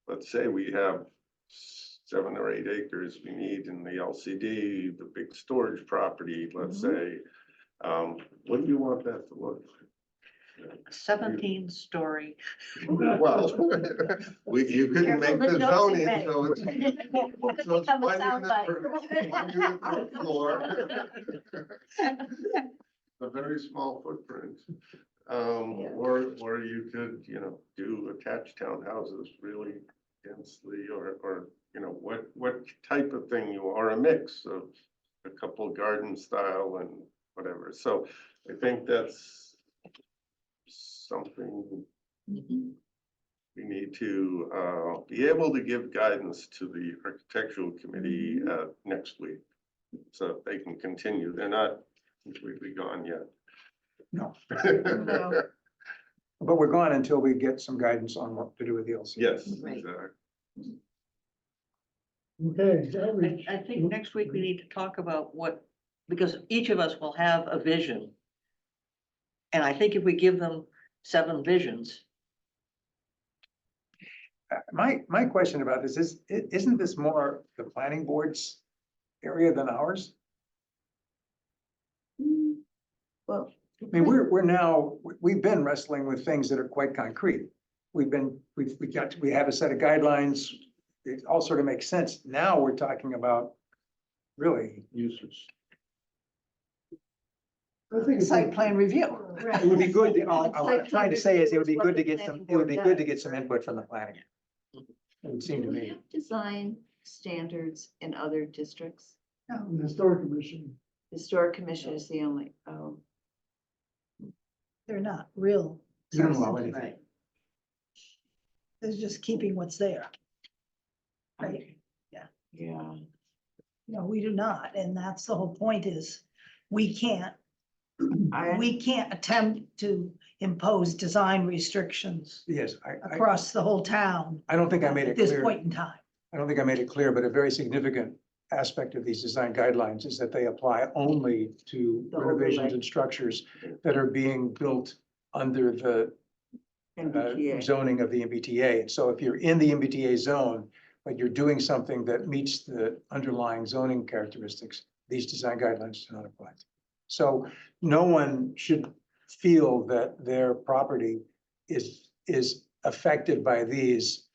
let's say we have 7 or 8 acres we need in the LCD, the big storage property, let's say. What do you want that to look like? 17-story. Well, you couldn't make Careful the the jokes you zoning, make. so it's. So it's Become a one unit soundbite. per- one unit per floor. a very small footprint. Yeah. Or you could, do attached townhouses really densely, or, what type of thing or a mix of a couple garden style and whatever. So I think that's something we need to be able to give guidance to the architectural committee next week. So that they can continue. They're not completely gone yet. No, No. but we're gone until we get some guidance on what to do with the LC. Yes, Right. exactly. Okay. outreach. I think next week we need to talk about what, because each of us will have a vision. And I think if we give them 7 visions, My question about this is, isn't this more the planning board's area than ours? Well, I mean, we've been wrestling with things that are quite concrete. We have a set of guidelines. It all sort of makes sense. Now we're talking about really, Users. I think it's Site plan review. it would be good, what I'm Site trying to say is it would be good to get planning some, it would be board good to does. get some input from the planning. It would seem to do we me. have design standards in other districts? the historic commission. Historic Commission is the only, They're not real. You don't allow anything. Right. They're just keeping what's there. Right? yeah. No, we do not. And that's the whole point is, we can't attempt to impose design restrictions Yes, across the whole town I don't think I made at it this clear. point in time. I don't think I made it clear, but a very significant aspect of these design guidelines is that they apply only to The renovations overlay. and structures that are being built under the MBTA. zoning of the MBTA. And so if you're in the MBTA zone, but you're doing something that meets the underlying zoning characteristics, these design guidelines do not apply. So no one should feel that their property is affected by these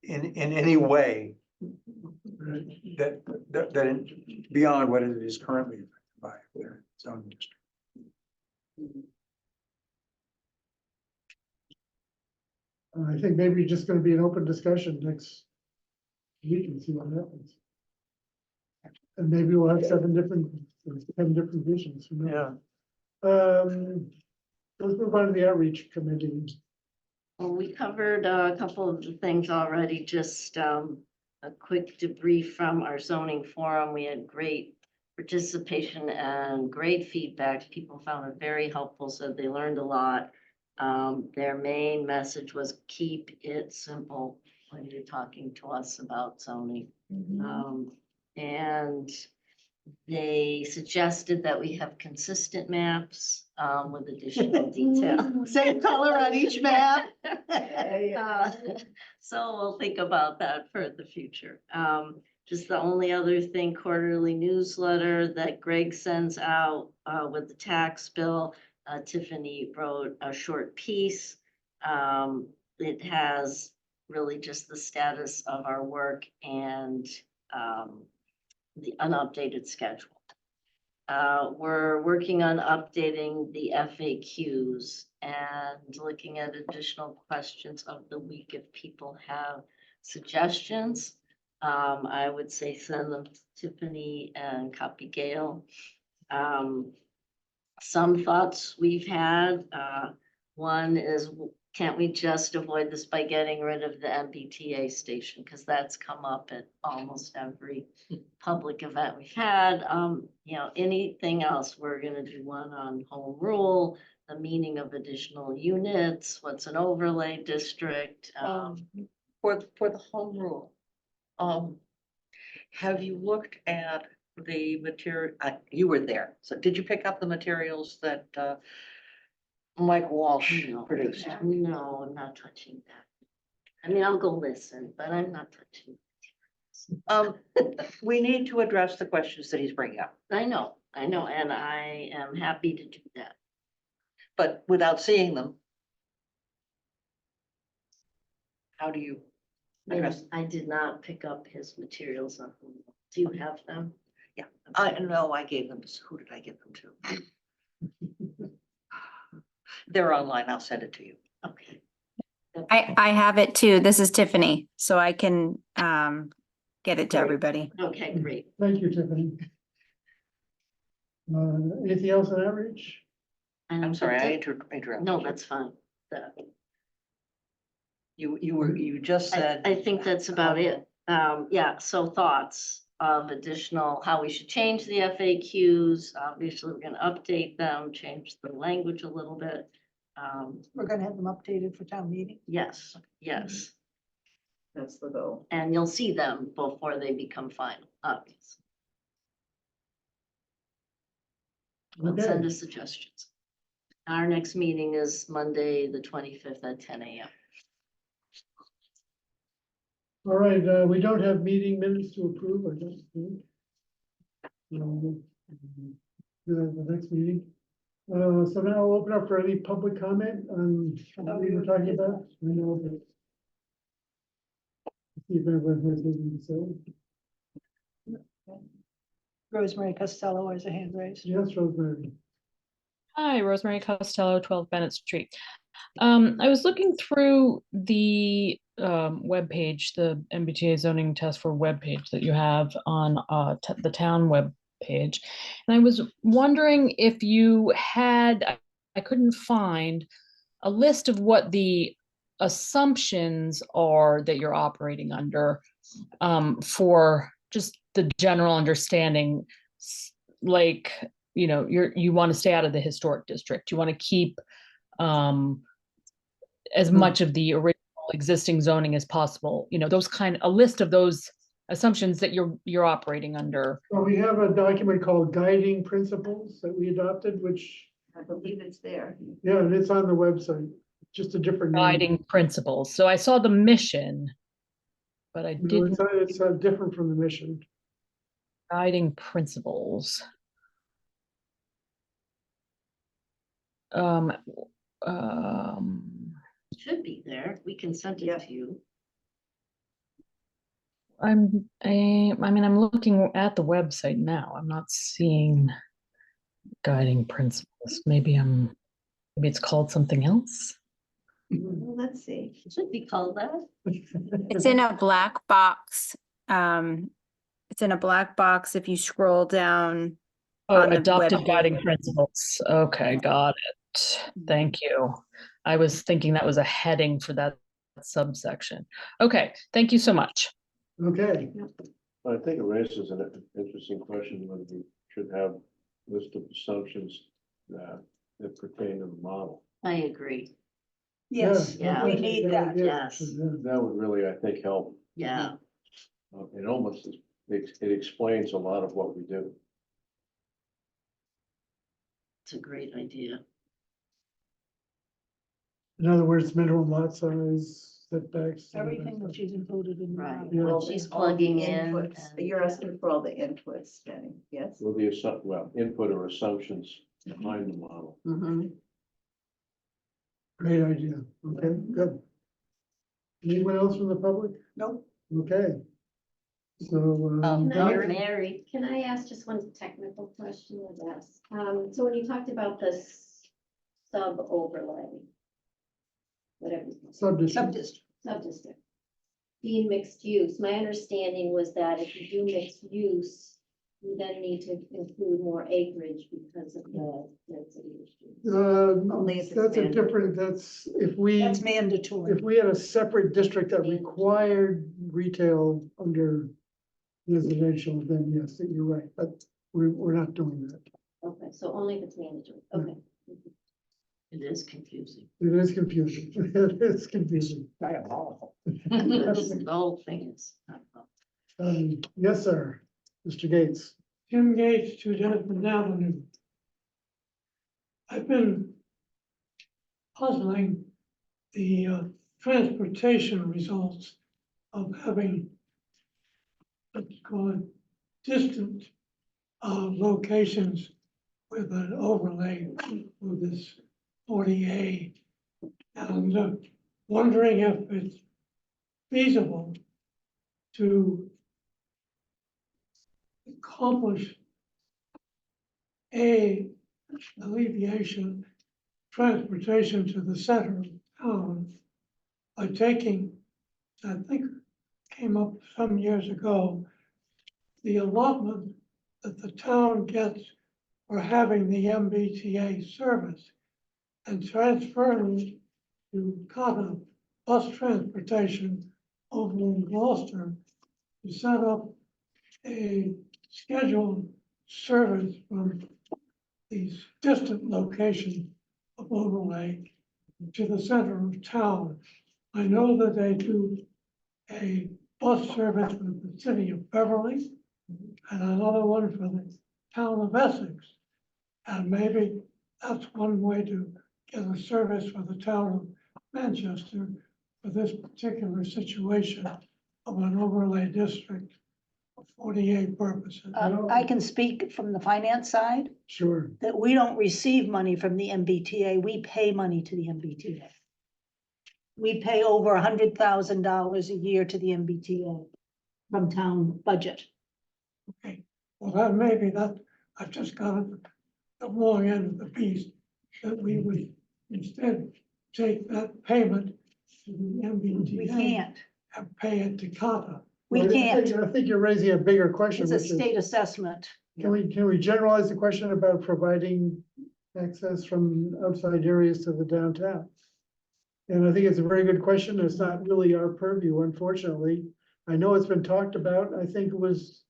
in any way that beyond what it is currently affected by their zoning district. I think maybe just gonna be an open discussion next week and see what happens. And maybe we'll have 10 different visions. Who knows? Let's move on to the outreach committee. Well, we covered a couple of the things already, just a quick debrief from our zoning forum. We had great participation and great feedback. People found it very helpful, said they learned a lot. Their main message was keep it simple when you're talking to us about zoning. And they suggested that we have consistent maps with additional detail. Same color on each map. So we'll think about that for the future. Just the only other thing, quarterly newsletter that Greg sends out with the tax bill. Tiffany wrote a short piece. It has really just the status of our work and the unupdated schedule. We're working on updating the FAQs and looking at additional questions of the week if people have suggestions. I would say send them to Tiffany and copy Gail. Some thoughts we've had, one is, can't we just avoid this by getting rid of the MBTA station? Because that's come up at almost every public event we've had. Anything else, we're gonna do one on home rule, the meaning of additional units, what's an overlay district. for the home rule. Have you looked at the material, you were there, so did you pick up the materials that Mike Walsh No. produced? No, I'm not touching that. I mean, I'll go listen, but I'm not touching. We need to address the questions that he's bringing up, I know, and I am happy to do that. but without seeing them, how do you address? I did not pick up his materials on. Do you have them? Yeah, I know I gave them, who did I give them to? They're online, I'll send it to you. Okay. I have it too. This is Tiffany, so I can get it to Great. everybody. Okay, great. Thank you, Tiffany. Anything else on outreach? I'm sorry, I interrupted. No, you. that's fine. That- You just said. I think that's about it. Yeah, so thoughts of additional, how we should change the FAQs. Obviously, we're gonna update them, change the language a little bit. We're gonna have them updated for town meeting. Yes, yes. That's the goal. And you'll see them before they become final, obviously. But send Okay. us suggestions. Our next meeting is Monday, the 25th at 10 a.m. All right, we don't have meeting minutes to approve, I don't think. The next meeting. So now I'll open up for any public comment on what we were talking about. I know that. See if anyone has anything to say. Rosemary Costello has a hand raised. Yes, Rosemary. Hi, Rosemary Costello, 12 Bennett Street. I was looking through the webpage, the MBTA zoning task force webpage that you have on the town webpage. And I was wondering if you had, I couldn't find a list of what the assumptions are that you're operating under for just the general understanding, like, you know, you want to stay out of the historic district. You want to keep as much of the original existing zoning as possible. You know, those a list of those assumptions that you're operating under. Well, we have a document called Guiding Principles that we adopted, which, I believe it's there. yeah, and it's on the website, just a different name. Guiding principles. So I saw the mission, but I No, didn't. it's different from the mission. Guiding principles. Should be there. We can send Yeah. it to you. I mean, I'm looking at the website now. I'm not seeing guiding principles. Maybe it's called something else. Well, let's see. It should be called that. It's in a black box. It's in a black box if you scroll down. Oh, on the adopted webpage. guiding principles. Okay, got it. Thank you. I was thinking that was a heading for that subsection. Okay, thank you so much. Okay, I think it raises an interesting question whether we should have a list of assumptions that pertain to the model. I agree. Yes, Yeah. we need that. Yes. That would really, I think, help. Yeah. It almost, it explains a lot of what we do. It's a great idea. In other words, minimum lot size, setbacks. all that Everything stuff. that she's included in the Right. model. Yeah. Well, she's plugging in. Inputs. and- You're asking for all the inputs, Jenny, yes? Well, input or assumptions behind the model. Mhm. Great idea. Okay, good. Anyone else from the public? Nope. Okay. So, Mary, Donna? Mary. Can I ask just one technical question of this? So when you talked about this sub overlay, whatever, Subdistrict. sub-district, being mixed use, my understanding was that if you do mixed use, you then need to include more acreage because of the density issues. Only if it's That's a mandatory. different, that's, if we mandatory. had a separate district that required retail under residential, then yes, you're right, but we're not doing that. Okay, so only if it's mandatory, okay. It is confusing. It is confusing. It is confusing. Diabolical. The whole thing is. Yes, sir. Mr. Gates. Jim Gates, 2 Desmond Avenue. I've been puzzling the transportation results of having, let's call it, distant locations with an overlay with this 40A. And wondering if it's feasible to accomplish a alleviation transportation to the center of town by taking, I think came up some years ago, the allotment that the town gets for having the MBTA service and transferring it to Cotta bus transportation over in Gloucester to set up a scheduled service from these distant locations of overlay to the center of town. I know that they do a bus service with the city of Beverly and another one for the town of Essex. And maybe that's one way to get a service for the town of Manchester for this particular situation of an overlay district for 48 purposes. I can speak from the finance side, Sure. that we don't receive money from the MBTA, we pay money to the MBTA. We pay over $100,000 a year to the MBTA from town budget. Okay, well, that maybe that, I've just got at the wrong end of the beast, that we would instead take that payment to the MBTA. We can't, And pay it to Cotta. we Well, can't, I think you're raising a bigger question, it's a which is, state assessment. can we generalize the question about providing access from outside areas to the downtown? And I think it's a very good question. It's not really our purview, unfortunately. I know it's been talked about. I think it was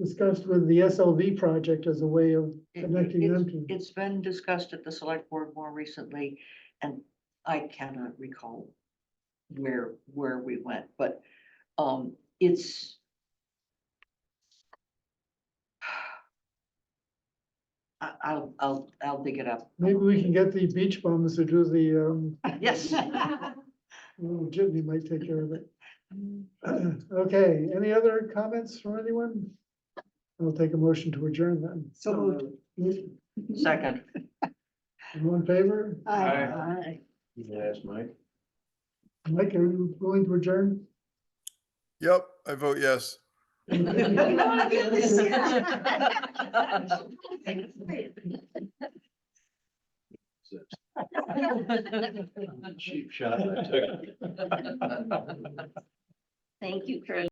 discussed with the SLV project as a way of connecting them to. It's been discussed at the select board more recently, and I cannot recall where we went, but it's I'll dig it up. Maybe we can get the beach bums to do the, Yes. Jitney might take care of it. Okay, any other comments from anyone? I'll take a motion to adjourn then. So moved. Second. All in favor? Aye. You can ask Mike. Mike, are you willing to adjourn? Yep, I vote yes. Cheap shot. I took. Thank you, Chris.